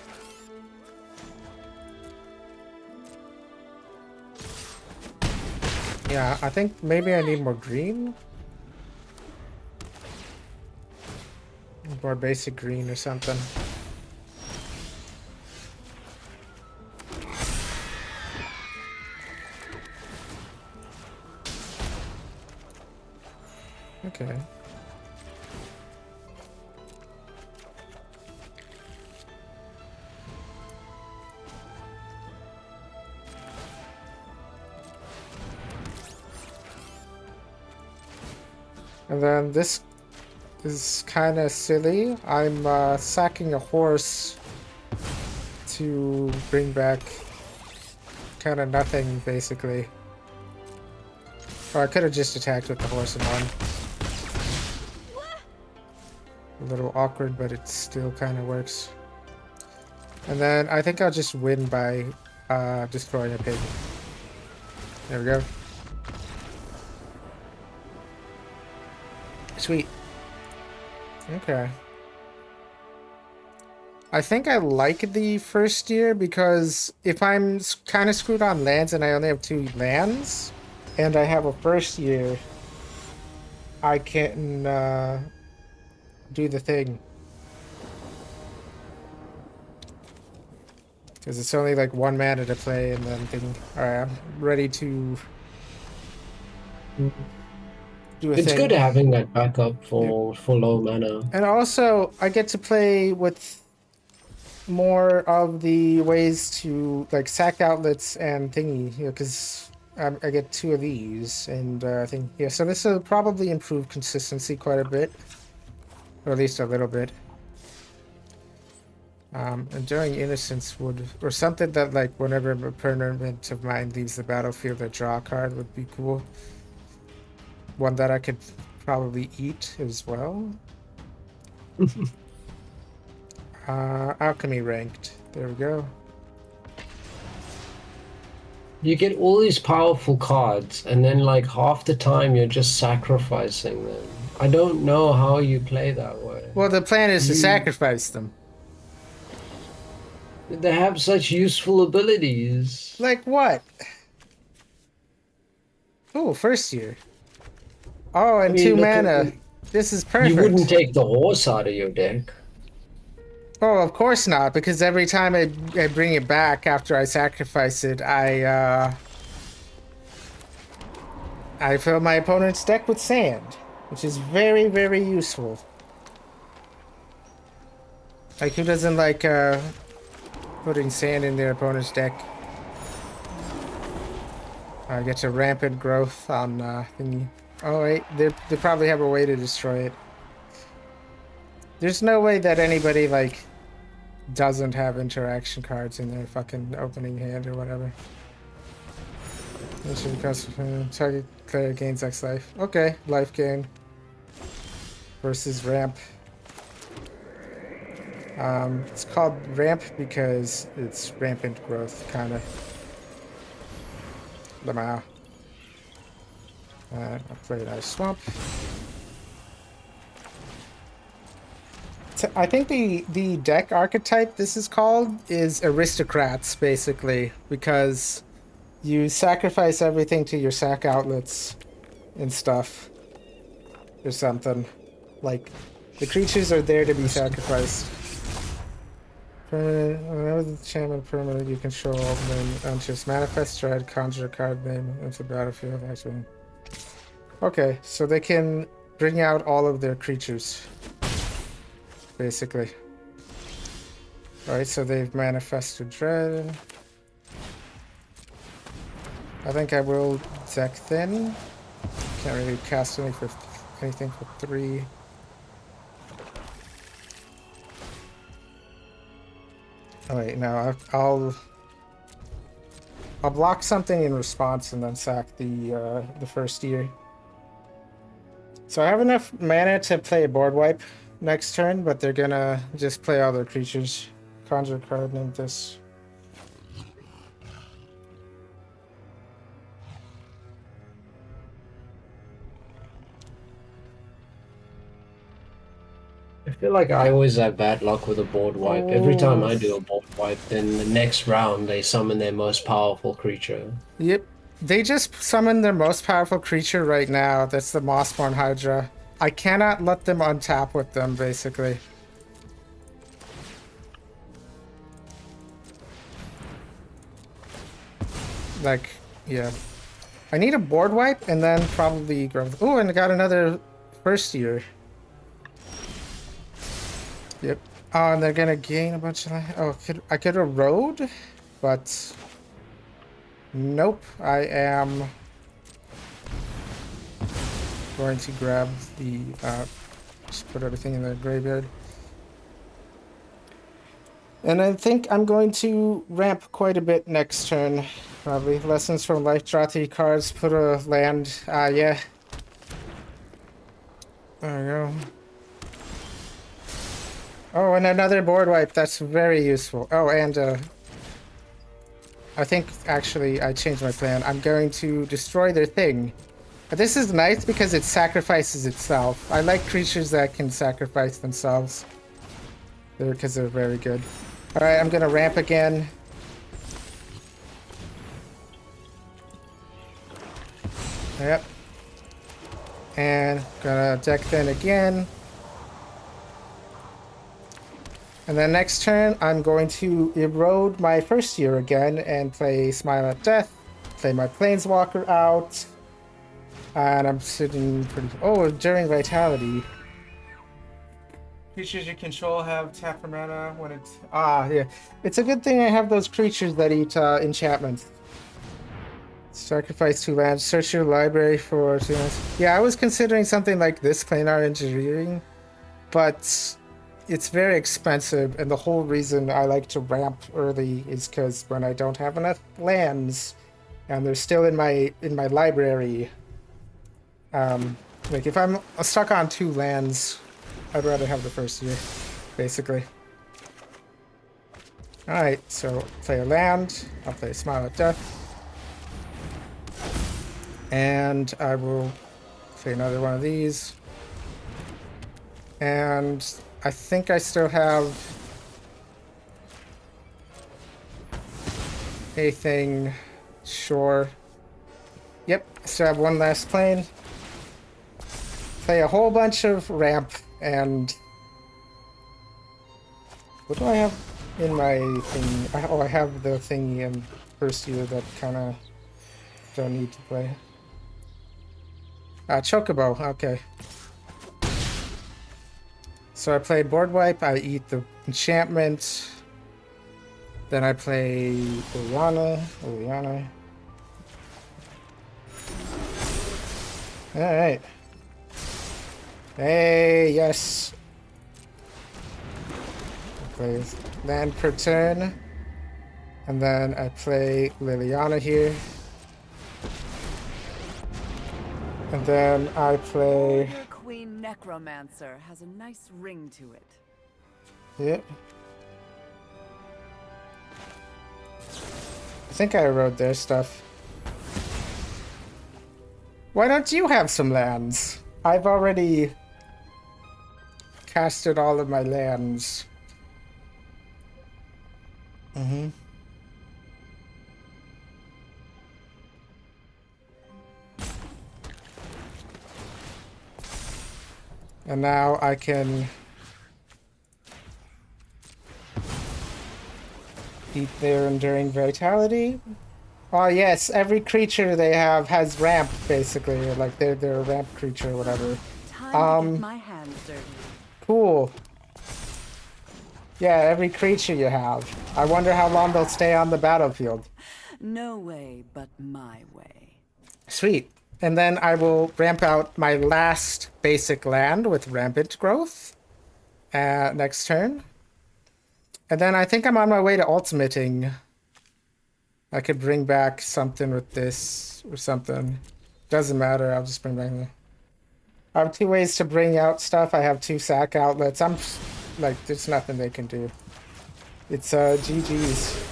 Yeah, I think maybe I need more green. More basic green or something. Okay. And then this is kind of silly. I'm sacking a horse to bring back kind of nothing, basically. Oh, I could have just attacked with the horse and won. A little awkward, but it still kind of works. And then I think I'll just win by destroying a pig. There we go. Sweet. Okay. I think I like the first year because if I'm kind of screwed on lands and I only have 2 lands and I have a first year, I can do the thing. Because it's only like 1 mana to play and then thinking, alright, I'm ready to do a thing. It's good having that backup for low mana. And also, I get to play with more of the ways to like sack outlets and thingy, because I get 2 of these, and I think, yeah, so this will probably improve consistency quite a bit, or at least a little bit. Enduring Innocence would, or something that like whenever a permanent of mine leaves the battlefield, a draw card would be cool. One that I could probably eat as well. Alchemy ranked. There we go. You get all these powerful cards, and then like half the time you're just sacrificing them. I don't know how you play that way. Well, the plan is to sacrifice them. They have such useful abilities. Like what? Oh, first year. Oh, and I mean, 2 look at mana. the- This is perfect. You wouldn't take the horse out of your deck. Oh, of course not, because every time I bring it back after I sacrifice it, I fill my opponent's deck with sand, which is very, very useful. Like, who doesn't like putting sand in their opponent's deck? I get to rampant growth on thingy. Oh wait, they probably have a way to destroy it. There's no way that anybody like doesn't have interaction cards in their fucking opening hand or whatever. Target player gains X life. Okay, life gain versus ramp. It's called ramp because it's rampant growth, kind of. Lamau. I'll play a swamp. I think the deck archetype this is called is aristocrats, basically, because you sacrifice everything to your sack outlets and stuff or something. Like, the creatures are there to be sacrificed. Permanent, whenever the enchantment permanent you control then enters manifest dread, conjure a card name into the battlefield. Actually. Okay, so they can bring out all of their creatures, basically. Alright, so they've manifested dread. I think I will deck thin. Can't really cast anything for 3. Oh wait, no, I'll block something in response and then sack the first year. So I have enough mana to play a board wipe next turn, but they're gonna just play all their creatures. Conjure a card named this. I feel like I always have bad luck with a board wipe. Every time I do a board wipe, then the next round they summon their most powerful creature. Yep. They just summoned their most powerful creature right now. That's the Mossborn Hydra. I cannot let them untap with them, basically. Like, yeah. I need a board wipe and then probably grab... Oh, and I got another first year. Yep. Oh, and they're gonna gain a bunch of... Oh, I could erode, but... Nope. I am going to grab the... just put everything in the graveyard. And I think I'm going to ramp quite a bit next turn. Probably. Lessons from Life, draw 3 cards, put a land. Yeah. There we go. Oh, and another board wipe. That's very useful. Oh, and I think actually I changed my plan. I'm going to destroy their thing. But this is nice because it sacrifices itself. I like creatures that can sacrifice themselves. Because they're very good. Alright, I'm gonna ramp again. Yep. And gonna deck thin again. And then next turn, I'm going to erode my first year again and play Smile at Death. Play my Planeswalker out. And I'm sitting pretty... Oh, during Vitality. Creatures you control have tap for mana when it's... yeah. It's a good thing I have those creatures that eat enchantments. Sacrifice 2 lands. Search your library for 2 lands. Yeah, I was considering something like this, Planar Engineering. But it's very expensive, and the whole reason I like to ramp early is because when I don't have enough lands, and they're still in my library, like if I'm stuck on 2 lands, I'd rather have the first year, basically. Alright, so play a land, I'll play Smile at Death. And I will play another one of these. And I think I still have a thing. Sure. Yep, still have one last plane. Play a whole bunch of ramp and... What do I have in my thing? Oh, I have the thingy in first year that kind of don't need to play. Chocobo, okay. So I play board wipe, I eat the enchantment. Then I play Liliana. Alright. Hey, yes. I play land per turn. And then I play Liliana here. And then I play... Your Queen Necromancer has a nice ring to it. Yeah. I think I wrote their stuff. Why don't you have some lands? I've already casted all of my lands. Mm-hmm. And now I can eat their Enduring Vitality. Oh yes, every creature they have has ramp, basically. Like they're a ramp creature or whatever. Time to get my hands dirty. Cool. Yeah, every creature you have. I wonder how long they'll stay on the battlefield. No way but my way. Sweet. And then I will ramp out my last basic land with rampant growth next turn. And then I think I'm on my way to ultimating. I could bring back something with this or something. Doesn't matter, I'll just bring back the... I have 2 ways to bring out stuff. I have 2 sack outlets. I'm like, there's nothing they can do. It's GG's.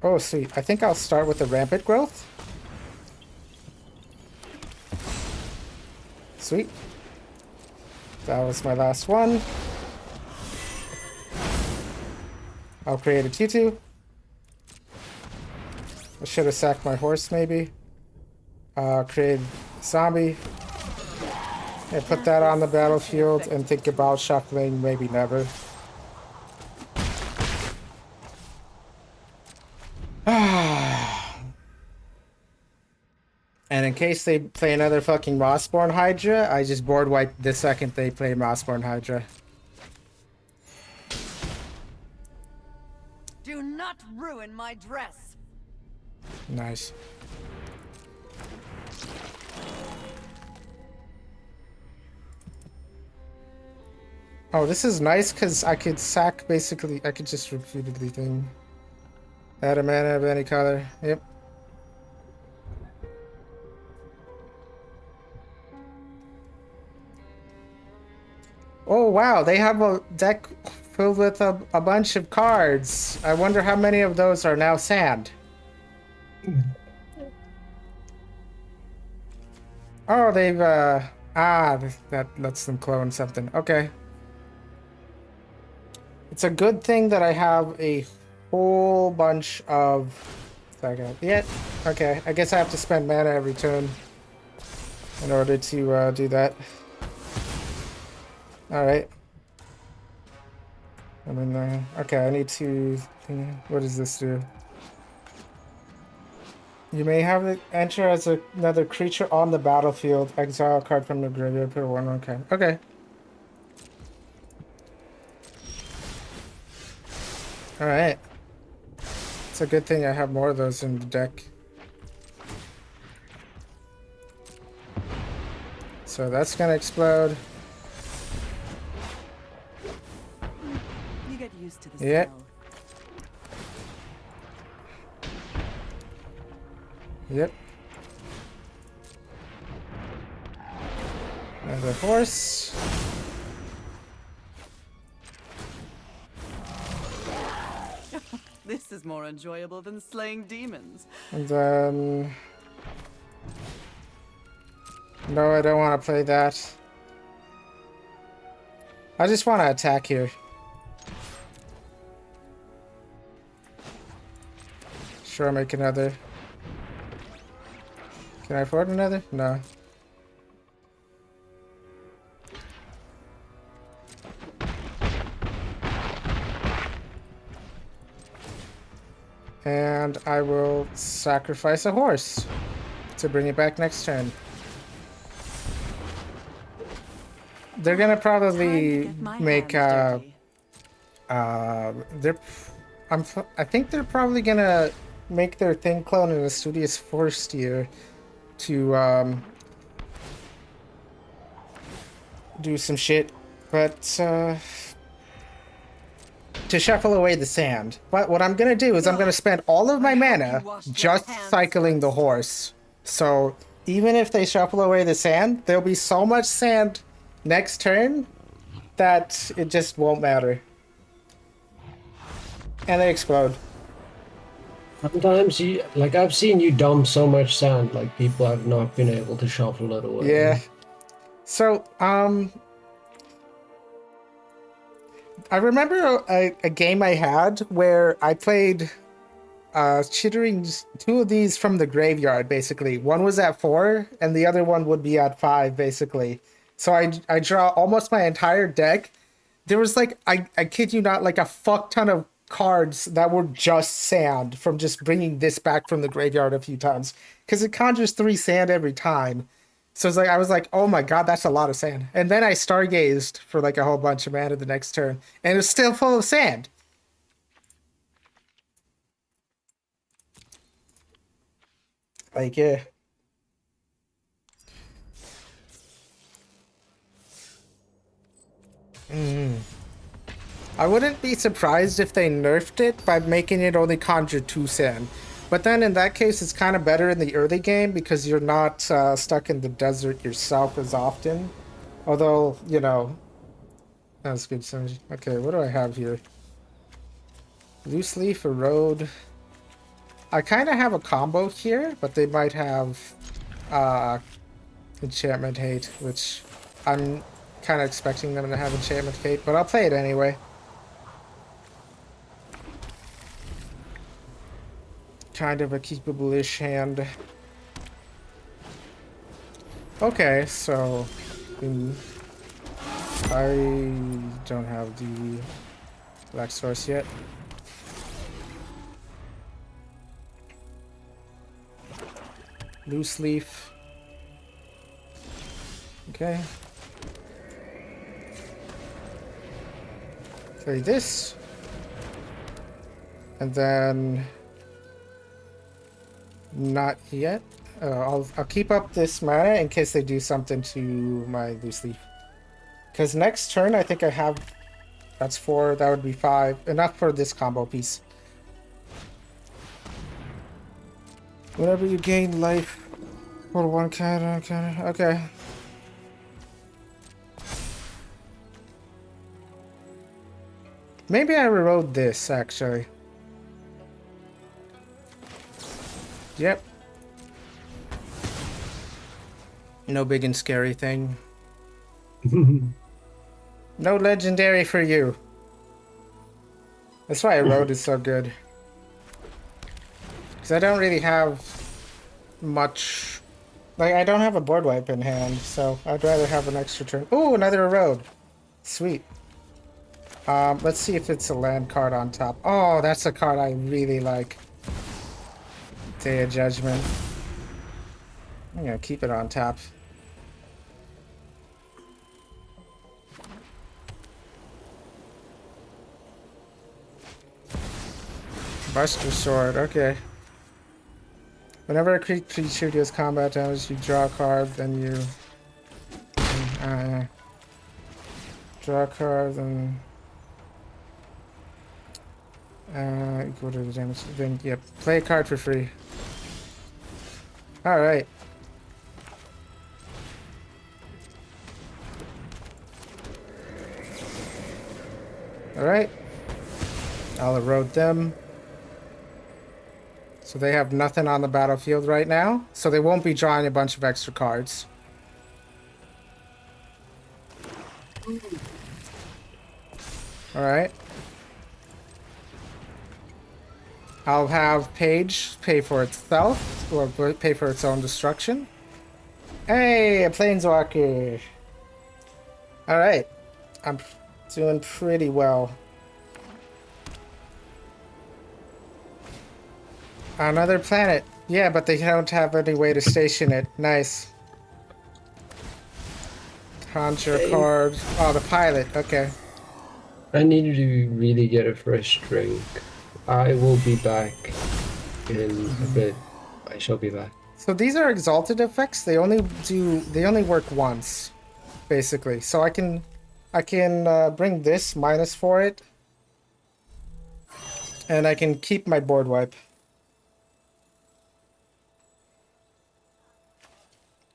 Oh, sweet. I think I'll start with the rampant growth. Sweet. That was my last one. I'll create a tutu. I should have sacked my horse, maybe. Create a zombie. And put that on the battlefield and think about shuffling, maybe never. And in case they play another fucking Mossborn Hydra, I just board wipe the second they play Mossborn Hydra. Do not ruin my dress. Nice. Oh, this is nice because I could sack basically, I could just repeatedly thing. Add a mana of any color. Yep. Oh wow, they have a deck filled with a bunch of cards. I wonder how many of those are now sand. Oh, they've that lets them clone something. Okay. It's a good thing that I have a whole bunch of... Yeah, okay. I guess I have to spend mana every turn in order to do that. Alright. I mean, okay, I need to... What does this do? You may have it enter as another creature on the battlefield. Exile a card from the graveyard, put one on. Okay. Okay. Alright. It's a good thing I have more of those in the deck. So that's gonna explode. You get used to the Yeah. smell. Yep. Another horse. This is more enjoyable than slaying demons. And then... No, I don't want to play that. I just want to attack here. Sure, make another. Can I afford another? No. And I will sacrifice a horse to bring it back next turn. They're gonna probably make I think they're probably gonna make their thing clone in a studious forced year to do some shit, but to shuffle away the sand. But what I'm gonna do is I'm gonna spend all of my mana just cycling the horse. So even if they shuffle away the sand, there'll be so much sand next turn that it just won't matter. And they explode. Sometimes you, like, I've seen you dump so much sand, like people have not been able to shuffle it away. Yeah. So, I remember a game I had where I played chittering 2 of these from the graveyard, basically. One was at 4, and the other one would be at 5, basically. So I draw almost my entire deck. There was like, I kid you not, like a fuck ton of cards that were just sand from just bringing this back from the graveyard a few times. Because it conjures 3 sand every time. So it's like I was like, oh my god, that's a lot of sand. And then I stargazed for like a whole bunch of mana the next turn, and it's still full of sand. Like, yeah. I wouldn't be surprised if they nerfed it by making it only conjure 2 sand. But then in that case, it's kind of better in the early game because you're not stuck in the desert yourself as often. Although, you know, that's good synergy. Okay, what do I have here? Loose leaf, erode. I kind of have a combo here, but they might have uh, enchantment hate, which I'm kind of expecting them to have enchantment hate, but I'll play it anyway. Kind of a keepable-ish hand. Okay, so I don't have the black source yet. Loose leaf. Okay. Play this. And then not yet. I'll keep up this mana in case they do something to my loose leaf. Because next turn I think I have that's 4, that would be 5. Enough for this combo piece. Whenever you gain life for 1 counter, okay. Maybe I rewrote this actually. Yep. No big and scary thing. No legendary for you. That's why I wrote it so good. Because I don't really have much... Like, I don't have a board wipe in hand, so I'd rather have an extra turn. Ooh, another erode. Sweet. Let's see if it's a land card on top. Oh, that's a card I really like. Day of Judgment. I'm gonna keep it on top. Buster Sword, okay. Whenever a creature deals combat damage, you draw a card, then you... draw a card, then... equal to the damage. Then, yep, play a card for free. Alright. Alright. I'll erode them. So they have nothing on the battlefield right now, so they won't be drawing a bunch of extra cards. Alright. I'll have Page pay for itself, or pay for its own destruction. Hey, a Planeswalker! Alright. I'm doing pretty well. Another planet. Yeah, but they don't have any way to station it. Nice. Conjure card. Oh, the pilot. Okay. I need to really get a fresh drink. I will be back in a bit. I shall be back. So these are exalted effects. They only work once, basically. So I can bring this minus for it, and I can keep my board wipe.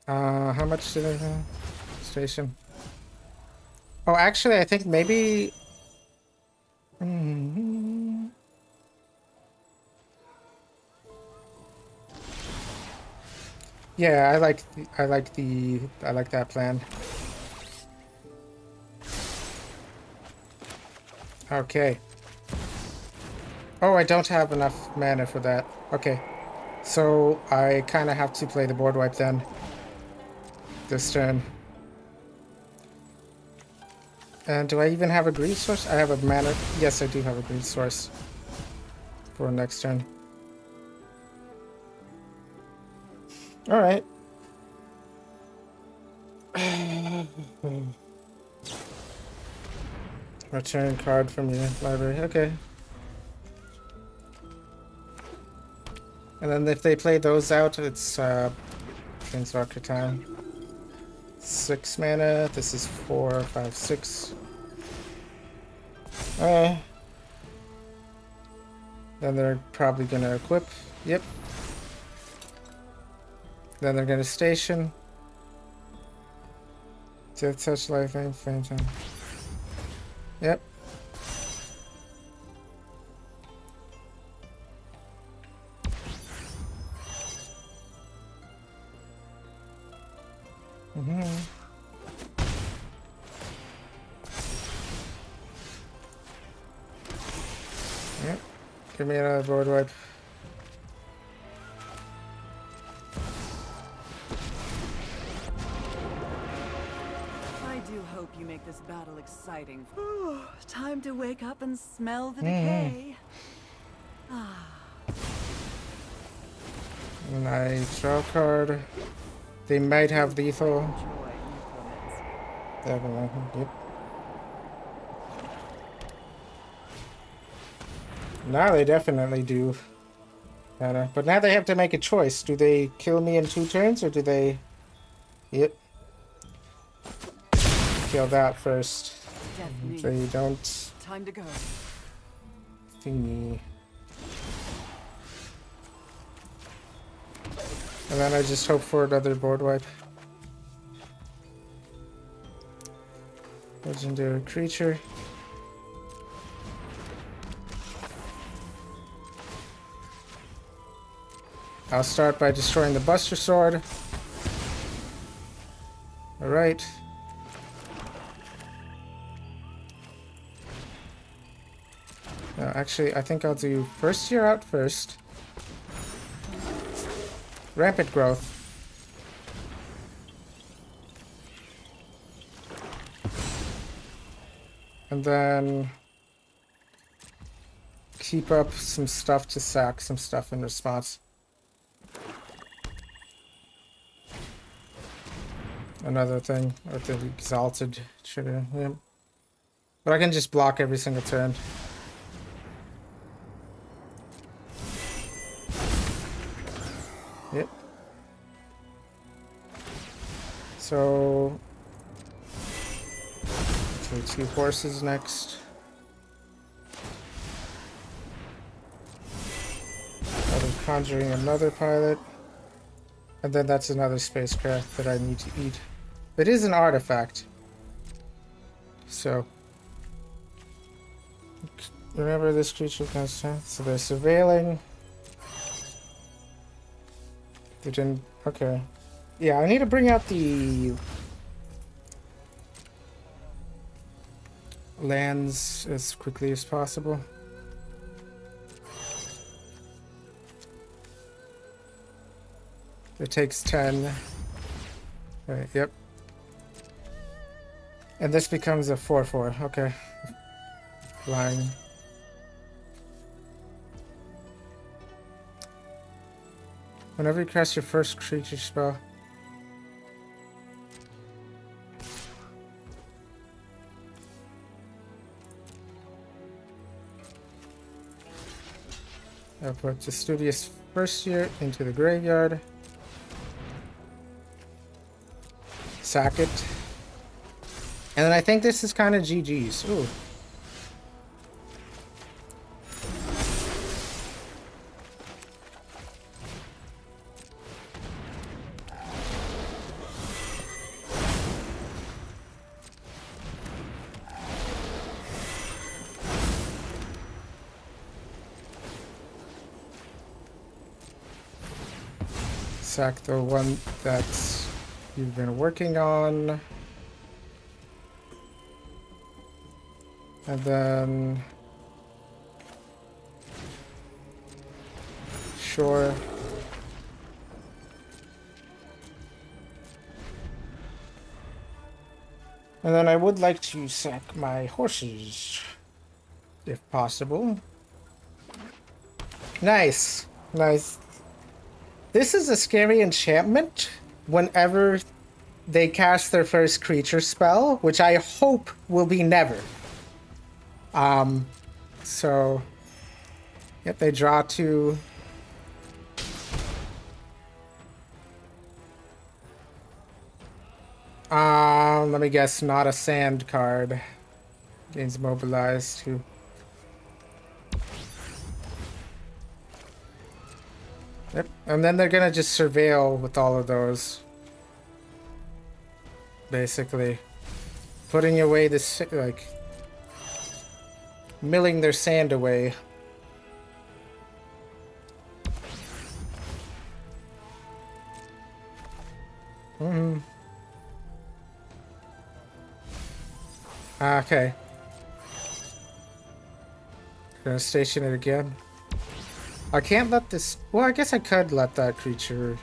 How much did I have? Station. Oh, actually, I think maybe... Yeah, I like that plan. Okay. Oh, I don't have enough mana for that. Okay. So I kind of have to play the board wipe then. This turn. And do I even have a greed source? I have a mana. Yes, I do have a greed source for next turn. All right. Return card from your library. Okay. And then if they play those out, it's Planeswalker time. 6 mana. This is 4, 5, 6. Then they're probably gonna equip. Yep. Then they're gonna station. Death touch life aim frame time. Yep. Yep. Give me another board wipe. I do hope you make this battle exciting. Ooh, time to wake up and smell the decay. And I draw a card. They might have lethal. Enjoy increments. Definitely. Yep. Now they definitely do. But now they have to make a choice. Do they kill me in 2 turns or do they... Yep. Kill that first. If they don't... Time to go. Thingy. And then I just hope for another board wipe. Legendary creature. I'll start by destroying the Buster Sword. Alright. Actually, I think I'll do first year out first. Rampant growth. And then keep up some stuff to sack some stuff in response. Another thing with the exalted trigger. Yeah. But I can just block every single turn. Yep. So, okay, 2 horses next. I'm conjuring another pilot. And then that's another spacecraft that I need to eat. It is an artifact. So, remember this creature comes down. So they're surveilling. They didn't. Okay. Yeah, I need to bring out the lands as quickly as possible. It takes 10. Right, yep. And this becomes a 4/4. Okay. Flying. Whenever you cast your first creature spell. I'll put the Studious First Year into the graveyard. Sack it. And then I think this is kind of GG's. Ooh. Sack the one that you've been working on. And then... Sure. And then I would like to sack my horses, if possible. Nice. Nice. This is a scary enchantment whenever they cast their first creature spell, which I hope will be never. So, yep, they draw 2. Let me guess, not a sand card. Gains mobilized too. Yep, and then they're gonna just surveil with all of those. Basically. Putting away this, like, milling their sand away. Okay. Gonna station it again. I can't let this... Well, I guess I could let that creature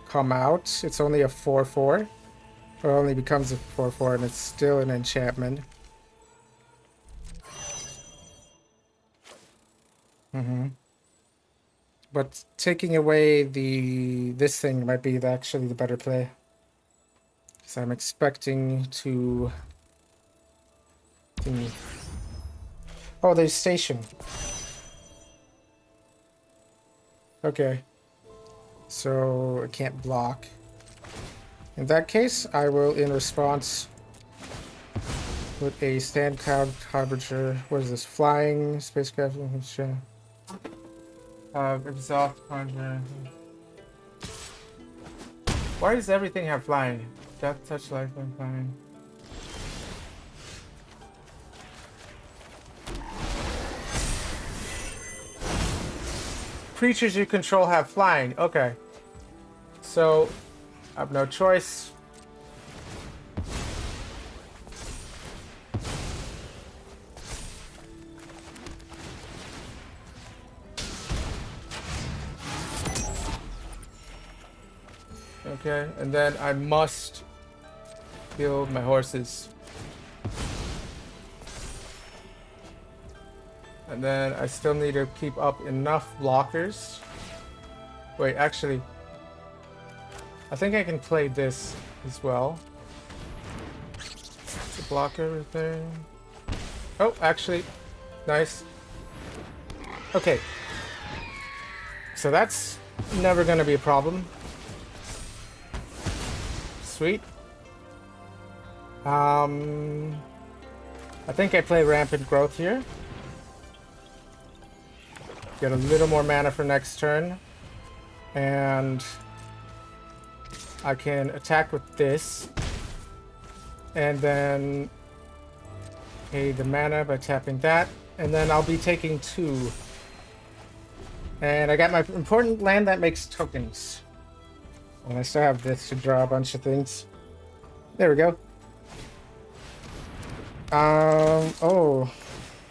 come out. It's only a 4/4. Or only becomes a 4/4 and it's still an enchantment. But taking away this thing might be actually the better play. Because I'm expecting to... Oh, there's station. Okay. So I can't block. In that case, I will, in response, put a stand cloud harbinger. What is this? Flying spacecraft. Exhaust conjure. Why does everything have flying? Death touch life and flying. Creatures you control have flying. Okay. So, I have no choice. Okay, and then I must kill my horses. And then I still need to keep up enough blockers. Wait, actually, I think I can play this as well. It's a blocker right there. Oh, actually, nice. Okay. So that's never gonna be a problem. Sweet. I think I play Rampant Growth here. Get a little more mana for next turn. And I can attack with this. And then pay the mana by tapping that. And then I'll be taking 2. And I got my important land that makes tokens. And I still have this to draw a bunch of things. There we go. Oh.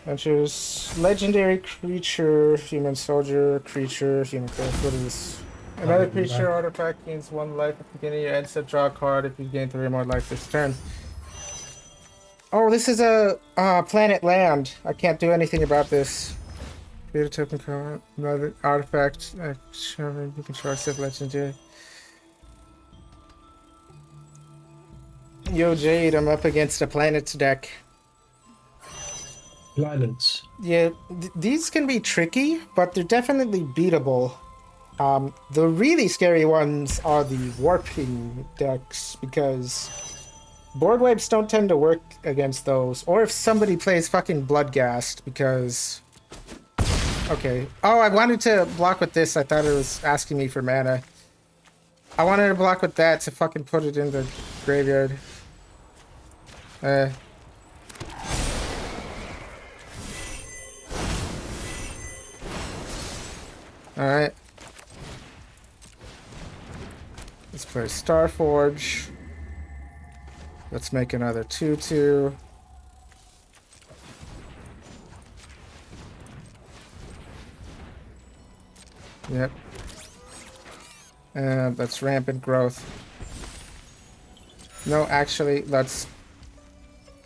And choose legendary creature, human soldier, creature, human cleric. What is this? Another creature artifact gains 1 life at the beginning of your end step. Draw a card if you gain 3 more life this turn. Oh, this is a planet land. I can't do anything about this. Create a token card. Another artifact. You can charge set legendary. Yo, Jade, I'm up against a planets deck. Planets. Yeah, these can be tricky, but they're definitely beatable. The really scary ones are the warping decks, because board wipes don't tend to work against those. Or if somebody plays fucking Bloodghast, because... Okay. Oh, I wanted to block with this. I thought it was asking me for mana. I wanted to block with that to fucking put it in the graveyard. Alright. Let's play Starforge. Let's make another 2/2. Yep. And that's Rampant Growth. No, actually, let's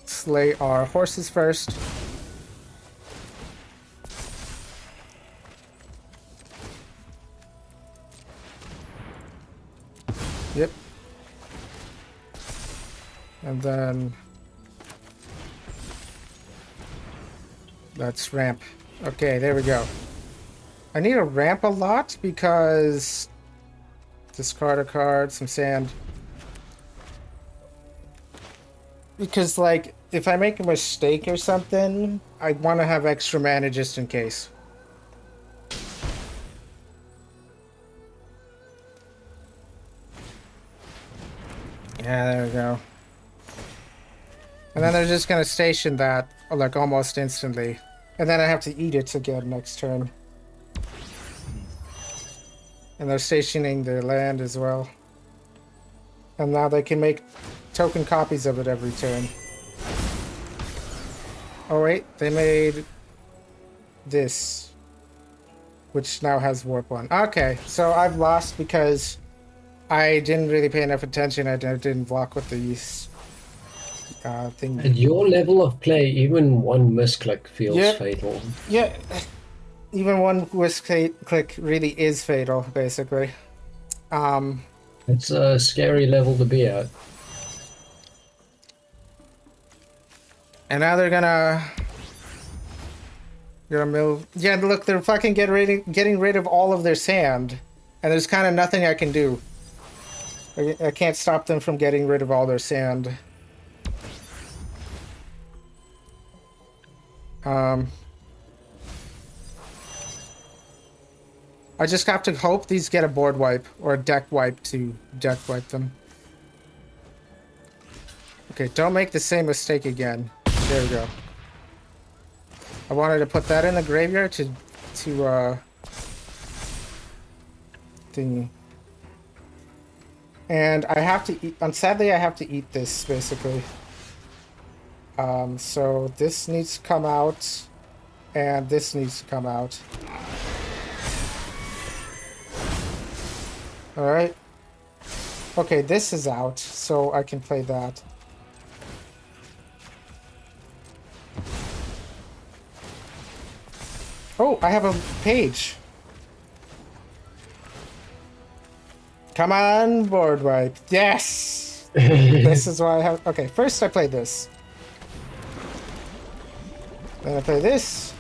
slay our horses first. Yep. And then let's ramp. Okay, there we go. I need to ramp a lot because discard a card, some sand. Because, like, if I make a mistake or something, I want to have extra mana just in case. Yeah, there we go. And then they're just gonna station that, like, almost instantly. And then I have to eat it again next turn. And they're stationing their land as well. And now they can make token copies of it every turn. Oh wait, they made this, which now has warp 1. Okay, so I've lost because I didn't really pay enough attention. I didn't block with these thing. At your level of play, even one misclick feels Yeah. fatal. Yeah, even one whisk click really is fatal, basically. It's a scary level to be at. And now they're gonna mill. Yeah, look, they're fucking getting rid of all of their sand, and there's kind of nothing I can do. I can't stop them from getting rid of all their sand. I just have to hope these get a board wipe or a deck wipe to deck wipe them. Okay, don't make the same mistake again. There we go. I wanted to put that in the graveyard to thingy. And I have to eat, sadly I have to eat this basically. So this needs to come out and this needs to come out. All right. Okay, this is out, so I can play that. Oh, I have a page. Come on, board wipe. Yes! This is why I have... Okay, first I play this. Then I play this.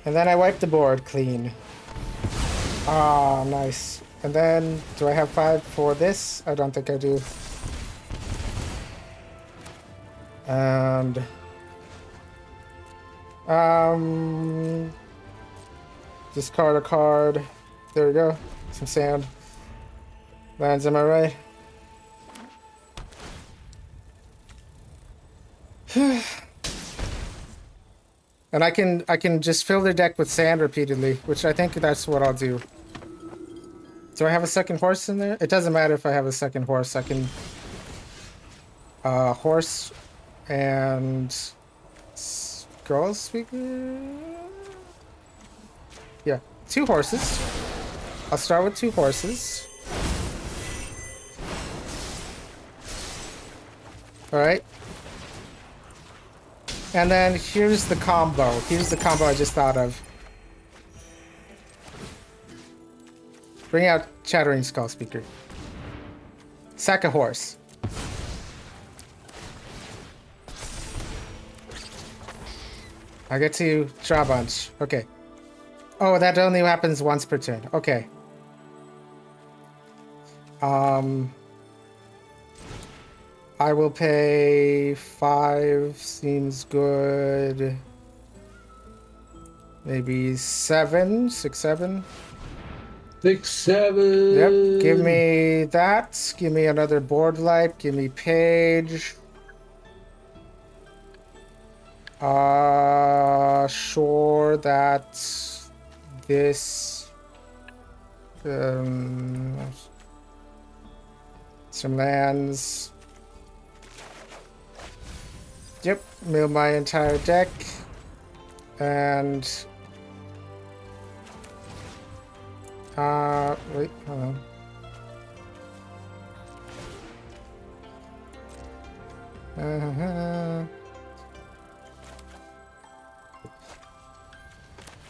And then I wipe the board clean. Ah, nice. And then, do I have 5 for this? I don't think I do. And... discard a card. There we go. Some sand. Lands, am I right? And I can just fill the deck with sand repeatedly, which I think that's what I'll do. Do I have a second horse in there? It doesn't matter if I have a second horse. I can horse and scroll speaker. Yeah, 2 horses. I'll start with 2 horses. All right. And then here's the combo. Here's the combo I just thought of. Bring out Chattering Skull Speaker. Sack a horse. I get to draw a bunch. Okay. Oh, that only happens once per turn. Okay. I will pay 5. Seems good. Maybe 7, 6, 7. 6, 7. Yep. Give me that. Give me another board light. Give me page. Sure that this. Some lands. Yep, mill my entire deck. And wait, hold on.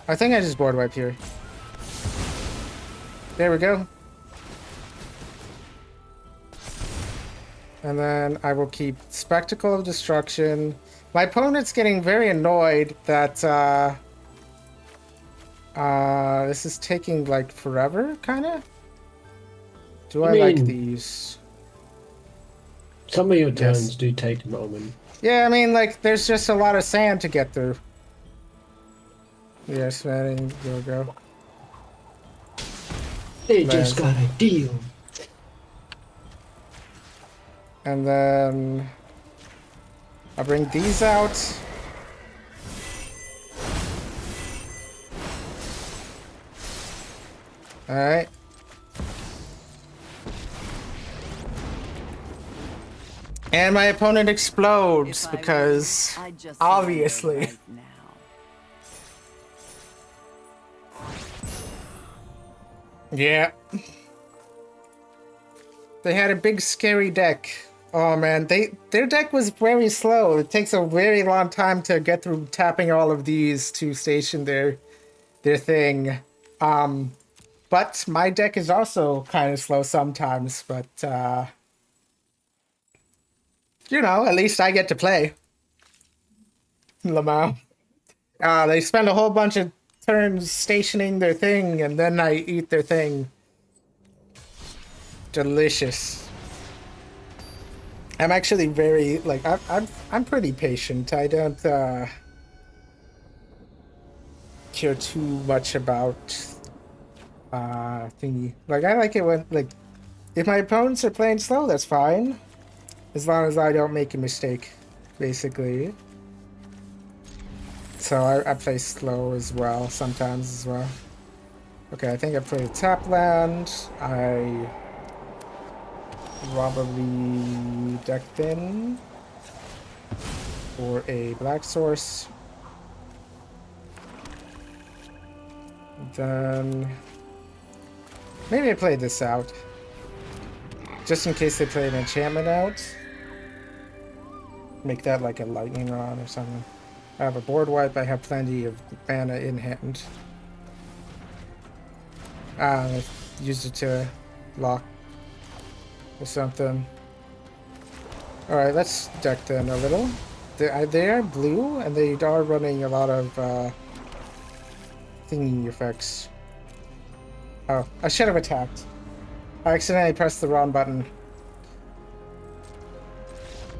I think I just board wipe here. There we go. And then I will keep Spectacle of Destruction. My opponent's getting very annoyed that this is taking like forever, kind of. Do I I like mean, these? some of your Yes. turns do take a moment. Yeah, I mean, like, there's just a lot of sand to get through. Yes, man, there we go. They just got a deal. And then I'll bring these out. Alright. And my opponent explodes If I because were, I'd just obviously. surrender right now. Yeah. They had a big scary deck. Oh man, their deck was very slow. It takes a very long time to get through tapping all of these to station their thing. But my deck is also kind of slow sometimes, but you know, at least I get to play. Lamau. They spend a whole bunch of turns stationing their thing, and then I eat their thing. Delicious. I'm actually very like I'm pretty patient. I don't care too much about thingy. Like I like it when like if my opponents are playing slow, that's fine. As long as I don't make a mistake, basically. So I play slow as well, sometimes as well. Okay, I think I played a tap land. I probably decked in for a black source. Then maybe I played this out. Just in case they play an enchantment out. Make that like a lightning rod or something. I have a board wipe, I have plenty of mana in hand. I used it to lock or something. Alright, let's deck them a little. They are blue, and they are running a lot of thingy effects. Oh, I should have attacked. I accidentally pressed the wrong button.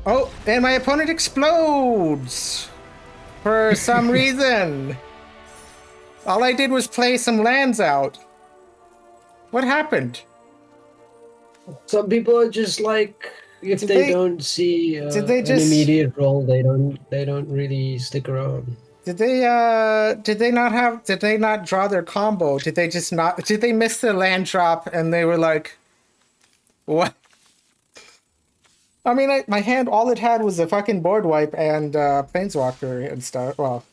Oh, and my opponent explodes! For some reason. All I did was play some lands out. What happened? Some people are just like, if they don't see did they an just- immediate role, they don't really stick around. Did they not draw their combo? Did they miss the land drop and they were like, what? I mean, my hand, all it had was a fucking board wipe and planeswalker and stuff. Well,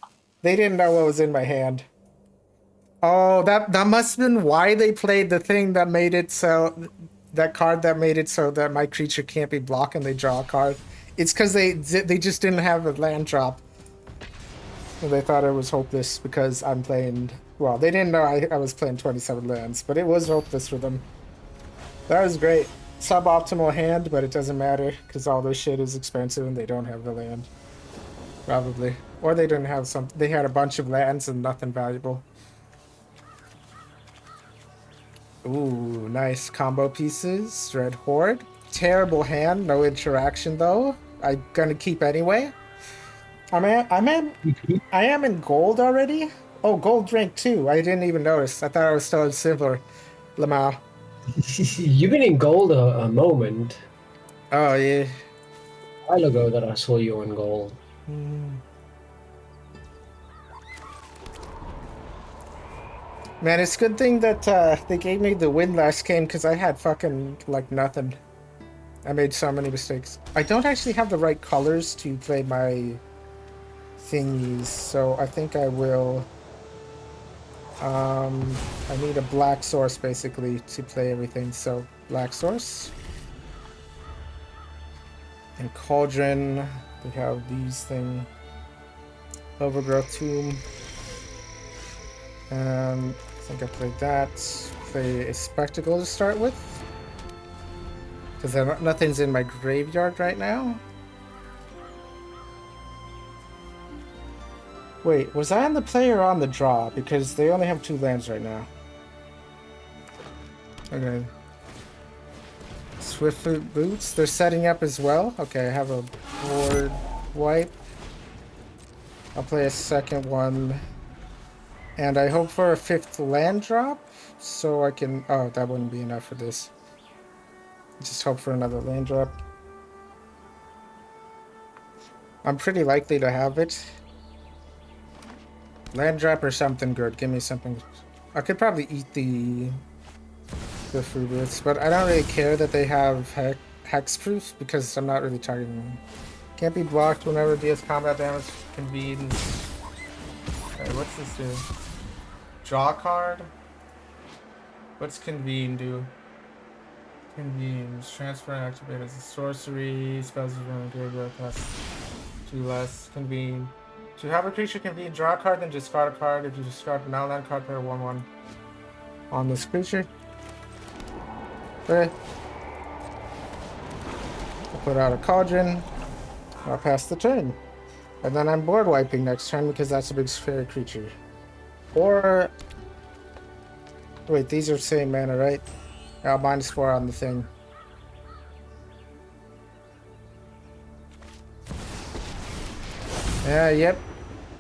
they didn't know what was in my hand. Oh, that must have been why they played the thing that made it so, that card that made it so that my creature can't be blocked and they draw a card. It's because they just didn't have a land drop. And they thought it was hopeless because I'm playing, well, they didn't know I was playing 27 lands, but it was hopeless for them. That was great. Suboptimal hand, but it doesn't matter because all this shit is expensive and they don't have the land. Probably. Or they didn't have some, they had a bunch of lands and nothing valuable. Ooh, nice combo pieces. Red Horde. Terrible hand, no interaction though. I'm gonna keep anyway. I am in gold already? Oh, gold drink too. I didn't even notice. I thought I was still in silver. Lamau. You've been in gold a moment. Oh, yeah. A while ago that I saw you in gold. Man, it's a good thing that they gave me the win last game because I had fucking, like, nothing. I made so many mistakes. I don't actually have the right colors to play my thingies, so I think I will... I need a black source, basically, to play everything, so black source. And Cauldron, we have these things. Overgrowth Tomb. And I think I played that. Play a Spectacle to start with. Because nothing's in my graveyard right now. Wait, was I on the play or on the draw? Because they only have 2 lands right now. Okay. Swiftfoot Boots, they're setting up as well. Okay, I have a board wipe. I'll play a second one. And I hope for a 5th land drop, so I can... Oh, that wouldn't be enough for this. Just hope for another land drop. I'm pretty likely to have it. Land drop or something good. Give me something. I could probably eat the fruits, but I don't really care that they have hexproof because I'm not really targeting them. Can't be blocked whenever deals combat damage convenes. Okay, what's this do? Draw card? What's convene do? Convenes. Transfer and activate as a sorcery. Spells you run graveyard cost 2 less. Convene. To have a creature convene, draw a card, then discard a card. If you discard an outland card, put a 1/1 on this creature. Okay. I'll put out a cauldron. I'll pass the turn. And then I'm board wiping next turn because that's a big fairy creature. Or... Wait, these are same mana, right? -4 on the thing. Yeah, yep.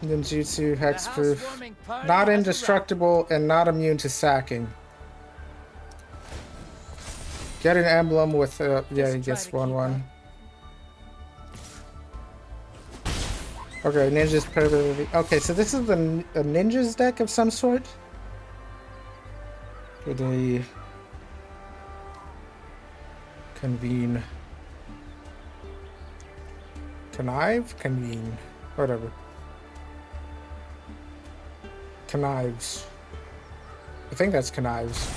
Ninjutsu, hexproof. Not indestructible and not immune to sacking. Get an emblem with yeah, he gets 1/1. Okay, ninjas perfectly. Okay, so this is a ninjas deck of some sort. Could they convene? Connive? Convene. Whatever. Connives. I think that's connives.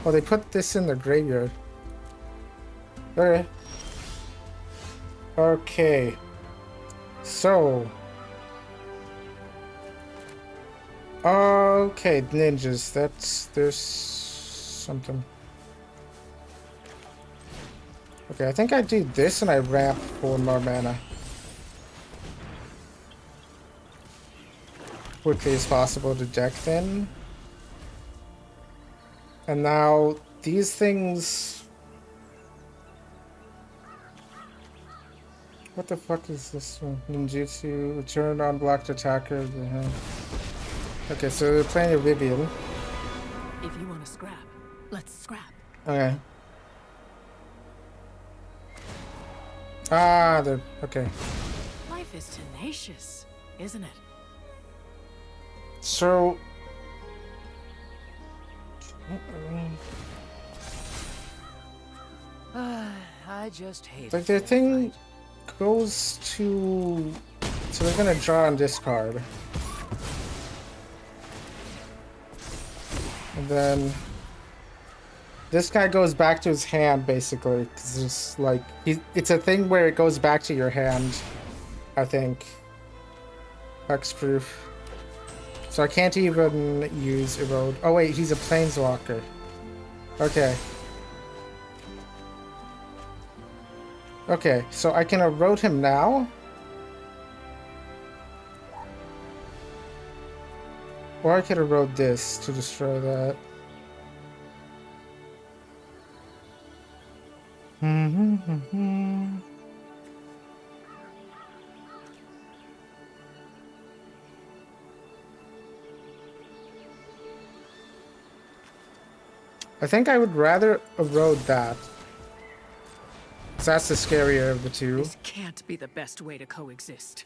Oh, they put this in the graveyard. Okay. Okay. So. Okay, ninjas. There's something. Okay, I think I do this and I ramp for more mana. Quickly as possible to deck then. And now these things. What the fuck is this one? Ninjutsu, return unblocked attacker. Okay, so they're playing a Vivian. If you want to scrap, let's scrap. Okay. Ah, they're okay. Life is tenacious, isn't it? So. I just hate Like their thing goes to. So they're gonna draw and discard. And then. This guy goes back to his hand basically. Cause it's like. It's a thing where it goes back to your hand. I think. Hexproof. So I can't even use erode. Oh wait, he's a planeswalker. Okay. Okay, so I can erode him now? Or I could erode this to destroy that. I think I would rather erode that. 'Cause that's the scarier of the two. This can't be the best way to coexist.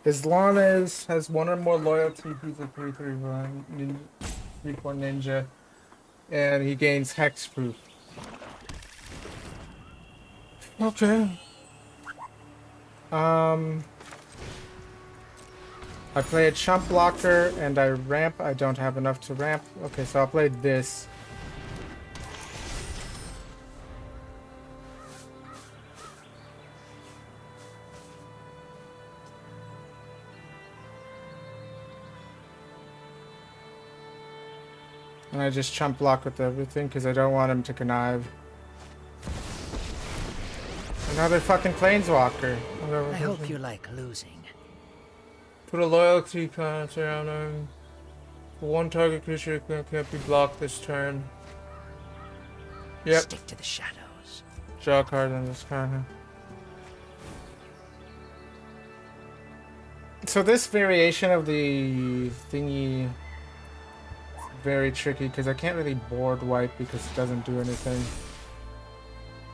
As long as has one or more loyalty, he's a 3/3 ninja, 3/4 ninja, and he gains hexproof. Okay. I play a chump blocker and I ramp. I don't have enough to ramp. Okay, so I'll play this. And I just chump block with everything because I don't want him to connive. Another fucking planeswalker. I hope you like losing. Put a loyalty counter on him. One target creature can't be blocked this turn. Yep. Stick to the shadows. Draw a card on this card. So this variation of the thingy is very tricky because I can't really board wipe because it doesn't do anything.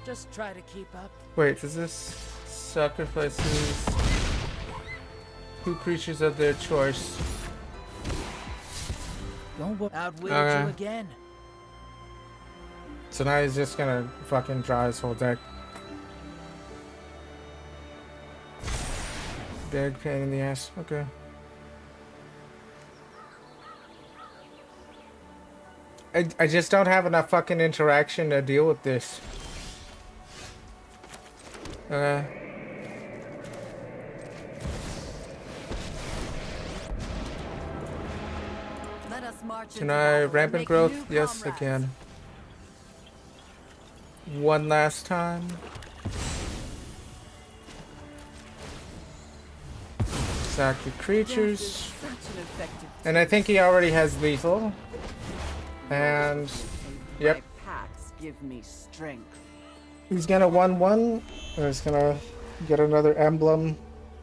Just try to keep up. Wait, does this sacrifices 2 creatures of their choice? Don't outwit Okay. you again. So now he's just gonna fucking draw his whole deck. Big pain in the ass. Okay. I just don't have enough fucking interaction to deal with this. Let us march Can into I battle and rampant make growth? new Yes, I comrades. can. One last time. Sack the Death is creatures. such an effective And I think he already has lethal. And yep, My packs give me strength. he's gonna 1/1. And he's gonna get another emblem.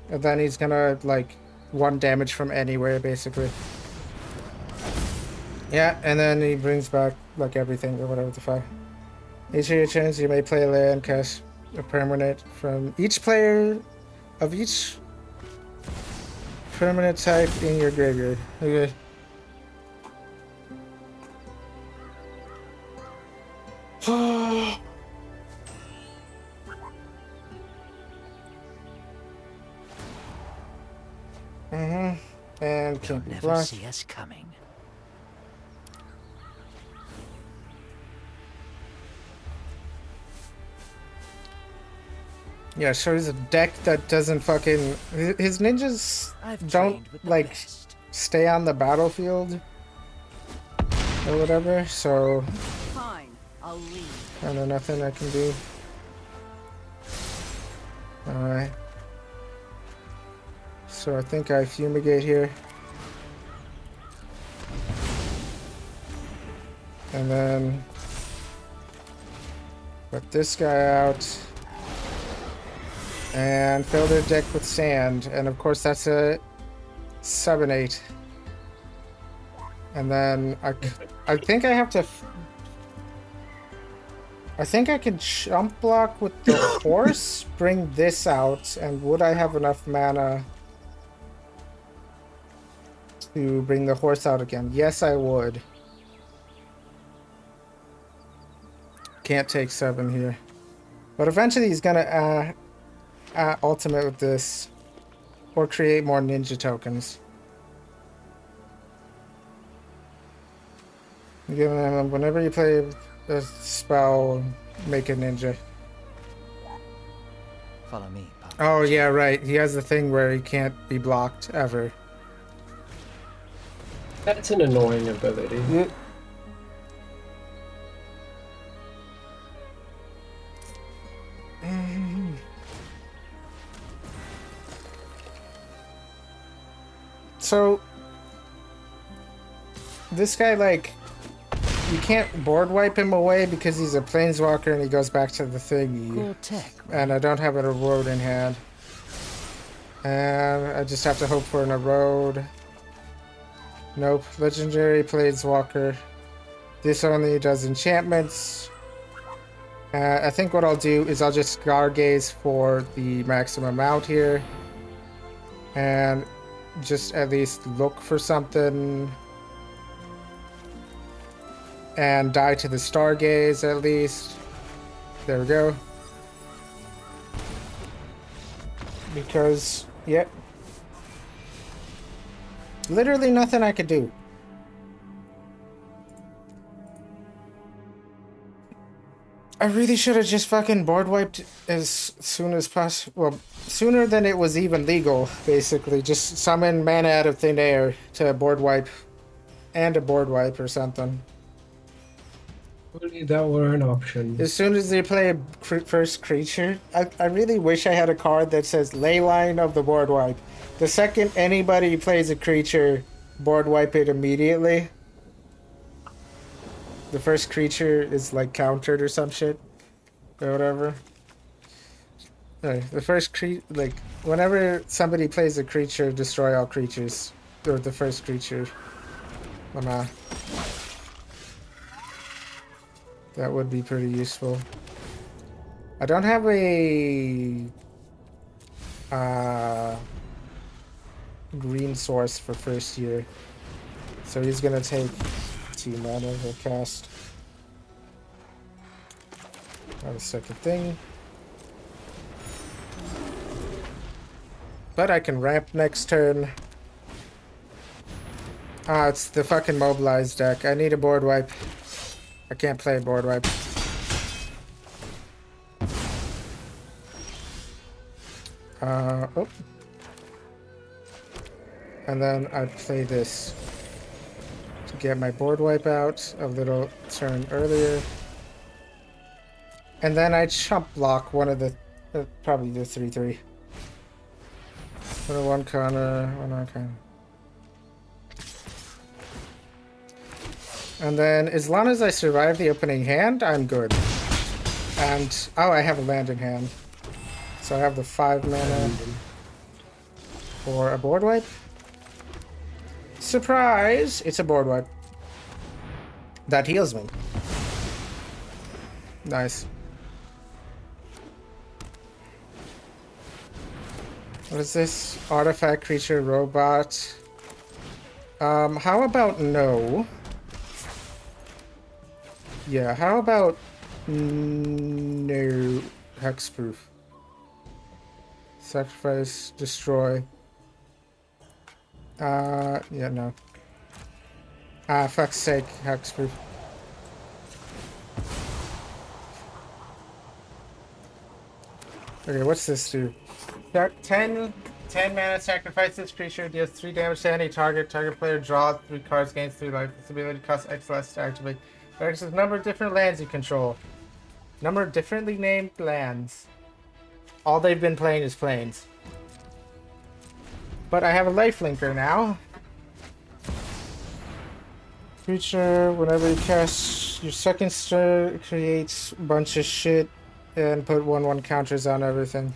And then he's gonna like 1 damage from anywhere basically. Yeah, and then he brings back like everything or whatever the fuck. Each of your turns you may play a land, cast a permanent from each player of each permanent type in your graveyard. Okay. And You'll can't be never blocked. see us coming. Yeah, shows a deck that doesn't fucking. His ninjas I've don't trained with the like best. stay on the battlefield or whatever, so Fine, I'll leave. kind of nothing I can do. Alright. So I think I fumigate here. And then put this guy out. And fill their deck with sand. And of course that's a 7/8. And then I think I have to... I think I can jump block with the horse, bring this out, and would I have enough mana to bring the horse out again? Yes, I would. Can't take 7 here. But eventually he's gonna ultimate with this, or create more ninja tokens. Whenever you play a spell, make a ninja. Follow me, Pop. Oh yeah, right. He has the thing where he can't be blocked ever. That's an annoying ability. So this guy, like, you can't board wipe him away because he's a planeswalker and he goes back to the thingy. Cool tech. And I don't have an erode in hand. And I just have to hope for an erode. Nope. Legendary planeswalker. This only does enchantments. I think what I'll do is I'll just Gargaze for the maximum amount here. And just at least look for something. And die to the Stargaze at least. There we go. Because, yep. Literally nothing I could do. I really should have just fucking board wiped as soon as possible. Well, sooner than it was even legal, basically. Just summon mana out of thin air to board wipe. And a board wipe or something. Only that were an option. As soon as they play a first creature, I really wish I had a card that says ley line of the board wipe. The second anybody plays a creature, board wipe it immediately. The first creature is like countered or some shit. Or whatever. The first like whenever somebody plays a creature, destroy all creatures. Or the first creature. That would be pretty useful. I don't have a green source for first year. So he's gonna take 2 mana to cast. Not a second thing. But I can ramp next turn. Ah, it's the fucking mobilized deck. I need a board wipe. I can't play a board wipe. Oh. And then I play this to get my board wipe out a little turn earlier. And then I chump block one of the, probably the 3/3. One corner, one corner. And then as long as I survive the opening hand, I'm good. And, oh, I have a land in hand. So I have the 5 mana for a board wipe. Surprise! It's a board wipe. That heals me. Nice. What is this? Artifact, creature, robot. How about no? Yeah, how about no hexproof? Sacrifice, destroy. Yeah, no. Ah, fuck's sake, hexproof. Okay, what's this do? 10 mana, sacrifice this creature, deals 3 damage to any target. Target player draws 3 cards, gains 3 life. This ability costs X less to activate. There's a number of different lands you control. Number of differently named lands. All they've been playing is planes. But I have a lifelinker now. Creature, whenever you cast your second stir, it creates a bunch of shit and put 1/1 counters on everything.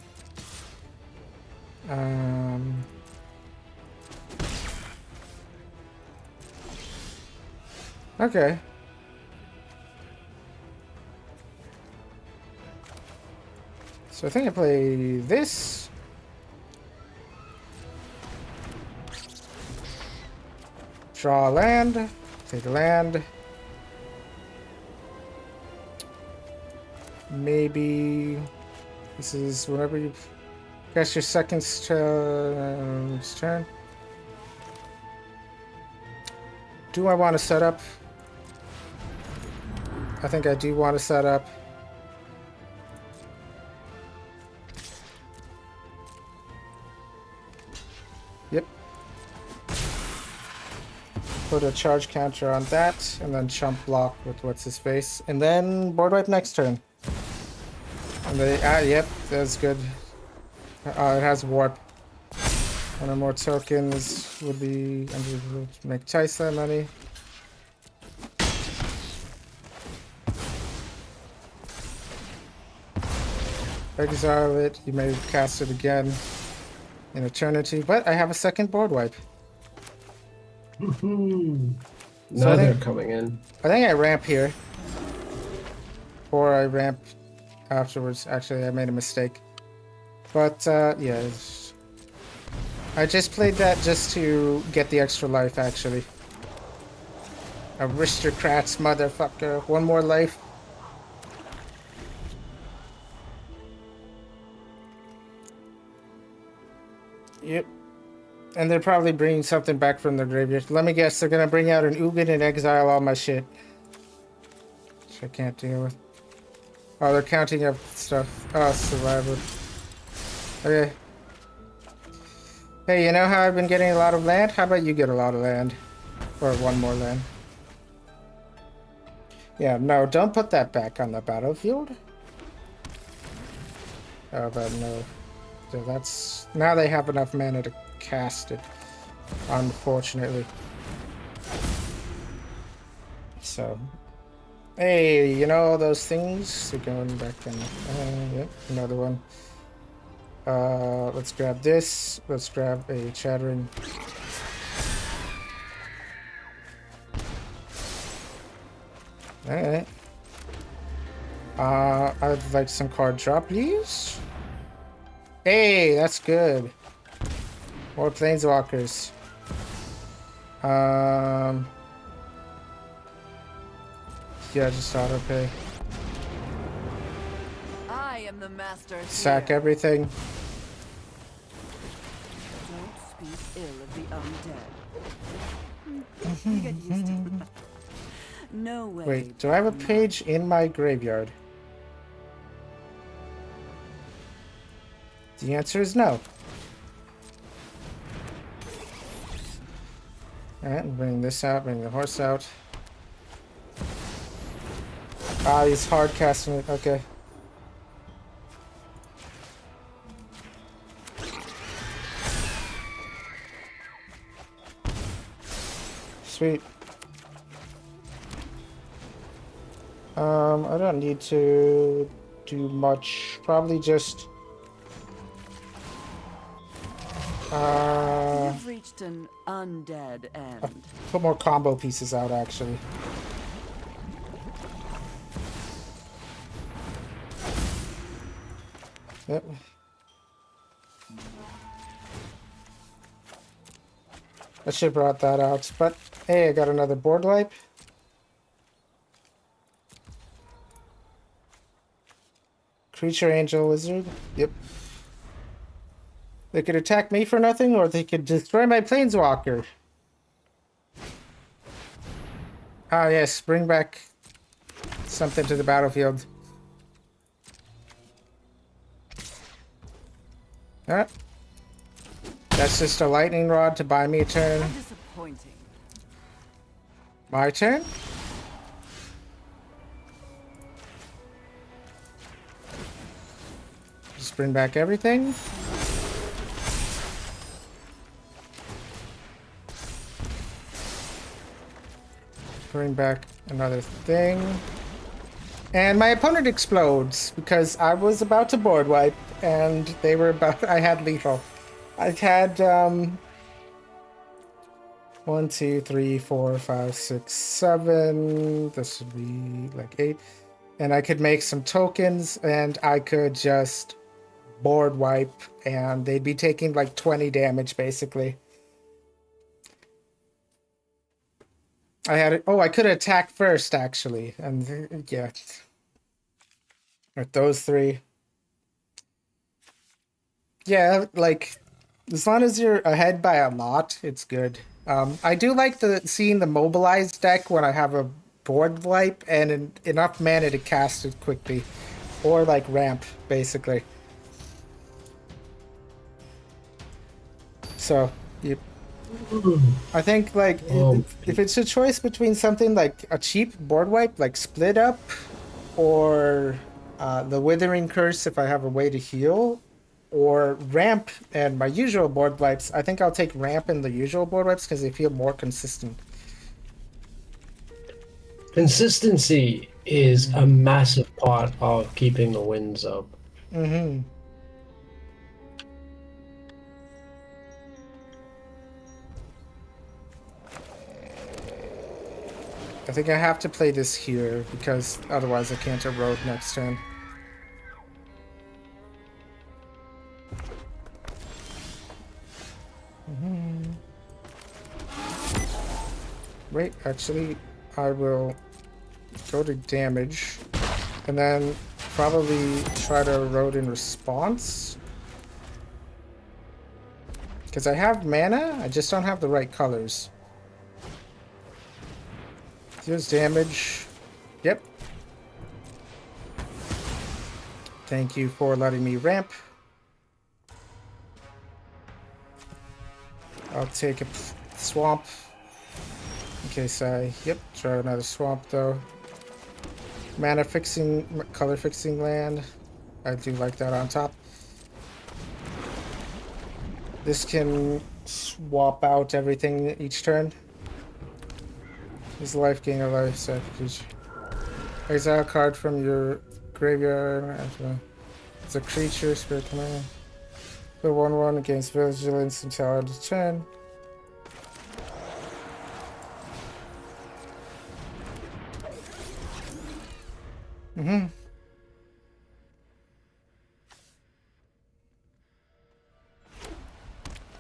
Okay. So I think I play this. Draw a land. Take a land. Maybe this is whenever you cast your second turn. Do I want to set up? I think I do want to set up. Yep. Put a charge counter on that, and then chump block with what's his face, and then board wipe next turn. And they, yep, that's good. It has warp. One or more tokens would be make twice that money. Exile it. You may cast it again in eternity, but I have a second board wipe. Now they're coming in. I think I ramp here, or I ramp afterwards. Actually, I made a mistake. But yeah, I just played that just to get the extra life. Actually, aristocrats, motherfucker! One more life. Yep. And they're probably bringing something back from the graveyard. Let me guess, they're gonna bring out an Ugin and exile all my shit. Which I can't deal with. Oh, they're counting up stuff. Oh, survivor. Okay. Hey, you know how I've been getting a lot of land? How about you get a lot of land? Or one more land. Yeah, no, don't put that back on the battlefield. Oh, but no. So that's... Now they have enough mana to cast it, unfortunately. So... Hey, you know those things? They're going back in. Yep, another one. Let's grab this. Let's grab a chattering. Alright. I'd like some card drop, please. Hey, that's good. More planeswalkers. Yeah, just auto pay. I am the master Sack here. everything. Don't speak ill of the undead. You get used to it. No way. Wait, do I have a page in my graveyard? The answer is no. Alright, bring this out, bring the horse out. Ah, he's hard casting it. Okay. Sweet. I don't need to do much. Probably just... You've reached an undead end. put more combo pieces out, actually. Yep. I should have brought that out, but hey, I got another board wipe. Creature, angel, wizard. Yep. They could attack me for nothing, or they could destroy my planeswalker. Ah, yes, bring back something to the battlefield. Alright. That's just a lightning rod to buy me a turn. How disappointing. My turn? Just bring back everything. Bring back another thing. And my opponent explodes because I was about to board wipe and they were about... I had lethal. I had 1, 2, 3, 4, 5, 6, 7. This would be like 8. And I could make some tokens and I could just board wipe and they'd be taking like 20 damage basically. I had it. Oh, I could attack first actually. And yeah. With those three. Yeah, like as long as you're ahead by a lot, it's good. I do like seeing the mobilized deck when I have a board wipe and enough mana to cast it quickly. Or like ramp, basically. So, I think like if it's a choice between something like a cheap board wipe, like Split Up, or the Withering Curse if I have a way to heal, or ramp and my usual board wipes, I think I'll take ramp and the usual board wipes because they feel more consistent. Consistency is a massive part of keeping the wins up. Mm-hmm. I think I have to play this here because otherwise I can't erode next turn. Wait, actually, I will go to damage and then probably try to erode in response. Because I have mana, I just don't have the right colors. Here's damage. Yep. Thank you for letting me ramp. I'll take a swamp. In case I... Yep, try another swamp though. Mana fixing, color fixing land. I do like that on top. This can swap out everything each turn. Is life gain or life sacrifice. Exile a card from your graveyard. It's a creature, spirit command. The 1/1 against vigilance until end of turn.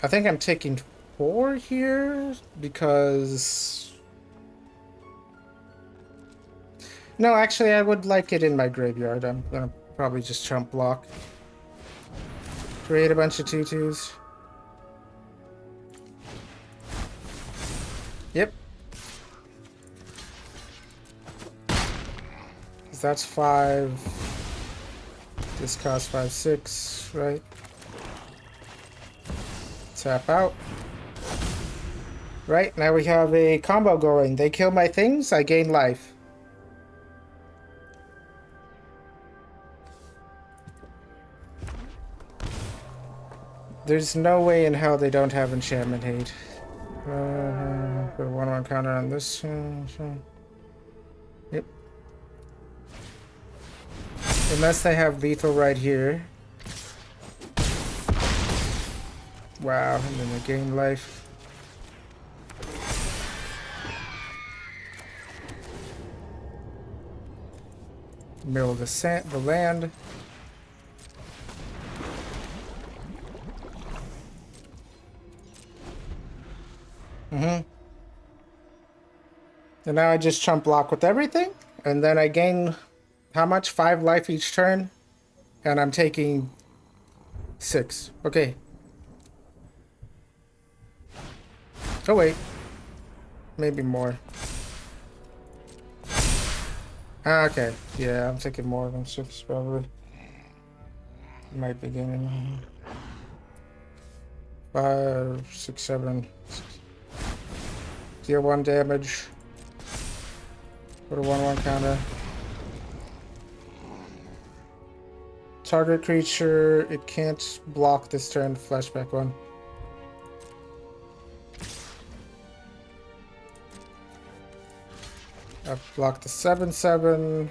I think I'm taking 4 here because... No, actually, I would like it in my graveyard. I'm gonna probably just chump block. Create a bunch of 2/2s. Yep. That's 5. This costs 5, 6, right? Tap out. Right, now we have a combo going. They kill my things, I gain life. There's no way in hell they don't have enchantment hate. Put a 1/1 counter on this. Yep. Unless they have lethal right here. Wow, and then they gain life. Mill the land. And now I just chump block with everything, and then I gain how much? 5 life each turn, and I'm taking 6. Okay. Oh wait, maybe more. Okay, yeah, I'm taking more than 6 probably. Might be gaining 5, 6, 7. Deal 1 damage. Put a 1/1 counter. Target creature, it can't block this turn. Flashback 1. I've blocked the 7/7.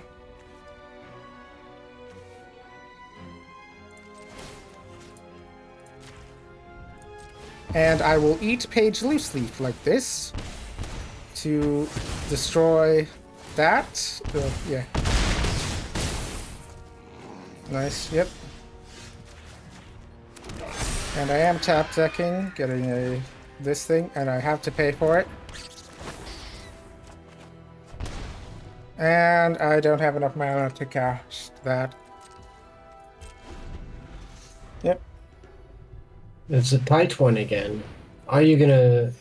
And I will eat Page Loose Leaf like this to destroy that. Yeah. Nice, yep. And I am tap decking, getting this thing, and I have to pay for it. And I don't have enough mana to cast that. Yep. It's a tight one again. Are you gonna...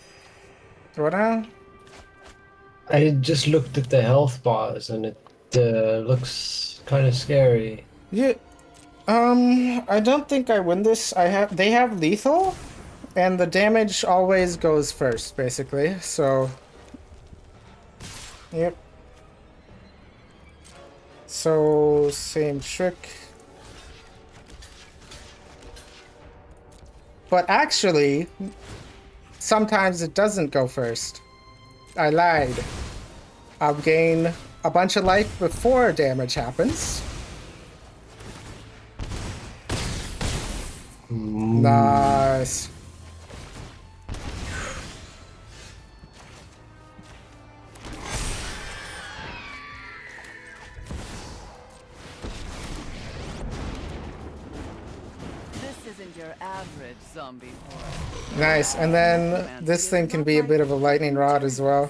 What now? I just looked at the health bars and it looks kind of scary. Yeah. I don't think I win this. They have lethal, and the damage always goes first, basically. So, yep. So same trick. But actually, sometimes it doesn't go first. I lied. I'll gain a bunch of life before damage happens. Nice. This isn't your average zombie horde. Nice. And then this thing can be a bit of a lightning rod as well.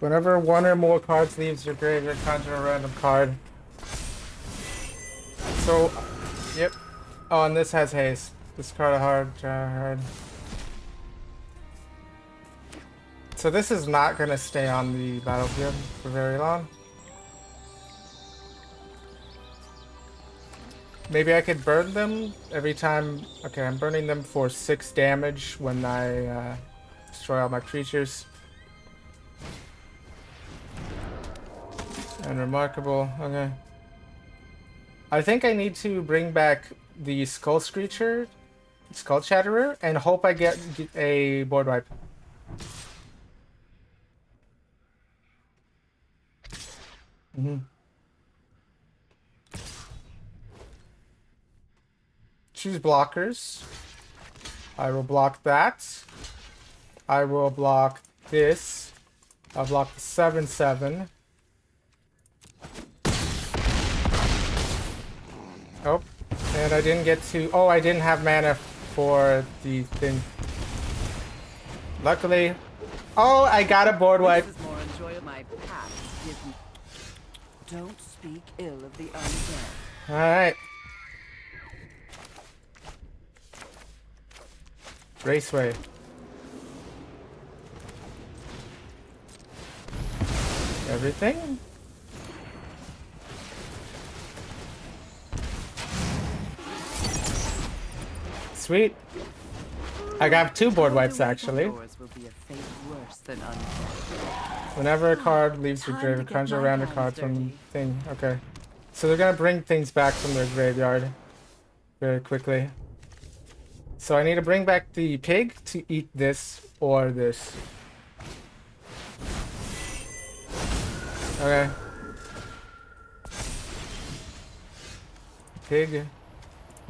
Whenever 1 or more cards leaves your graveyard, conjure a random card. So, yep. Oh, and this has haste. Discard a hard. So this is not going to stay on the battlefield for very long. Maybe I could burn them every time. Okay, I'm burning them for 6 damage when I destroy all my creatures. Unremarkable. Okay. I think I need to bring back the Skull Screecher, Skull Chatterer, and hope I get a board wipe. Choose blockers. I will block that. I will block this. I'll block the 7/7. Oh, and I didn't get to. Oh, I didn't have mana for the thing. Luckily. Oh, I got a board wipe. This is more enjoyable. My past give me. Don't speak ill of the undead. Alright. Raceway. Everything? Sweet. I got 2 board wipes actually. Yours will be a fate worse than undead. Whenever a card leaves your Time grave, to get conjure my around a hands card from dirty. thing. Okay. So they're gonna bring things back from their graveyard very quickly. So I need to bring back the pig to eat this or this. Okay. Pig,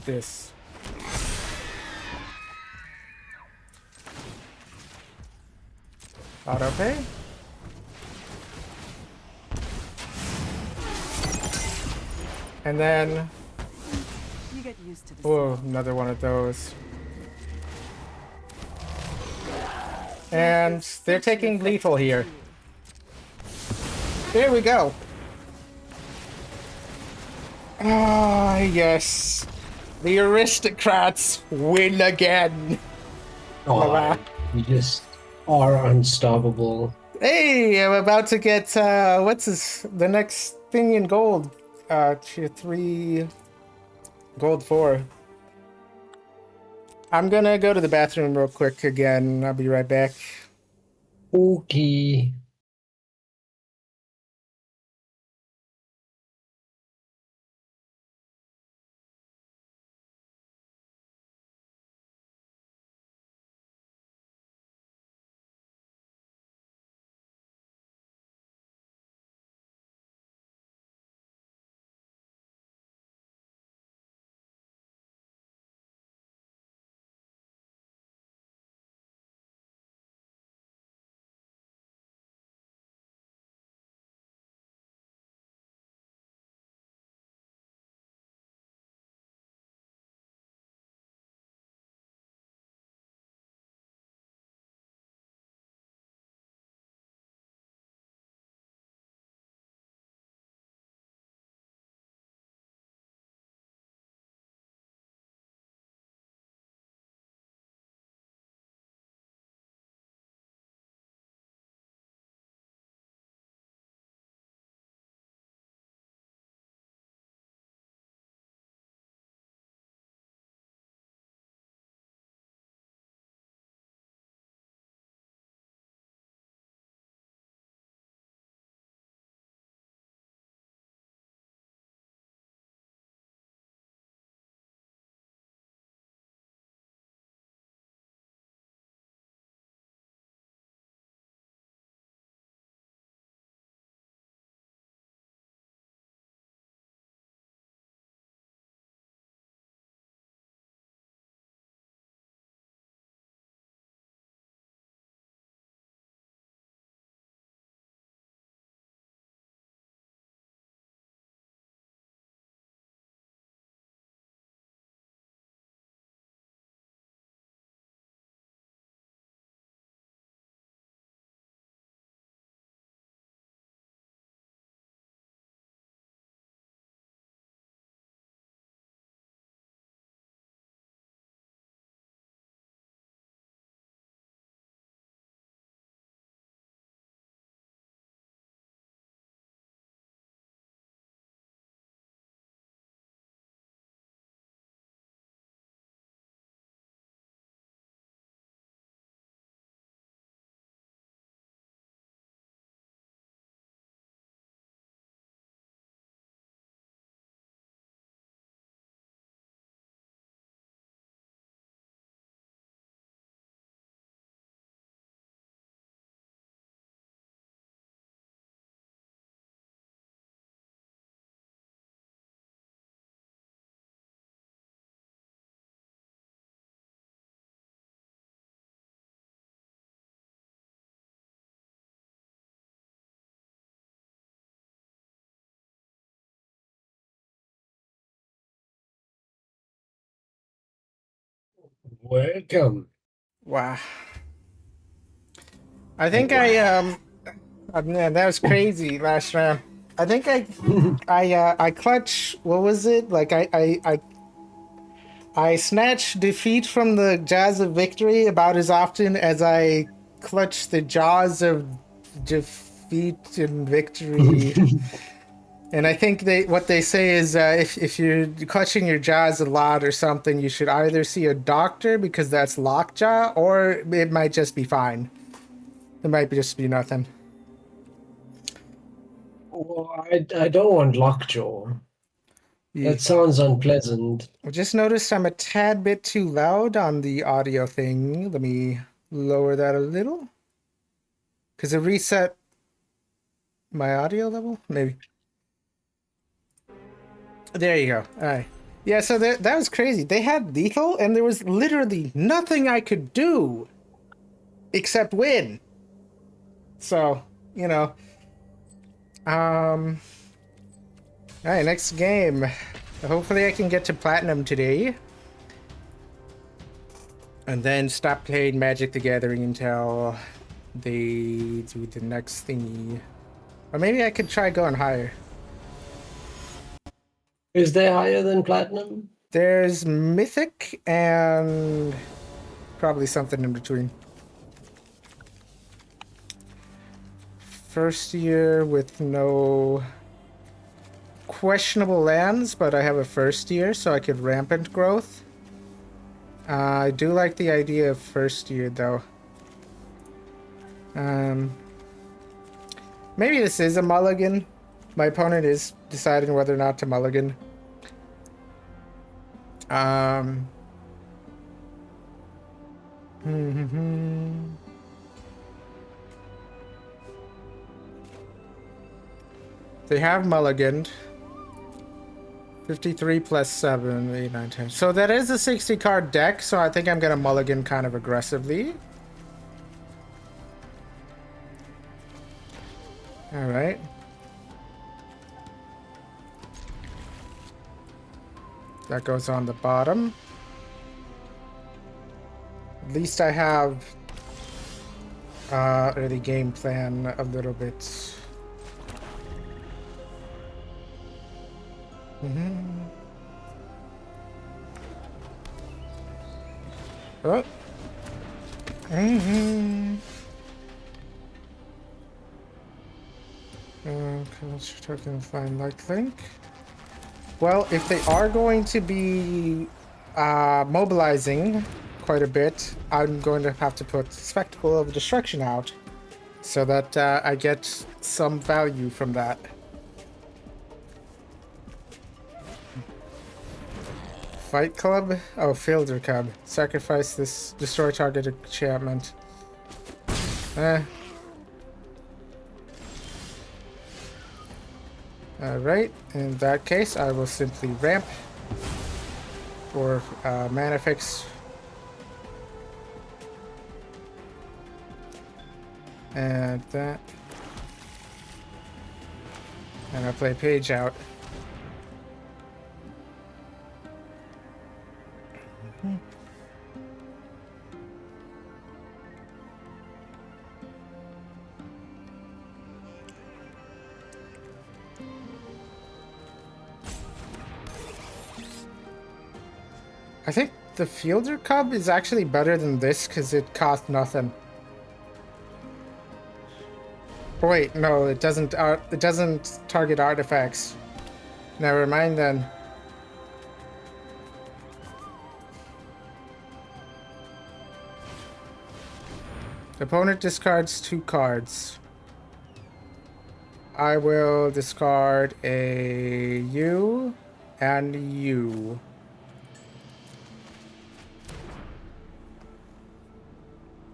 this. Auto pay. And then, You get used to the oh, another one of those. And they're taking lethal here. Here we go. Ah, yes. The aristocrats win again. God, you just are unstoppable. Hey, I'm about to get, what's this? The next thing in gold. Tier 3, gold 4. I'm gonna go to the bathroom real quick again. I'll be right back. Okay. Welcome. Wow. I think oh, man, that was crazy last round. I think I clutch. What was it? Like I snatch defeat from the jaws of victory about as often as I clutch the jaws of defeat and victory. And I think what they say is if you're clutching your jaws a lot or something, you should either see a doctor because that's lockjaw, or it might just be fine. It might just be nothing. Well, I don't want lockjaw. Yeah. That sounds unpleasant. I just noticed I'm a tad bit too loud on the audio thing. Let me lower that a little. Because it reset my audio level? Maybe. There you go. All right. Yeah, so that was crazy. They had lethal, and there was literally nothing I could do except win. So, you know. All right, next game. Hopefully I can get to platinum today. And then stop playing Magic the Gathering until they do the next thingy. Or maybe I could try going higher. Is there higher than platinum? There's Mythic and probably something in between. First year with no questionable lands, but I have a first year, so I could rampant growth. I do like the idea of first year, though. Maybe this is a mulligan. My opponent is deciding whether or not to mulligan. They have mulliganed. 53 plus 7, 8, 9, 10. So that is a 60 card deck, so I think I'm going to mulligan kind of aggressively. Alright. That goes on the bottom. At least I have early game plan a little bit. Oh. Culture token find light link. Well, if they are going to be mobilizing quite a bit, I'm going to have to put Spectacle of Destruction out so that I get some value from that. Fight Club? Oh, Fielder Cub. Sacrifice this. Destroy target enchantment. Alright, in that case, I will simply ramp for mana fix. And that. And I play Page out. I think the Fielder Cub is actually better than this because it costs nothing. Oh, wait, no, it doesn't. It doesn't target artifacts. Never mind then. The opponent discards 2 cards. I will discard a U and U.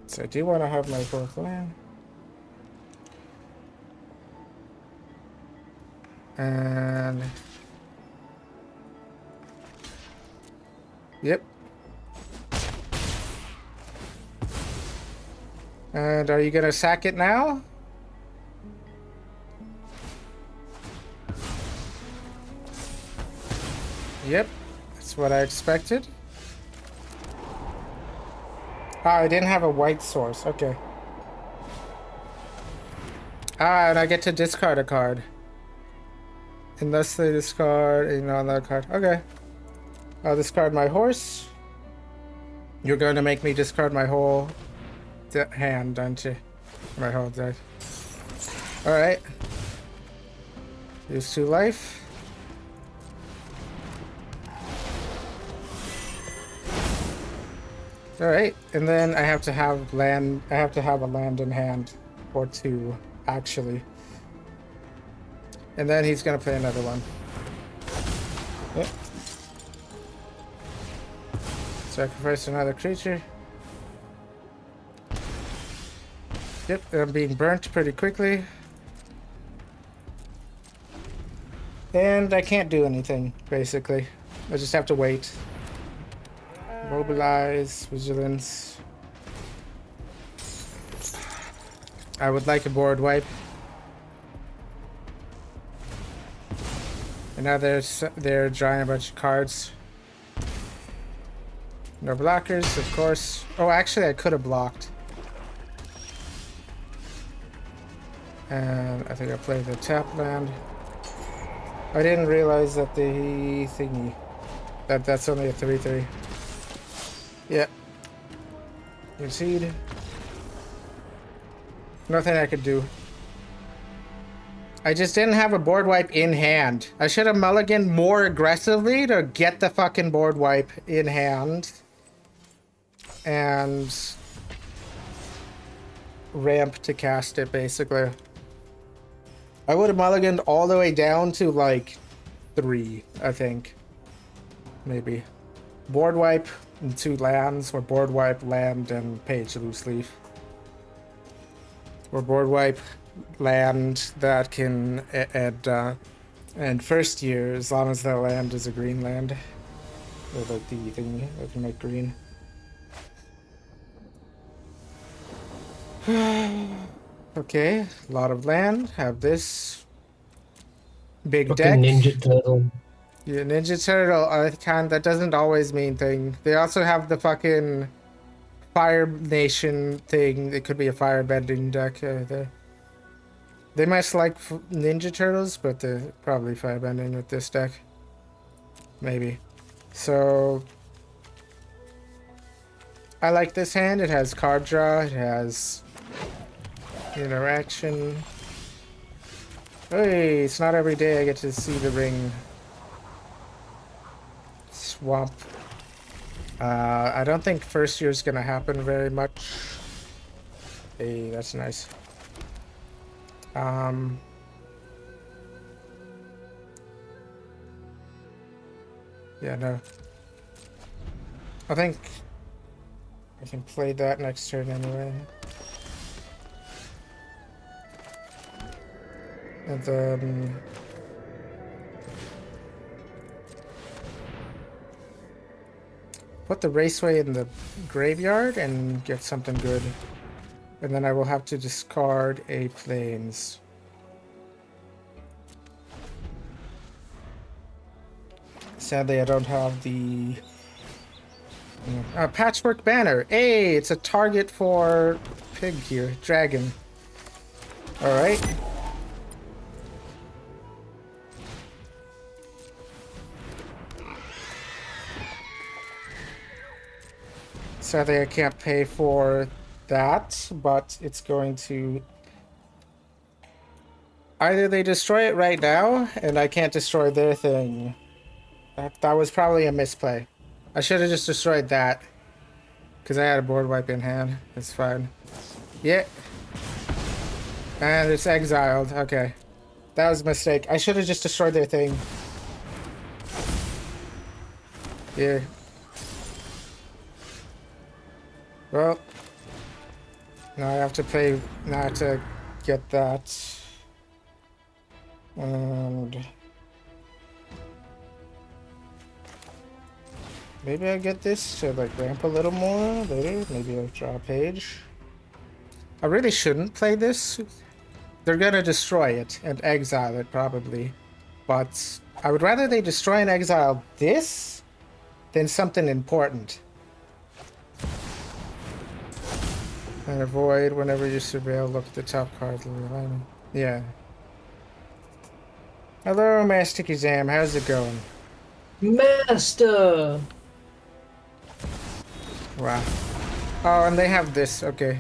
So I do want to have my 4th land. And yep. And are you gonna sack it now? Yep, that's what I expected. Ah, I didn't have a white source. Okay. Ah, and I get to discard a card. Unless they discard a non-land card. Okay. I'll discard my horse. You're going to make me discard my whole hand, aren't you? My whole deck. Alright. Use 2 life. Alright, and then I have to have land. I have to have a land in hand. Or 2, actually. And then he's gonna play another one. Yep. Sacrifice another creature. Yep, I'm being burnt pretty quickly. And I can't do anything, basically. I just have to wait. Mobilize, vigilance. I would like a board wipe. And now they're drawing a bunch of cards. No blockers, of course. Oh, actually, I could have blocked. And I think I played the tap land. I didn't realize that the thingy. That's only a 3/3. Yeah. Concede. Nothing I could do. I just didn't have a board wipe in hand. I should have mulliganed more aggressively to get the fucking board wipe in hand. And ramp to cast it, basically. I would have mulliganed all the way down to like 3, I think. Maybe. Board wipe and 2 lands, or board wipe, land, and page loose leaf. Or board wipe, land that can add and first year, as long as that land is a green land. Or like the thing that can make green. Okay, a lot of land. Have this big Fucking deck. Ninja Turtle. Yeah, Ninja Turtle. That doesn't always mean thing. They also have the fucking Fire Nation thing. It could be a firebending deck. They might like Ninja Turtles, but they're probably firebending with this deck. Maybe. So I like this hand. It has card draw. It has interaction. Hey, it's not every day I get to see the ring. Swamp. I don't think first year is gonna happen very much. Hey, that's nice. Yeah, no. I think I can play that next turn anyway. And then put the raceway in the graveyard and get something good. And then I will have to discard a plains. Sadly, I don't have the patchwork banner. Hey, it's a target for pig here, dragon. All right. Sadly, I can't pay for that, but it's going to... Either they destroy it right now, and I can't destroy their thing. That was probably a misplay. I should have just destroyed that. Because I had a board wipe in hand. It's fine. Yeah. And it's exiled. Okay. That was a mistake. I should have just destroyed their thing. Yeah. Well, now I have to pay now to get that. And maybe I get this to like ramp a little more later. Maybe I'll draw a page. I really shouldn't play this. They're gonna destroy it and exile it probably. But I would rather they destroy and exile this than something important. And avoid whenever you surveil, look at the top card of the line. Yeah. Hello, Master Kazam. How's it going? Master! Wow. Oh, and they have this. Okay.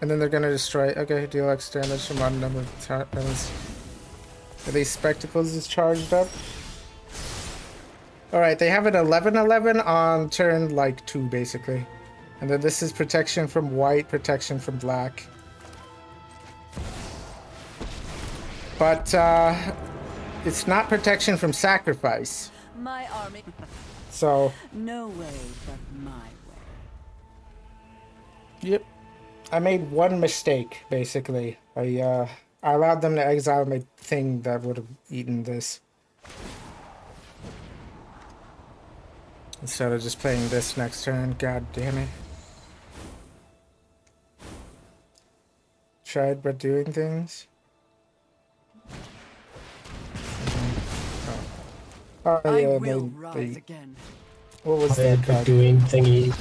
And then they're gonna destroy. Okay, deal X damage from odd number of times. Are these spectacles is charged up? Alright, they have an 11/11 on turn like 2, basically. And then this is protection from white, protection from black. But, it's not protection from sacrifice. My army. So, No way but my way. yep. I made one mistake, basically. I allowed them to exile my thing that would have eaten this. Instead of just playing this next turn. God damn it. Tried but doing things. Oh, I yeah, will rise again. what was I that had card? doing thingies.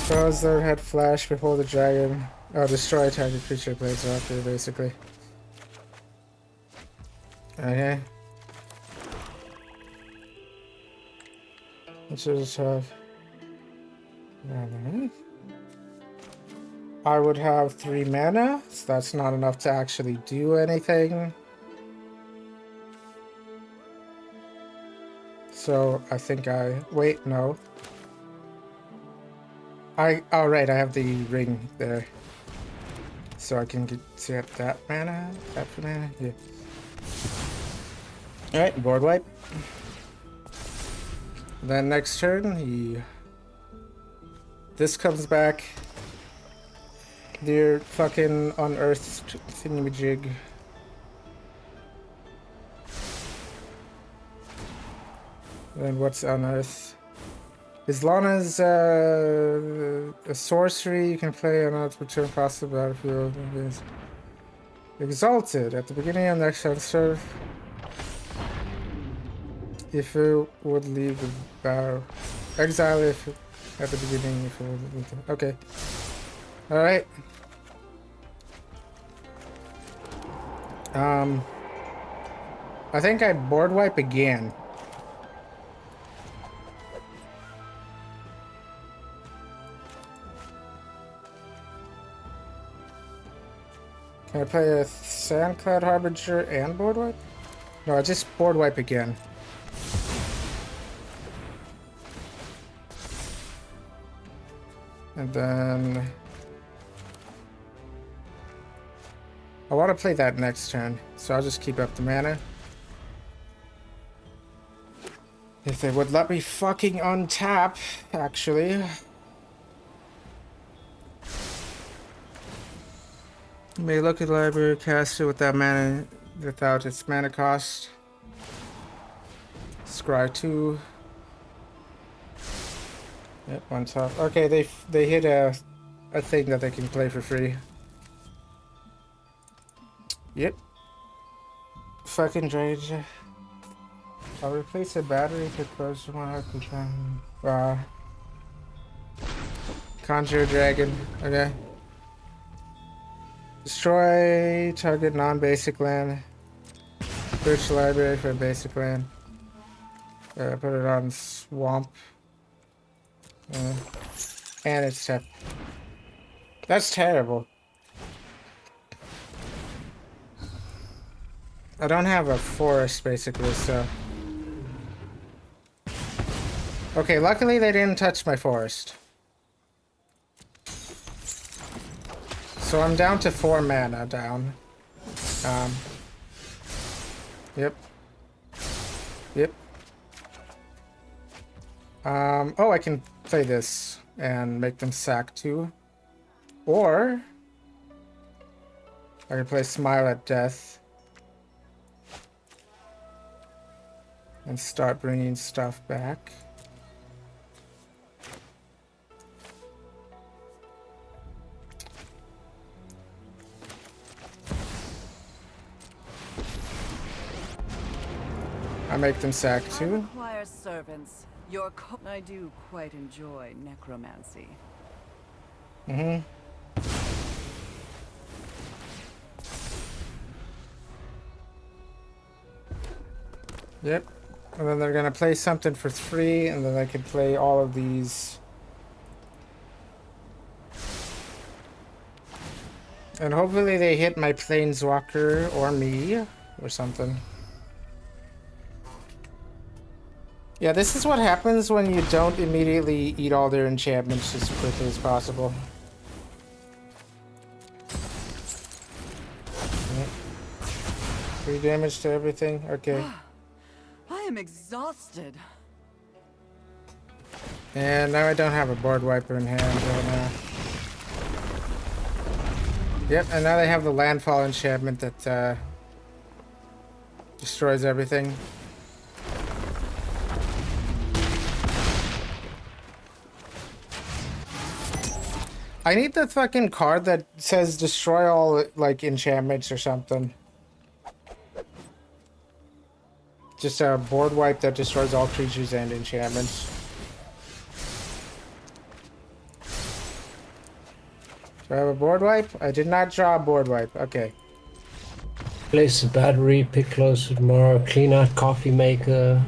Spells that had flash before the dragon. Oh, destroy target creature plays after, basically. Okay. Let's just have. I would have 3 mana, so that's not enough to actually do anything. So I think I wait. No. Oh right, I have the ring there, so I can get that mana. That for mana. Yeah. All right, board wipe. Then next turn, this comes back. Their fucking unearthed thingamajig. Then what's unearthed? As long as a sorcery you can play on its return cost of the battlefield is exalted at the beginning of next turn. If it would leave the battle, exile if at the beginning. If it would, okay. All right. I think I board wipe again. Can I play a Sandcloud Harbinger and board wipe? No, I just board wipe again. And then I want to play that next turn, so I'll just keep up the mana. If they would let me fucking untap, actually. You may look at the library, cast it without mana, without its mana cost. Scry 2. Yep, one top. Okay, they hit a thing that they can play for free. Yep. Fucking rage. I'll replace the battery to close to one Conjure Dragon. Okay. Destroy target non-basic land. Search library for a basic land. Put it on swamp. And it's tap. That's terrible. I don't have a forest basically, so. Okay, luckily they didn't touch my forest. So I'm down to 4 mana down. Yep. Yep. Oh, I can play this and make them sack 2. Or I can play Smile at Death and start bringing stuff back. I make them sack I 2. require servants. I do quite enjoy necromancy. Mm-hmm. Yep. And then they're gonna play something for 3, and then I can play all of these. And hopefully they hit my planeswalker or me or something. Yeah, this is what happens when you don't immediately eat all their enchantments as quickly as possible. Yep. 3 damage to everything. Okay. I am exhausted. And now I don't have a board wiper in hand right now. Yep, and now they have the landfall enchantment that destroys everything. I need the fucking card that says destroy all like enchantments or something. Just a board wipe that destroys all creatures and enchantments. Do I have a board wipe? I did not draw a board wipe. Okay. Place a battery, pick close tomorrow, clean out coffee maker.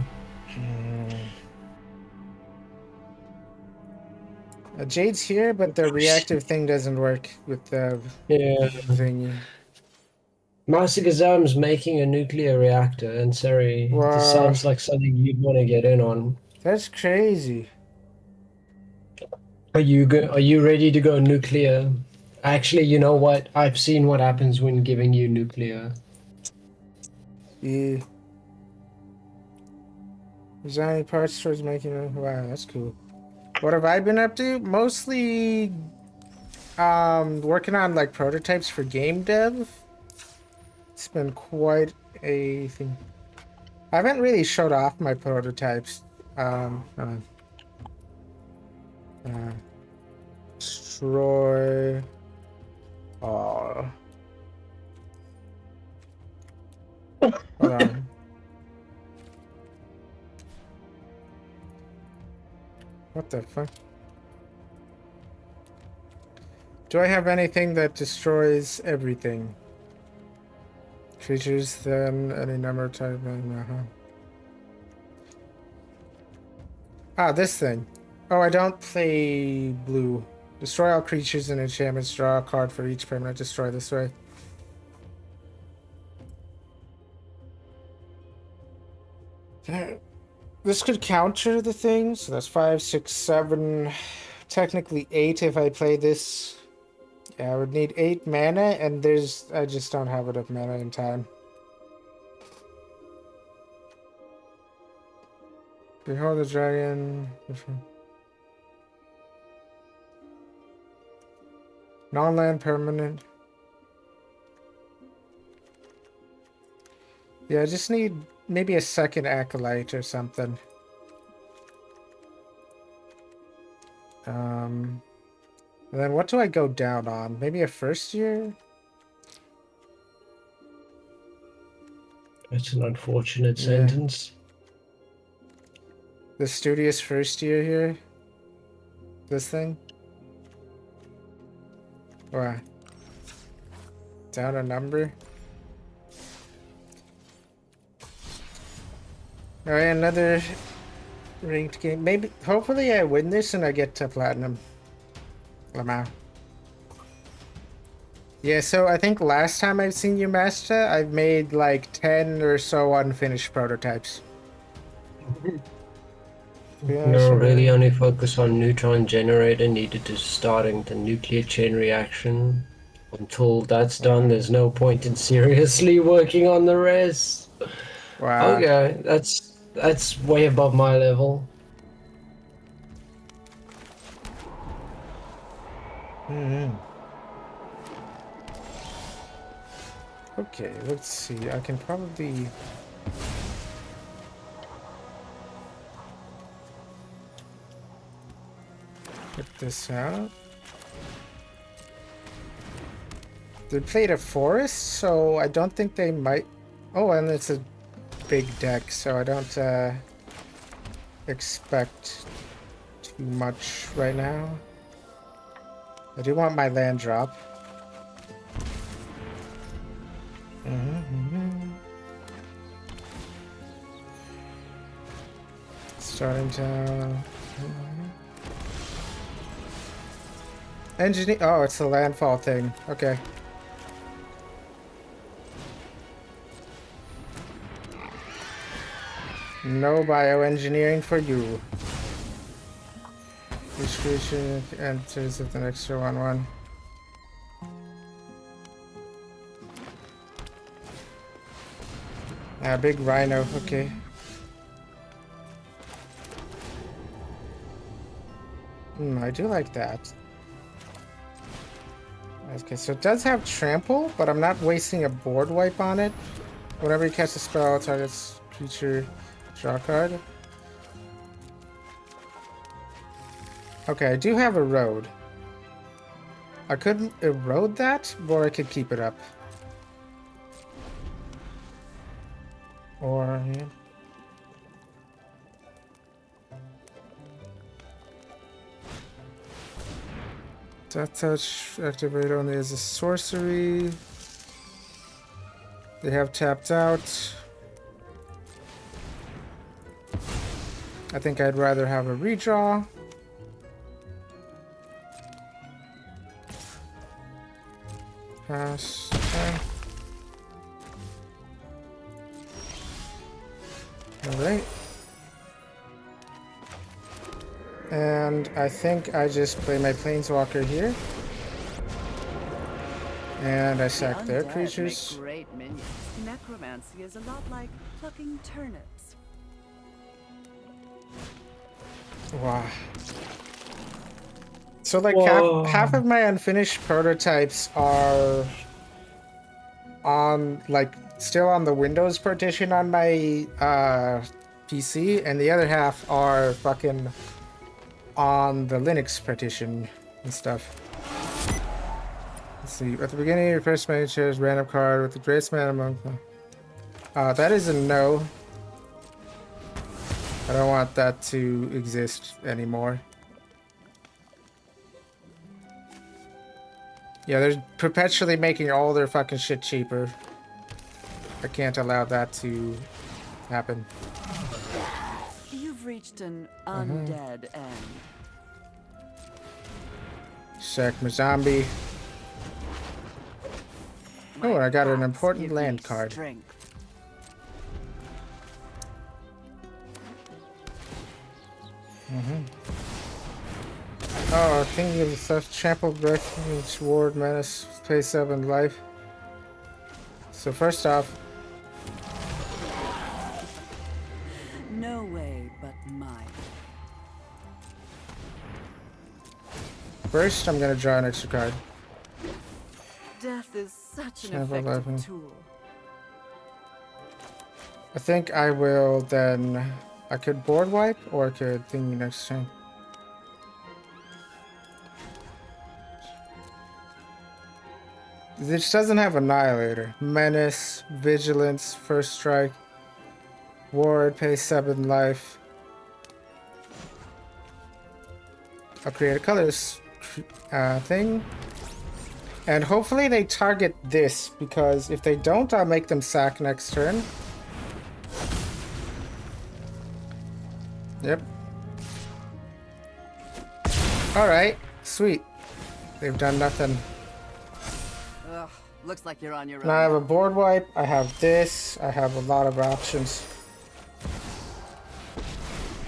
Jade's here, but the reactive thing doesn't work with the thingy. Master Gazam's making a nuclear reactor, and sorry, Wow. this sounds like something you'd want to get in on. That's crazy. Are you ready to go nuclear? Actually, you know what? I've seen what happens when giving you nuclear. Yeah. Designing parts towards making it. Wow, that's cool. What have I been up to? Mostly working on like prototypes for game dev. It's been quite a thing. I haven't really showed off my prototypes. Destroy all. Hold on. What the fuck? Do I have anything that destroys everything? Creatures, then any number of type. Ah, this thing. Oh, I don't play blue. Destroy all creatures and enchantments. Draw a card for each permanent destroy this way. This could counter the thing, so that's 5, 6, 7, technically 8 if I play this. Yeah, I would need 8 mana, and I just don't have enough mana in time. Behold the dragon. Non-land permanent. Yeah, I just need maybe a second acolyte or something. And then what do I go down on? Maybe a first year? That's an unfortunate sentence. The studious first year here? This thing? Or down a number? Alright, another ranked game. Maybe, hopefully I win this and I get to platinum. Lamau. Yeah, so I think last time I've seen you, Master, I've made like 10 or so unfinished prototypes. You're really only focused on neutron generator needed to starting the nuclear chain reaction. Until that's done, there's no point in seriously working on the rest. Wow. Okay, that's way above my level. Okay, let's see. I can probably... get this out. They played a forest, so I don't think they might... Oh, and it's a big deck, so I don't expect too much right now. I do want my land drop. Starting town. Engineer. Oh, it's the landfall thing. Okay. No bioengineering for you. Each creature enters with an extra 1/1. Ah, big rhino. Okay. I do like that. Okay, so it does have trample, but I'm not wasting a board wipe on it. Whenever you cast a spell, targets creature, draw a card. Okay, I do have a road. I could erode that, or I could keep it up. Or, yeah. Death Touch, activate only as a sorcery. They have tapped out. I think I'd rather have a redraw. Pass. Okay. Alright. And I think I just play my Planeswalker here. And I sack their Undead creatures. make great minions. Necromancy is a lot like plucking turnips. Wow. So like Whoa. half of my unfinished prototypes are on like still on the Windows partition on my PC, and the other half are fucking on the Linux partition and stuff. Let's see. At the beginning, your first menu shares random card with the greatest man among them. That is a no. I don't want that to exist anymore. Yeah, they're perpetually making all their fucking shit cheaper. I can't allow that to happen. You've reached an undead end. Sack my zombie. Oh, and I got an important Give me land card. strength. Oh, thinking of the stuff. Trample, Breath, Ward, Menace, pay 7 life. So first off, No way but mine. first I'm gonna draw an extra card. Death is such an Trample, effective life. tool. I think I will then. I could board wipe or I could thingy next turn. This doesn't have Annihilator. Menace, Vigilance, First Strike, Ward, pay 7 life. I'll create a colors thing. And hopefully they target this, because if they don't, I'll make them sack next turn. Yep. Alright, sweet. They've done nothing. Ugh, looks like you're on your own. Now I have a board wipe, I have this, I have a lot of options.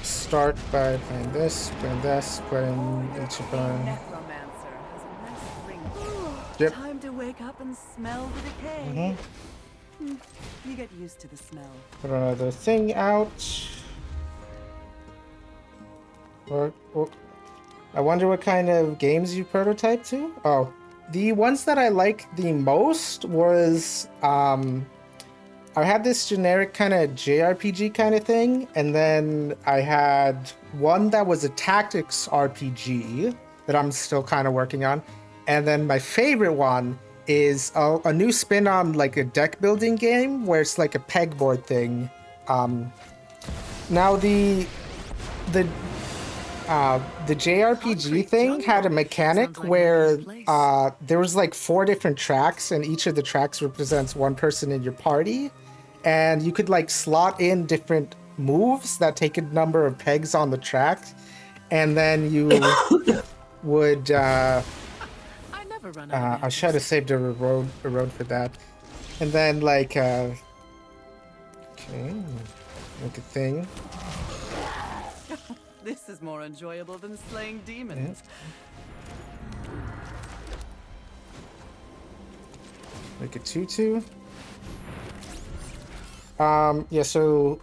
Start by playing this, playing each of them. Necromancer has a nice ring. Yep. Time to wake up and smell the decay. You get used to the smell. Put another thing out. I wonder what kind of games you prototype to? Oh, the ones that I like the most was I had this generic kind of JRPG kind of thing, and then I had one that was a tactics RPG that I'm still kind of working on, and then my favorite one is a new spin on like a deck building game where it's like a pegboard thing. Now the JRPG thing had a mechanic where there was like 4 different tracks, and each of the tracks represents one person in your party, and you could like slot in different moves that take a number of pegs on the track, and then you would I never run out of I should have saved a road for that, and then like okay, like a thing. This is more enjoyable than slaying demons. Like a tutu. Yeah, so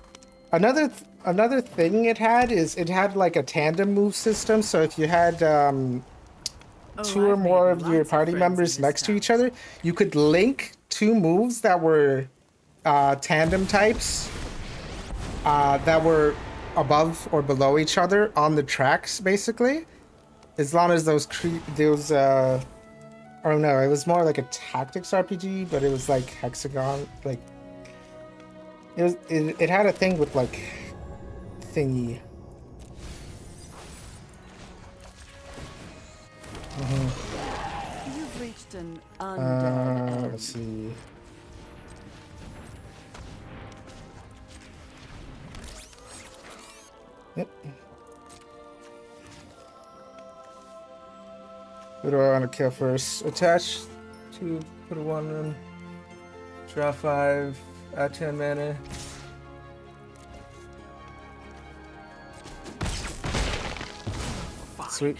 another thing it had is it had like a tandem move system. So if you had two or I've more made of your lots of party friends in members this next to town. each other, you could link two moves that were tandem types that were above or below each other on the tracks, basically. As long as those oh no, it was more like a tactics RPG, but it was like hexagon, like it had a thing with like thingy. You've reached an undead end. Let's see. Yep. Who do I want to kill first? Attach to put a 1 in. Draw 5, add 10 mana. Fine. Sweet.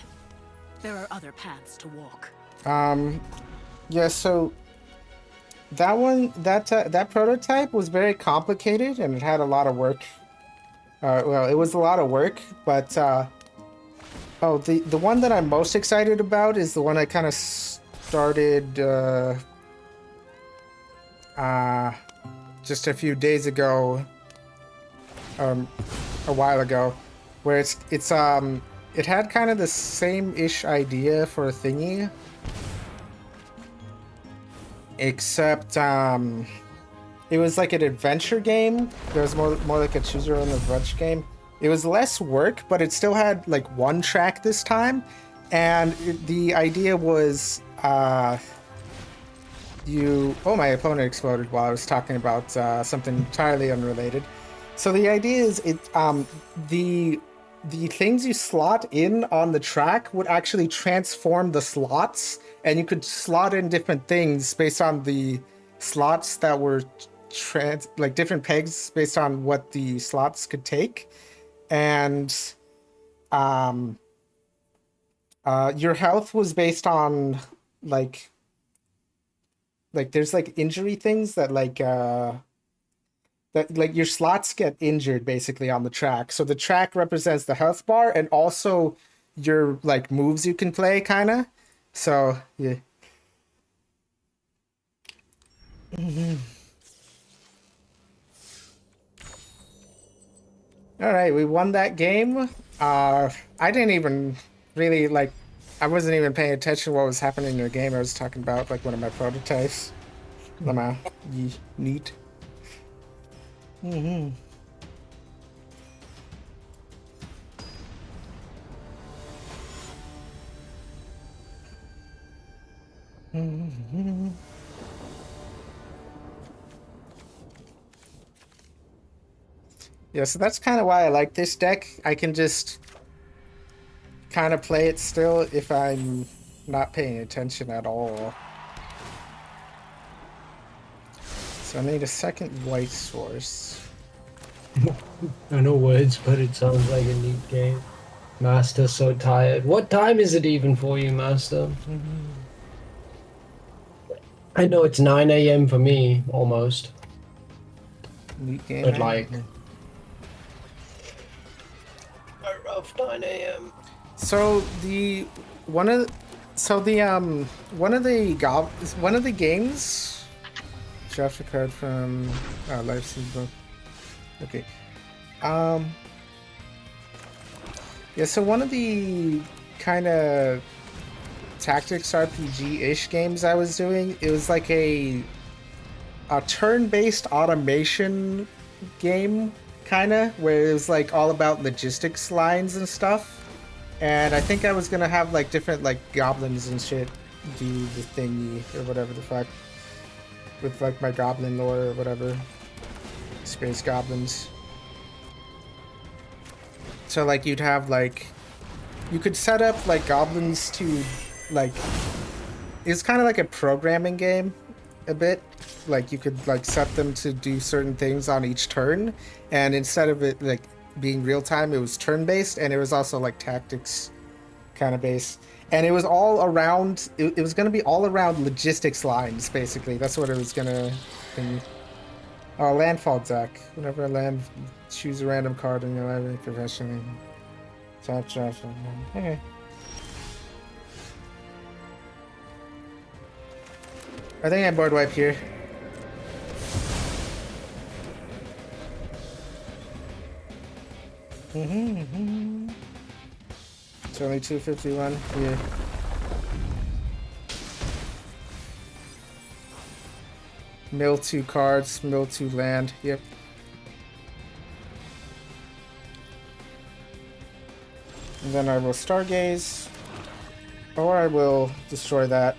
There are other paths to walk. Yeah, so that prototype was very complicated and it had a lot of work. Well, it was a lot of work, but oh, the one that I'm most excited about is the one I kind of started just a few days ago, a while ago, where it had kind of the same-ish idea for a thingy, except it was like an adventure game. It was more like a choose your own adventure game. It was less work, but it still had like one track this time, and the idea was oh, my opponent exploded while I was talking about something entirely unrelated. So the idea is the things you slot in on the track would actually transform the slots, and you could slot in different things based on the slots that were like different pegs based on what the slots could take. And your health was based on like there's like injury things that like your slots get injured basically on the track. So the track represents the health bar and also your like moves you can play, kind of. So yeah. All right, we won that game. I didn't even really like. I wasn't even paying attention to what was happening in the game. I was talking about like one of my prototypes. Lama, neat. Yeah, so that's kind of why I like this deck. I can just kind of play it still if I'm not paying attention at all. So I need a second white source. I know words, but it sounds like a neat game. Master, so tired. What time is it even for you, Master? I know it's 9 a.m. for me, almost. Neat game. But like a rough 9 a.m. So one of the games. Draft a card from Life Seed book. Okay. Yeah, so one of the kind of tactics RPG-ish games I was doing, it was like a turn-based automation game, kind of, where it was like all about logistics lines and stuff. And I think I was gonna have like different like goblins and shit do the thingy or whatever the fuck. With like my goblin lore or whatever. Space goblins. So like you'd have like, you could set up like goblins to like, it's kind of like a programming game a bit. Like you could like set them to do certain things on each turn, and instead of it like being real time, it was turn based, and it was also like tactics kind of based. And it was all around, it was going to be all around logistics lines, basically. That's what it was going to be. Oh, landfall deck. Whenever I land, choose a random card in your library professionally. Tap draft. Okay. I think I board wipe here. It's only 251 here. Mill 2 cards, mill 2 land. Yep. And then I will stargaze, or I will destroy that.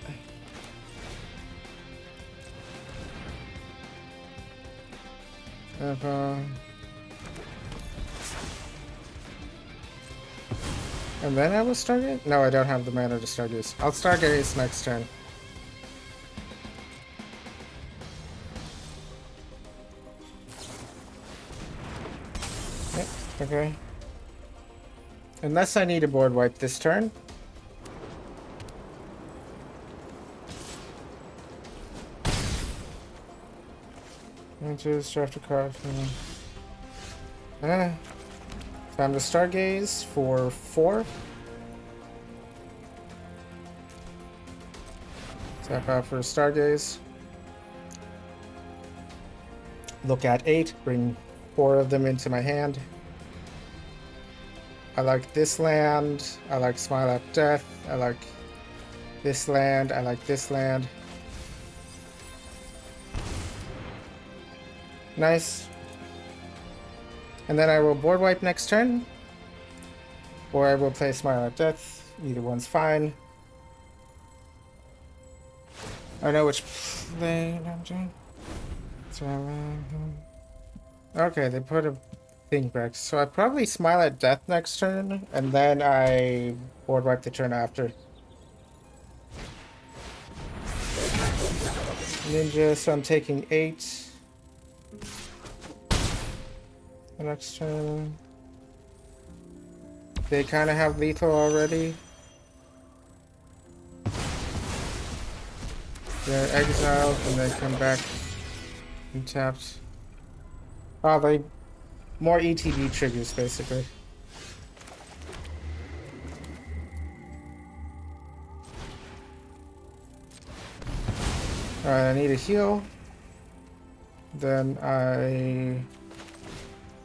And then I will stargaze? No, I don't have the mana to stargaze. I'll stargaze next turn. Yep, okay. Unless I need a board wipe this turn. And just draft a card. Time to stargaze for 4. Tap out for a stargaze. Look at 8. Bring 4 of them into my hand. I like this land. I like Smile at Death. I like this land. I like this land. Nice. And then I will board wipe next turn. Or I will play Smile at Death. Either one's fine. I know which play I'm doing. Okay, they put a thing back. So I probably Smile at Death next turn, and then I board wipe the turn after. Ninja, so I'm taking 8. The next turn. They kind of have lethal already. They're exiled and they come back and tapped. Oh, they more ETB triggers basically. Alright, I need a heal. Then I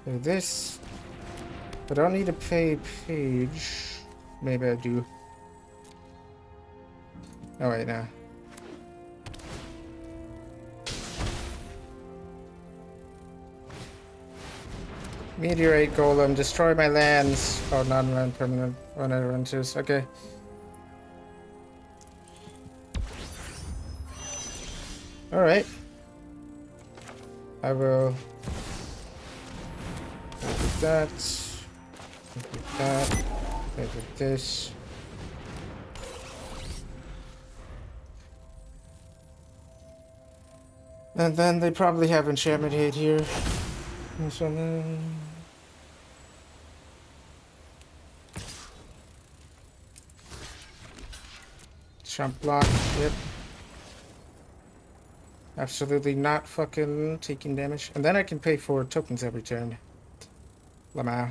do this. I don't need to pay page. Maybe I do. Oh wait, no. Meteorite Golem, destroy my lands. Oh, non-land permanent when it enters. Okay. Alright. I will with that. With that. With this. And then they probably have enchantment hate here. Jump block, yep. Absolutely not fucking taking damage. And then I can pay for tokens every turn. Lamau.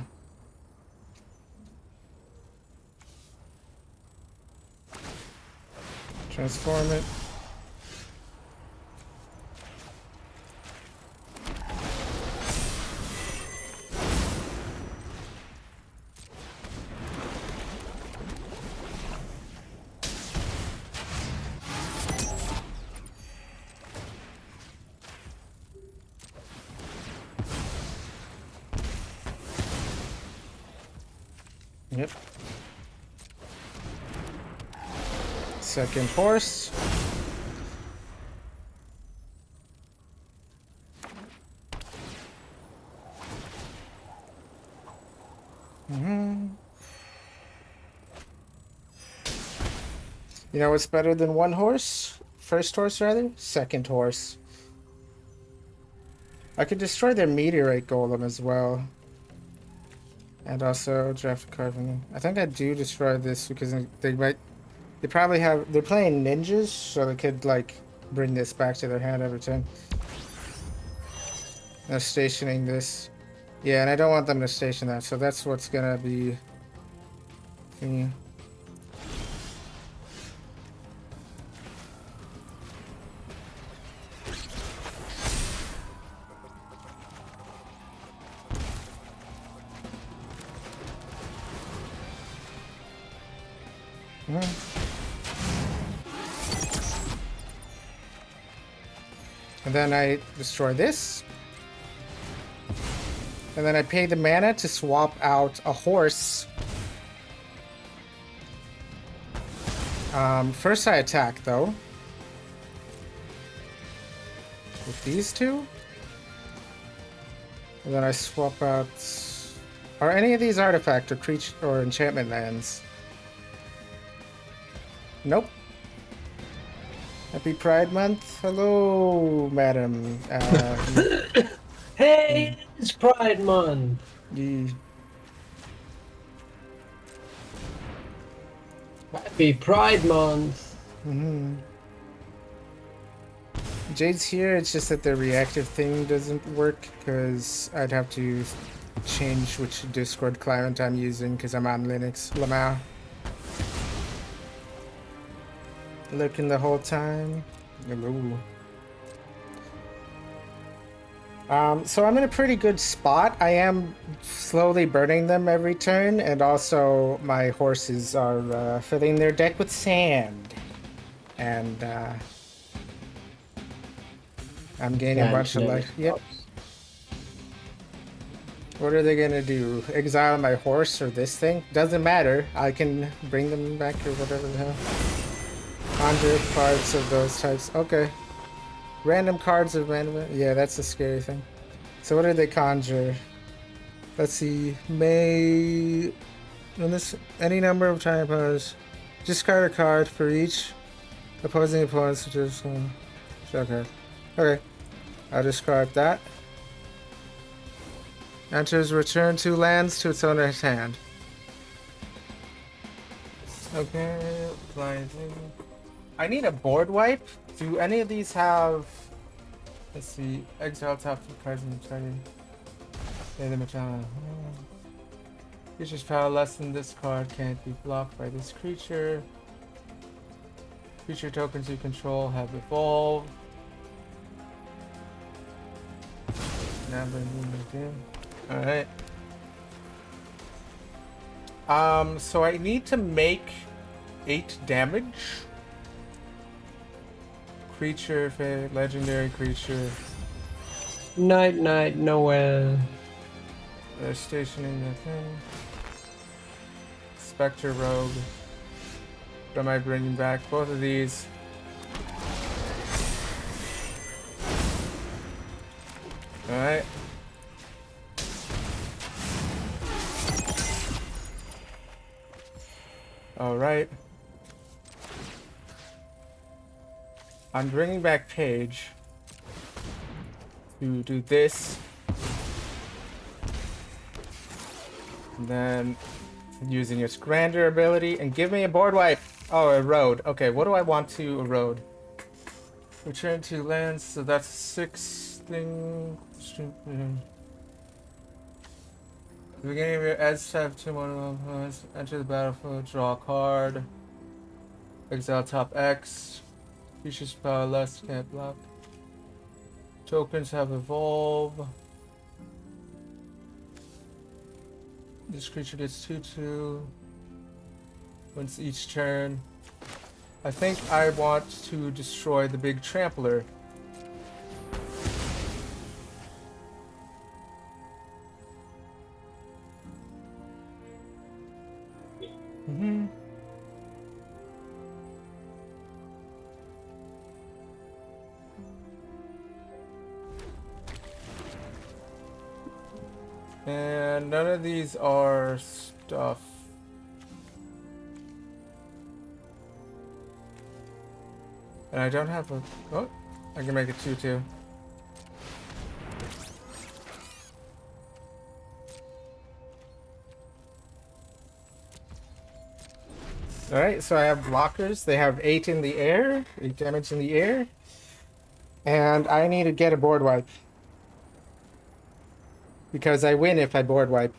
Transform it. Yep. Second horse. You know what's better than one horse? First horse, rather? Second horse. I could destroy their meteorite golem as well. And also draft a card from them. I think I do destroy this because they probably they're playing ninjas, so they could like bring this back to their hand every turn. They're stationing this. Yeah, and I don't want them to station that, so that's what's gonna be. Yeah. And then I destroy this. And then I pay the mana to swap out a horse. First I attack, though. With these two. And then I swap out... Are any of these artifact or creature or enchantment lands? Nope. Happy Pride Month. Hello, madam. Hey, it's Pride Month. Happy Pride Month. Jade's here. It's just that the reactive thing doesn't work because I'd have to change which Discord client I'm using because I'm on Linux. Lamau. Looking the whole time. Hello. So I'm in a pretty good spot. I am slowly burning them every turn, and also my horses are filling their deck with sand. And I'm gaining a bunch of life. Yep. What are they gonna do? Exile my horse or this thing? Doesn't matter. I can bring them back or whatever the hell. Conjure cards of those types. Okay. Random cards of random. Yeah, that's a scary thing. So what do they conjure? Let's see. May. When this any number of time opponents discard a card for each opposing opponent's just okay. Okay. I'll discard that. Enters return 2 lands to its owner's hand. Okay. I need a board wipe. Do any of these have... Let's see. Exile top 2 cards in the turn. Yeah, the Machana. Creature's power less than this card can't be blocked by this creature. Creature tokens you control have evolved. Now alright. So I need to make 8 damage. Creature, legendary creature. Night, night, Noel. They're stationing the thing. Spectre Rogue. What am I bringing back? Both of these. Alright. Alright. I'm bringing back Paige to do this. And then using its Grander ability and give me a board wipe. Oh, erode. Okay, what do I want to erode? Return 2 lands, so that's 6 thing. At the beginning of your edge have 2 more enter the battlefield, draw a card. Exile top X. Creature's power less, can't block. Tokens have evolved. This creature gets 2/2 once each turn. I think I want to destroy the big trampler. And none of these are stuff. And I don't have a... Oh, I can make a 2-2. Alright, so I have blockers. They have 8 in the air, 8 damage in the air. And I need to get a board wipe. Because I win if I board wipe.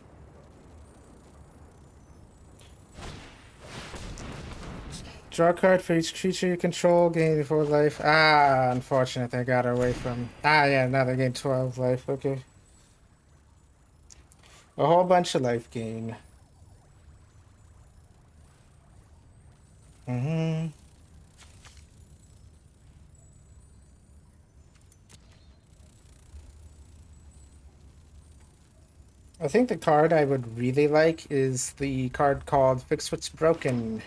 Draw a card for each creature you control, gain 4 life. Ah, unfortunate, I got away from... Ah, yeah, now they gain 12 life, okay. A whole bunch of life gain. I think the card I would really like is the card called Fix What's Broken.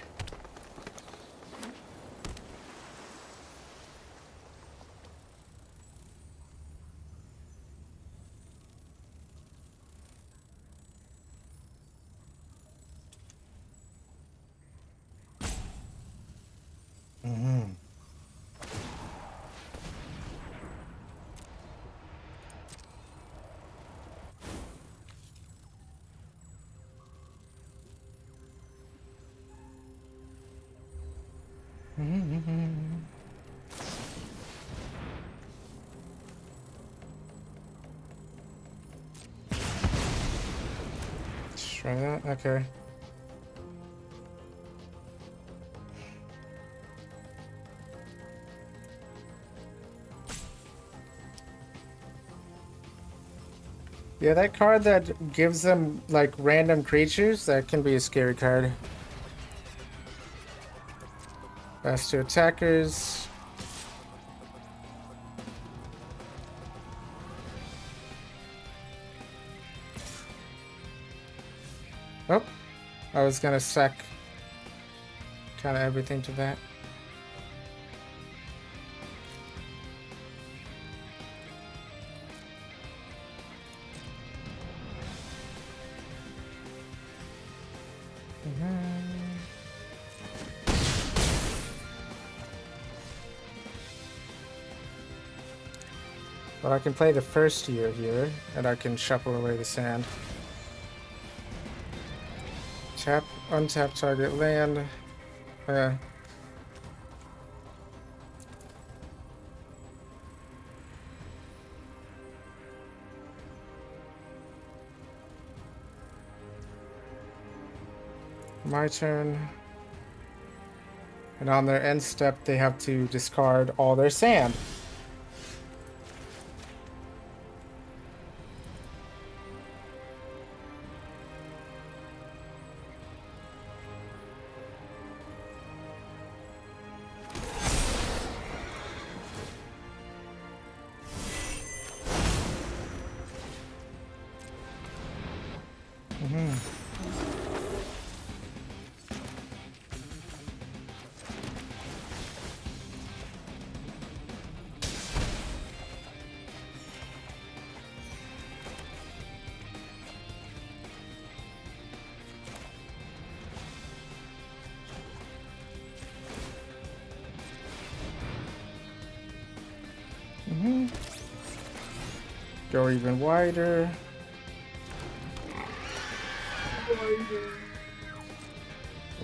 Let's try that, okay. Yeah, that card that gives them, like, random creatures, that can be a scary card. Pass to attackers. Oh, I was gonna sack kind of everything to that. But I can play the first year here, and I can shuffle away the sand. Tap, untap target land. My turn. And on their end step, they have to discard all their sand. Go even wider.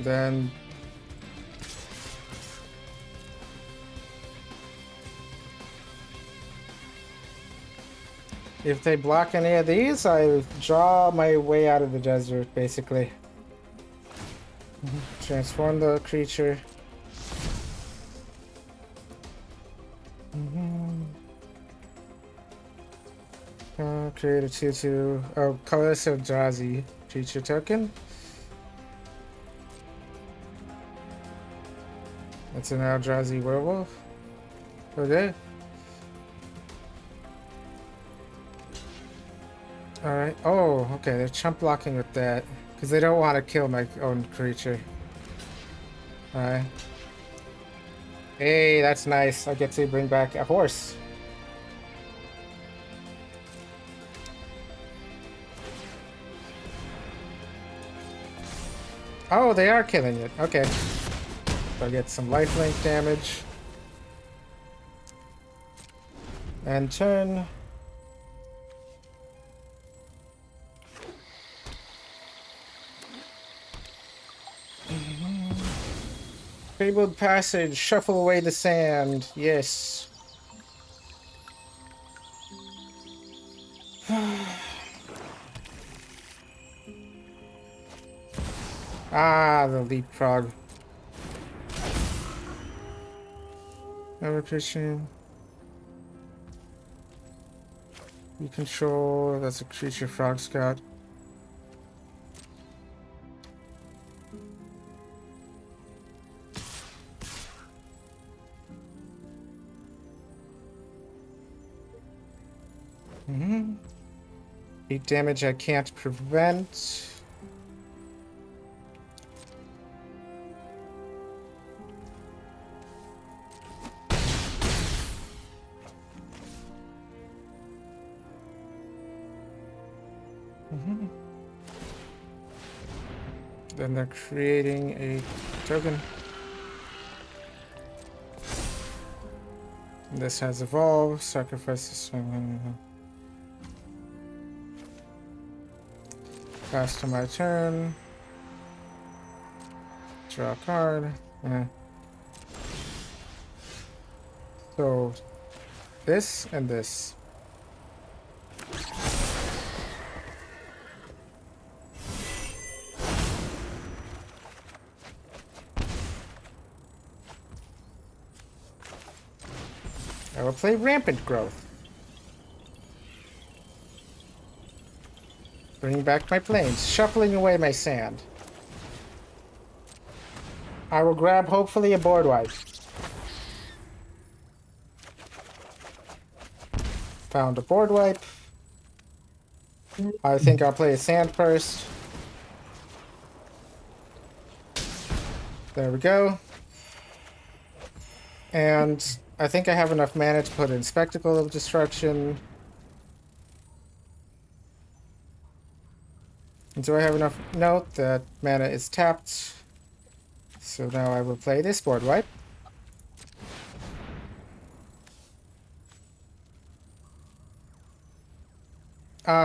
Then if they block any of these, I draw my way out of the desert, basically. Transform the creature. Create a 2/2. Oh, colorless Eldrazi creature token. That's an Eldrazi werewolf. Okay. Alright. Oh, okay. They're chump blocking with that. Because they don't want to kill my own creature. Alright. Hey, that's nice. I get to bring back a horse. Oh, they are killing it. Okay. So I get some lifelink damage. And turn. Fabled passage. Shuffle away the sand. Yes. Ah, the leapfrog. Evocation. You control. That's a creature frog scout. Heat damage I can't prevent. Then they're creating a token. This has evolved. Sacrifices. Pass to my turn. Draw a card. So, this and this. I will play Rampant Growth. Bringing back my planes, shuffling away my sand. I will grab, hopefully, a board wipe. Found a board wipe. I think I'll play a sand first. There we go. And I think I have enough mana to put in Spectacle of Destruction. And do I have enough? Note that mana is tapped. So now I will play this board wipe.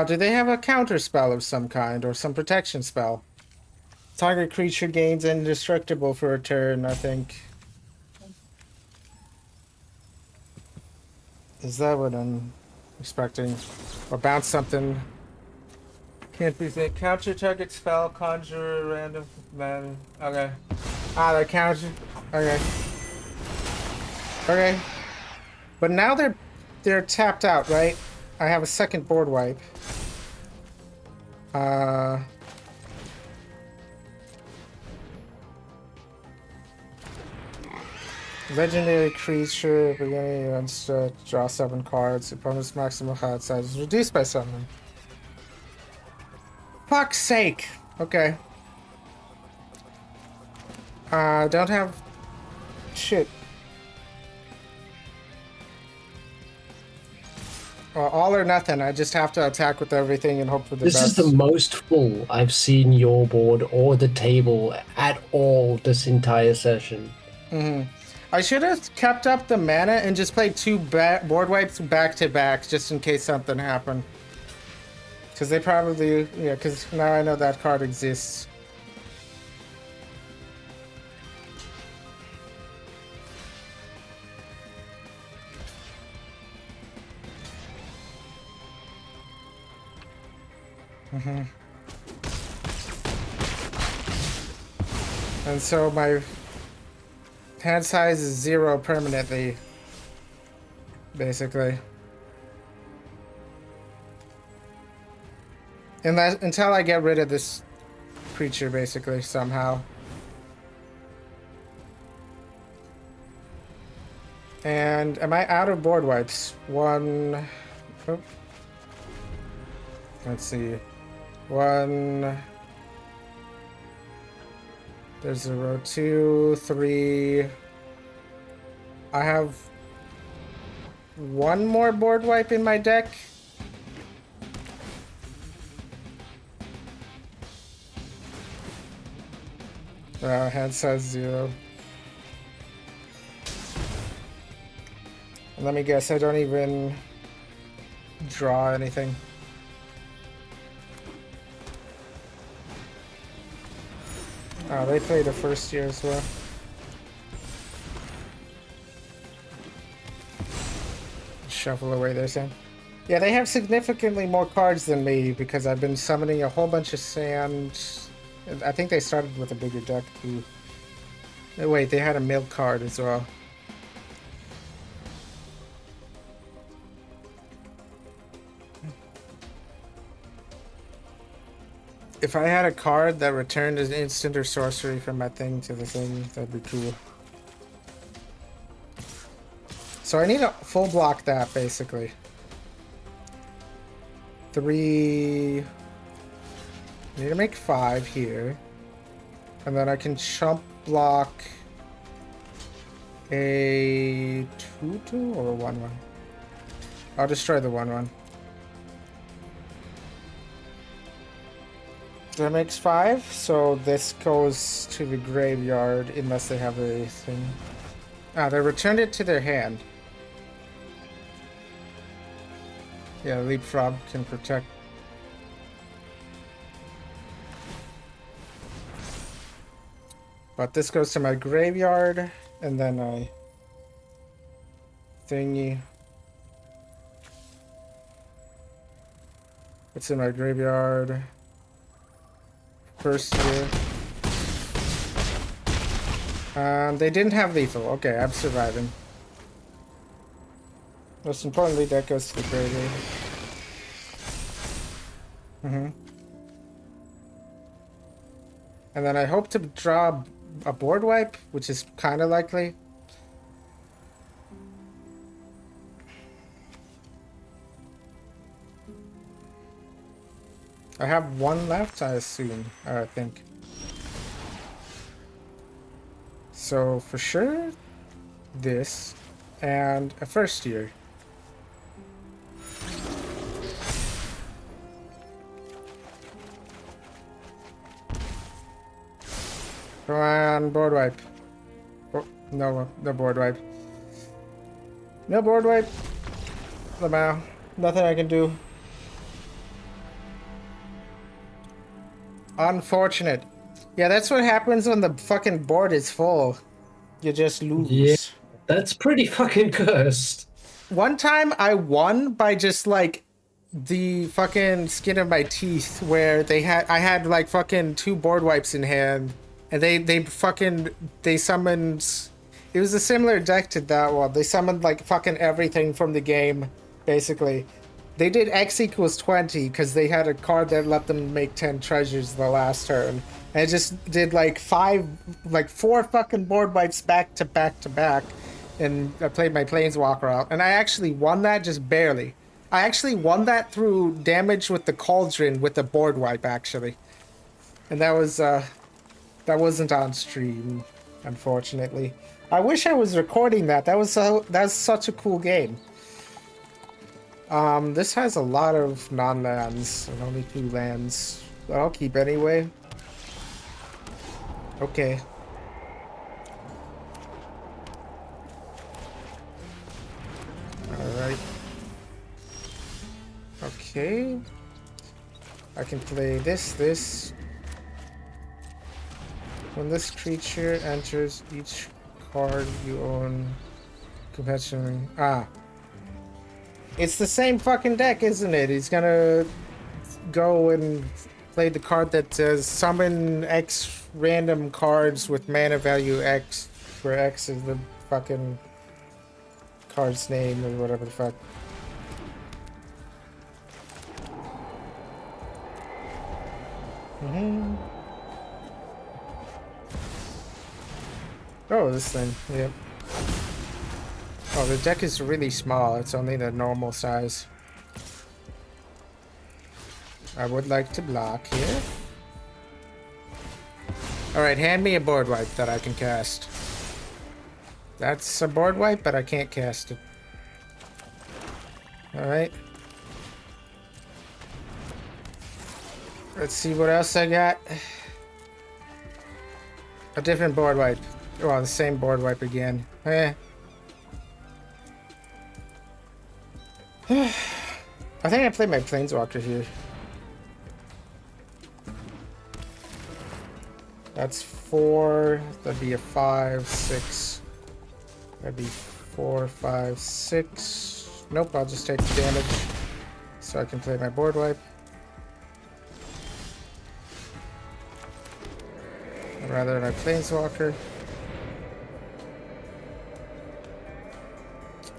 Do they have a counter spell of some kind or some protection spell? Target creature gains indestructible for a turn, I think. Is that what I'm expecting? Or bounce something. Can't be said. Counter target spell, conjure random man. Okay. Ah, they counter. Okay. Okay. But now they're tapped out, right? I have a second board wipe. Legendary creature, beginning events, draw 7 cards. Opponent's maximum card size is reduced by 7. Fuck's sake! Okay. Don't have... Shit. All or nothing. I just have to attack with everything and hope for the best. This is the most full I've seen your board or the table at all this entire session. Mm-hmm. I should have kept up the mana and just played 2 board wipes back to back just in case something happened. Because they probably... Yeah, because now I know that card exists. Mm-hmm. And so my hand size is 0 permanently, basically. Until I get rid of this creature, basically, somehow. And am I out of board wipes? 1... Oh. Let's see. 1... There's 0, 2, 3. I have 1 more board wipe in my deck. Hand size 0. And let me guess, I don't even draw anything. Oh, they play the first year as well. Shuffle away their sand. Yeah, they have significantly more cards than me because I've been summoning a whole bunch of sand. I think they started with a bigger deck too. Oh, wait, they had a milk card as well. If I had a card that returned an instant or sorcery from my thing to the thing, that'd be cool. So I need to full block that, basically. 3... I need to make 5 here. And then I can chump block a 2/2 or a 1/1. I'll destroy the 1/1. That makes 5, so this goes to the graveyard unless they have a thing. Ah, they returned it to their hand. Yeah, Leapfrog can protect. But this goes to my graveyard, and then I thingy. What's in my graveyard? First year. They didn't have lethal. Okay, I'm surviving. Most importantly, that goes to the graveyard. And then I hope to draw a board wipe, which is kind of likely. I have 1 left, I assume, or I think. So for sure, this, and a first year. Come on, board wipe. Oh, no board wipe. No board wipe. Lamau, nothing I can do. Unfortunate. Yeah, that's what happens when the fucking board is full. You just lose. Yeah, that's pretty fucking cursed. One time I won by just like the fucking skin of my teeth, where I had like fucking 2 board wipes in hand, and they summoned. It was a similar deck to that one. They summoned like fucking everything from the game, basically. They did X equals 20 because they had a card that let them make 10 treasures the last turn. And it just did like 4 fucking board wipes back to back to back. And I played my Planeswalker out. And I actually won that just barely. I actually won that through damage with the Cauldron with the board wipe, actually. And that wasn't on stream, unfortunately. I wish I was recording that. That's such a cool game. This has a lot of non-lands and only 2 lands. But I'll keep anyway. Okay. Alright. Okay. I can play this. When this creature enters each card you own, competition. It's the same fucking deck, isn't it? He's gonna go and play the card that says summon X random cards with mana value X, where X is the fucking card's name or whatever the fuck. Oh, this thing, yep. Oh, the deck is really small. It's only the normal size. I would like to block here. Alright, hand me a board wipe that I can cast. That's a board wipe, but I can't cast it. Alright. Let's see what else I got. A different board wipe. Well, the same board wipe again. Eh. I think I played my Planeswalker here. That's 4. That'd be a 5, 6. That'd be 4, 5, 6. Nope, I'll just take the damage so I can play my board wipe. I'd rather my Planeswalker.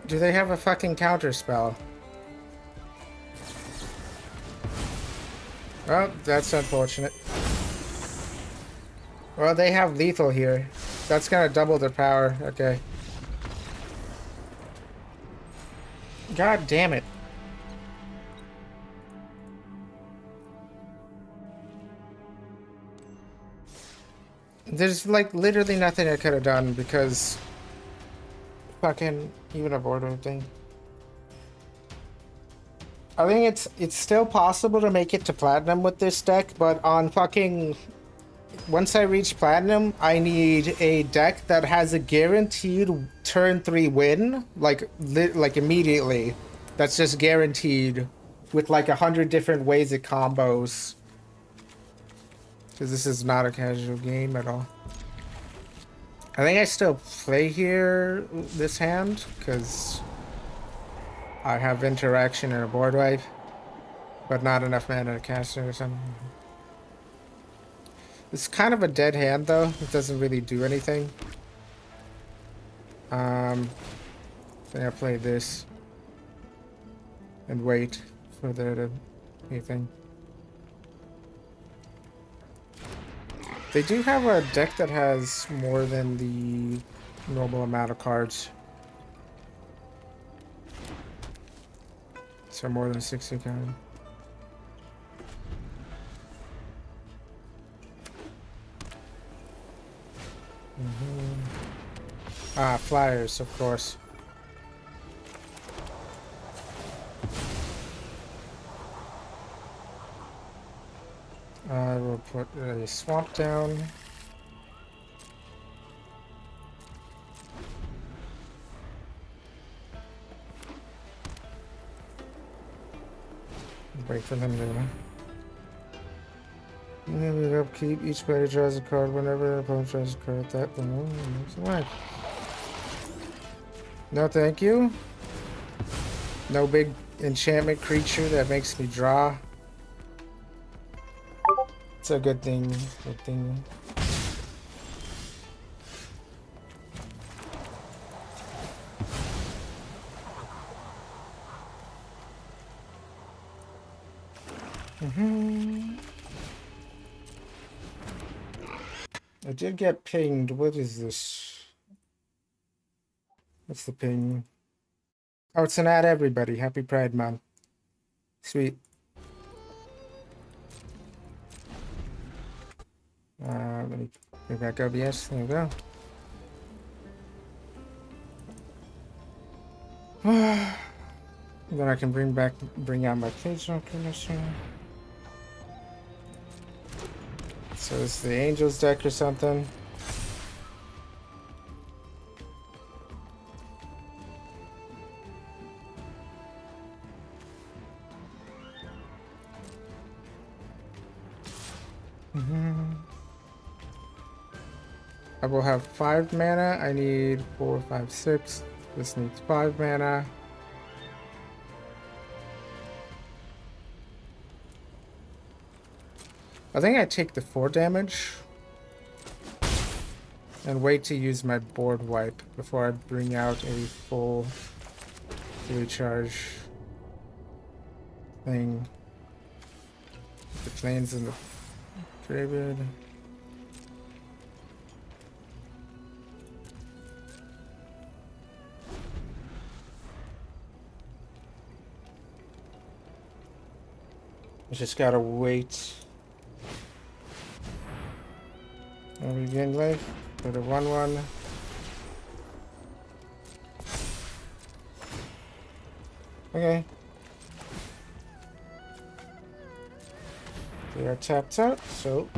Do they have a fucking counter spell? Well, that's unfortunate. Well, they have lethal here. That's gonna double their power. Okay. God damn it. There's like literally nothing I could have done because fucking even a board thing. I think it's still possible to make it to platinum with this deck, but on fucking once I reach platinum, I need a deck that has a guaranteed turn 3 win, like immediately. That's just guaranteed with like 100 different ways it combos. Because this is not a casual game at all. I think I still play here this hand because I have interaction and a board wipe, but not enough mana to cast it or something. It's kind of a dead hand though. It doesn't really do anything. Then I play this and wait for there to anything. They do have a deck that has more than the normal amount of cards. So more than 60 cards. Ah, flyers, of course. I will put a swamp down. Wait for them to... We upkeep. Each player draws a card whenever an opponent draws a card at that point. No, thank you. No big enchantment creature that makes me draw. It's a good thing. Good thing. I did get pinged. What is this? What's the ping? Oh, it's an ad everybody. Happy Pride Month. Sweet. Let me bring back OBS. There we go. Then I can bring out my page recognition. So it's the Angels deck or something. I will have 5 mana. I need 4, 5, 6. This needs 5 mana. I think I take the 4 damage and wait to use my board wipe before I bring out a full recharge thing. The planes in the graveyard. I just gotta wait. And we gain life for the 1/1. Okay. They are tapped out, so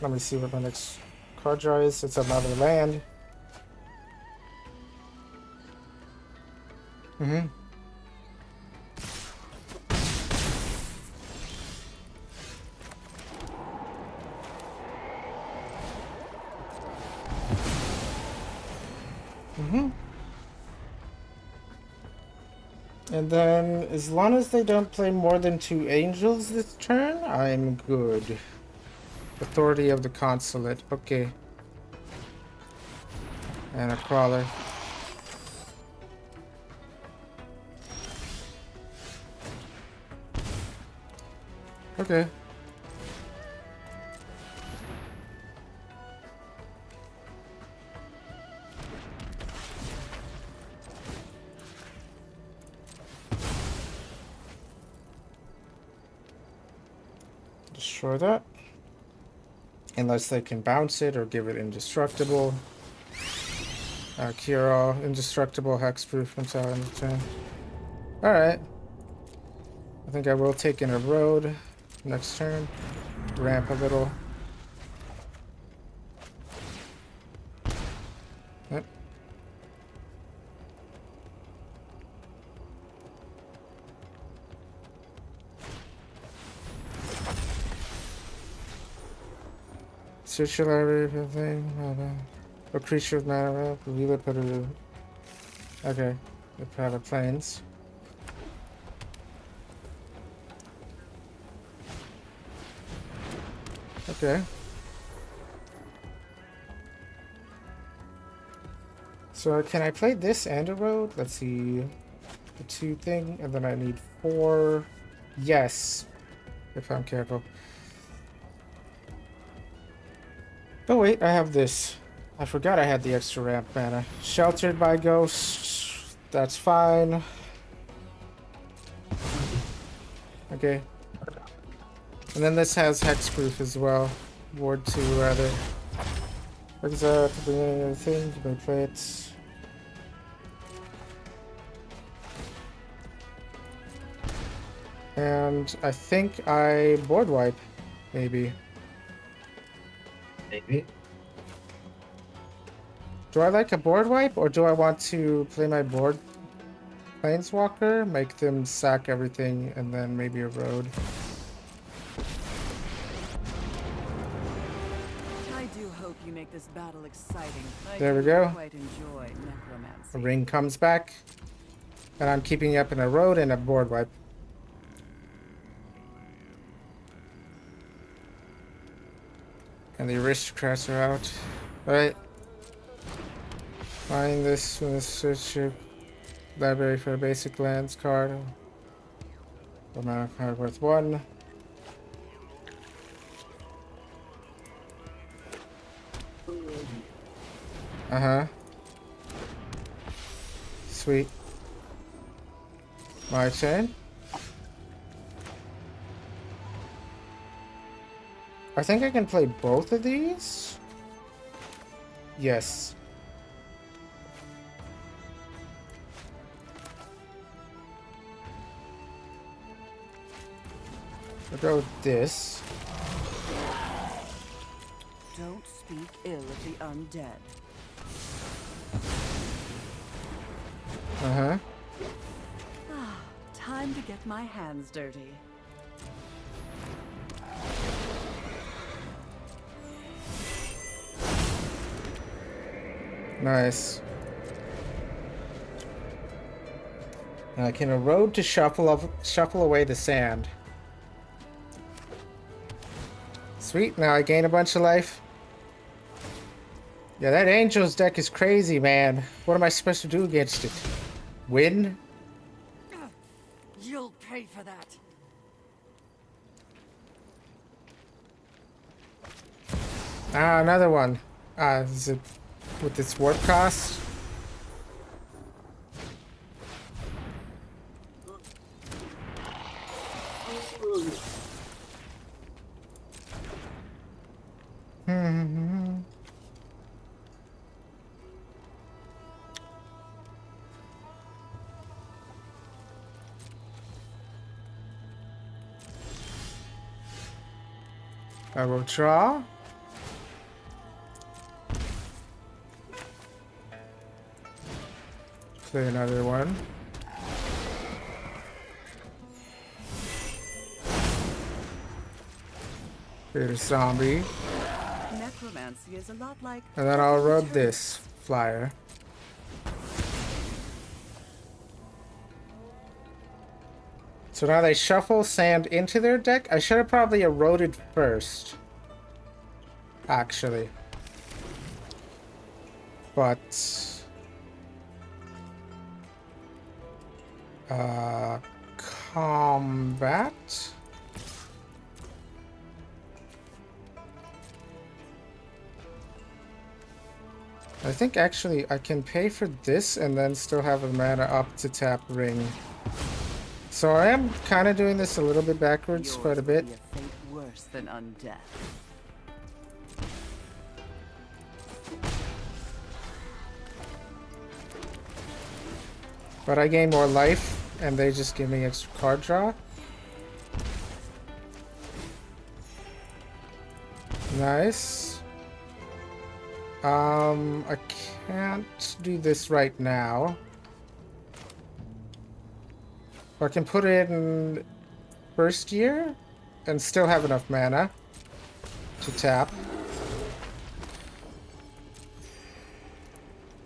let me see what my next Card dries, it's another land. Mm-hmm. Mm-hmm. And then, as long as they don't play more than 2 angels this turn, I'm good. Authority of the Consulate. Okay. And a crawler. Okay. Destroy that. Unless they can bounce it or give it indestructible. Cure all. Indestructible, hexproof until end of turn. Alright. I think I will take in a road next turn. Ramp a little. Yep. Circular thing. A creature of mana. Reveal it, put it. Okay. The private planes. Okay. So can I play this and a road? Let's see. The 2 thing, and then I need 4. Yes. If I'm careful. Oh wait, I have this. I forgot I had the extra ramp mana. Sheltered by ghosts. That's fine. Okay. And then this has hexproof as well. Ward 2 rather. Brings up the beginning of the thing. You may play it. And I think I board wipe, maybe. Maybe. Do I like a board wipe, or do I want to play my board planeswalker, make them sack everything, and then maybe a road? I do hope you make this battle exciting. There we do go. Quite enjoy necromancy. A ring comes back, and I'm keeping up in a road and a board wipe. And the aristocrats are out. Alright. Find this in the search your library for a basic lands card. A mana card worth 1. Uh-huh. Sweet. My turn. I think I can play both of these. Yes. I'll go with this. Don't speak ill of the undead. Uh-huh. Time to get my hands dirty. Nice. And I can erode to shuffle away the sand. Sweet, now I gain a bunch of life. Yeah, that Angel's deck is crazy, man. What am I supposed to do against it? Win? You'll pay for that. Ah, another one. Ah, is it with its warp cost? I will draw. Play another one. Create a zombie. Necromancy is a lot like. And then I'll plucking rub turnips. this flyer. So now they shuffle sand into their deck. I should have probably eroded first. Actually. But... combat? I think actually I can pay for this and then still have a mana up to tap ring. So I am kind of doing this a little bit backwards, quite a bit. Yours will be a fate worse than undeath. But I gain more life and they just give me extra card draw. Nice. I can't do this right now. I can put it in first year and still have enough mana to tap.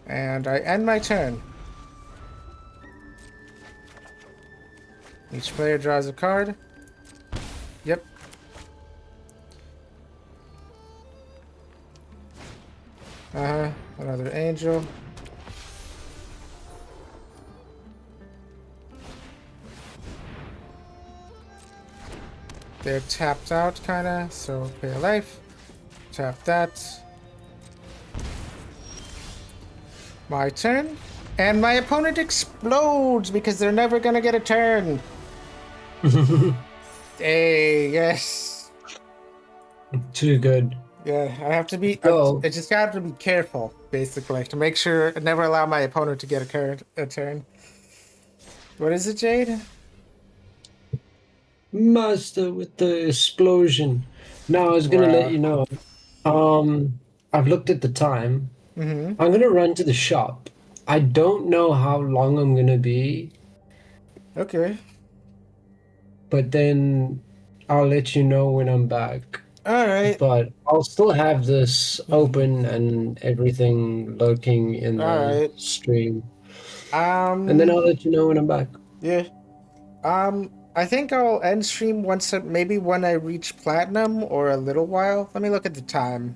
And I end my turn. Each player draws a card. Yep. Another angel. They're tapped out, kinda, so pay a life. Tap that. My turn. And my opponent explodes because they're never gonna get a turn. Hey, yes. Too good. Yeah, I have to be. Go. I just have to be careful, basically, to make sure I never allow my opponent to get a turn. What is it, Jade? Master with the explosion. Now I was gonna let you know. I've looked at the time. Mm-hmm. I'm gonna run to the shop. I don't know how long I'm gonna be, Okay. but then I'll let you know when I'm back. All right. But I'll still have this open and everything lurking in All the right. stream. And then I'll let you know when I'm back. Yeah. I think I'll end stream once, maybe when I reach platinum or a little while. Let me look at the time.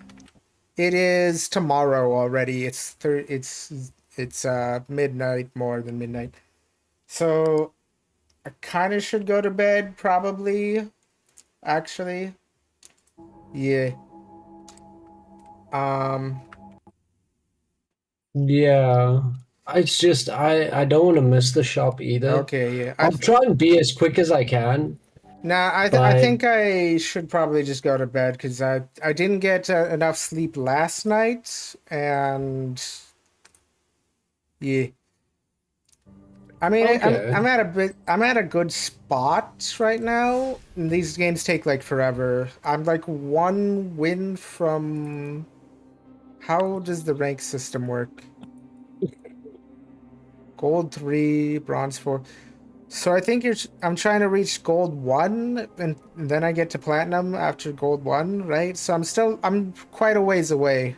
It is tomorrow already. It's midnight, more than midnight. So I kind of should go to bed, probably. Actually, yeah. Yeah. It's just I don't want to miss the shop either. Okay, yeah. I'll try and be as quick as I can. Nah, I But think I should probably just go to bed because I didn't get enough sleep last night, and yeah. I mean, okay. I'm at a good spot right now. And these games take like forever. I'm like one win from. How does the rank system work? Gold 3, bronze 4. So I think I'm trying to reach gold 1 and then I get to platinum after gold 1, right? So I'm quite a ways away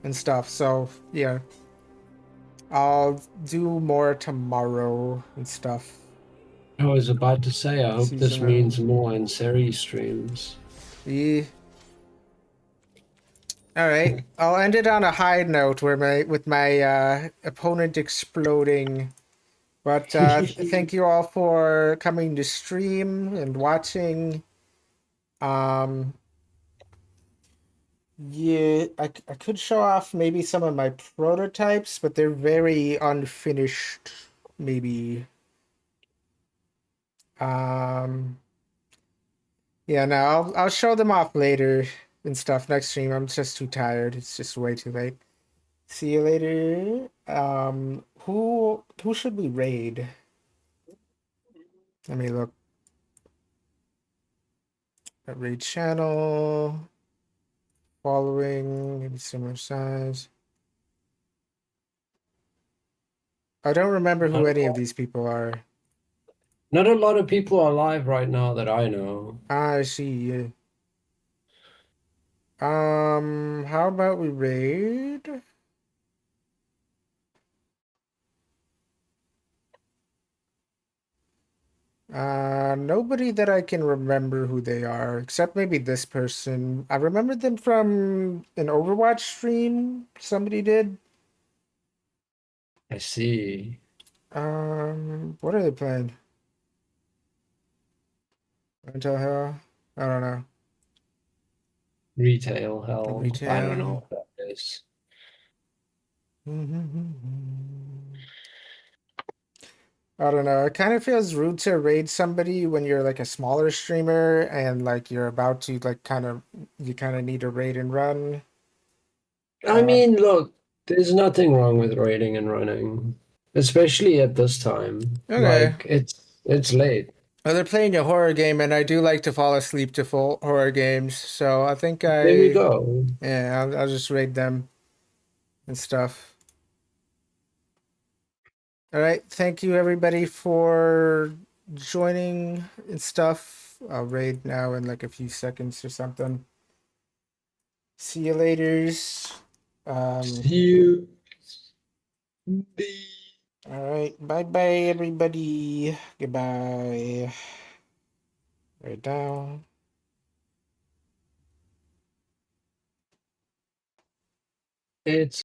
and stuff. So, yeah. I'll do more tomorrow and stuff. I was about to say I hope this Season means more in series streams. Yeah. All right. I'll end it on a high note with my opponent exploding. But thank you all for coming to stream and watching. Yeah, I could show off maybe some of my prototypes, but they're very unfinished, maybe. Yeah, no, I'll show them off later and stuff next stream. I'm just too tired. It's just way too late. See you later. Who should we raid? Let me look. Raid channel. Following, maybe similar size. I don't remember who any of these people are. Not a lot of people are alive right now that I know. I see. Yeah. How about we raid? Nobody that I can remember who they are, except maybe this person. I remember them from an Overwatch stream somebody did. I see. What are they playing? Mental Hell? I don't know. Retail hell. I don't Retail. know what that is. I don't know. It kind of feels rude to raid somebody when you're like a smaller streamer and like you're about to like you kind of need to raid and run. I mean, look, there's nothing wrong with raiding and running, especially at this time. Okay. Like it's late. Well, they're playing a horror game, and I do like to fall asleep to full horror games, so I think There we go. yeah, I'll just raid them and stuff. All right, thank you everybody for joining and stuff. I'll raid now in like a few seconds or something. See you laters. See you. All right, bye bye everybody. Goodbye. Right down. It's